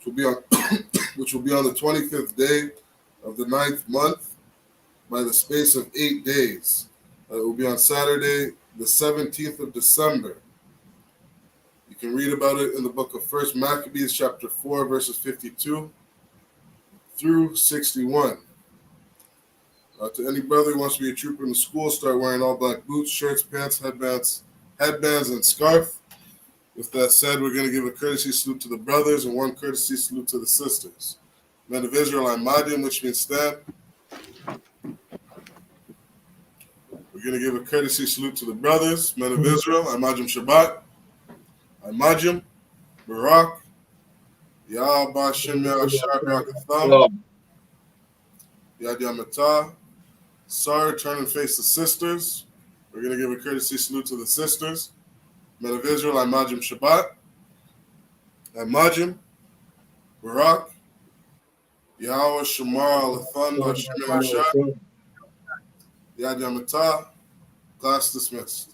which will be on the 25th day of the 9th month by the space of 8 days. It will be on Saturday, the 17th of December. You can read about it in the book of 1 Maccabees, chapter 4, verses 52 through 61. To any brother who wants to be a trooper in the school, start wearing all black boots, shirts, pants, headbands, and scarf. With that said, we're going to give a courtesy salute to the brothers and one courtesy salute to the sisters. Men of Israel, I'm Madim, which means stand. We're going to give a courtesy salute to the brothers. Men of Israel, I'm Madim Shabbat. I'm Madim, Barak, Yah Bashem Yahshar Rakatham, Yad Yamatah. Sar, turn and face the sisters. We're going to give a courtesy salute to the sisters. Men of Israel, I'm Madim Shabbat. I'm Madim, Barak, Yahweh Shemar Alathan Bashem Yahshar, Yad Yamatah. Class dismissed.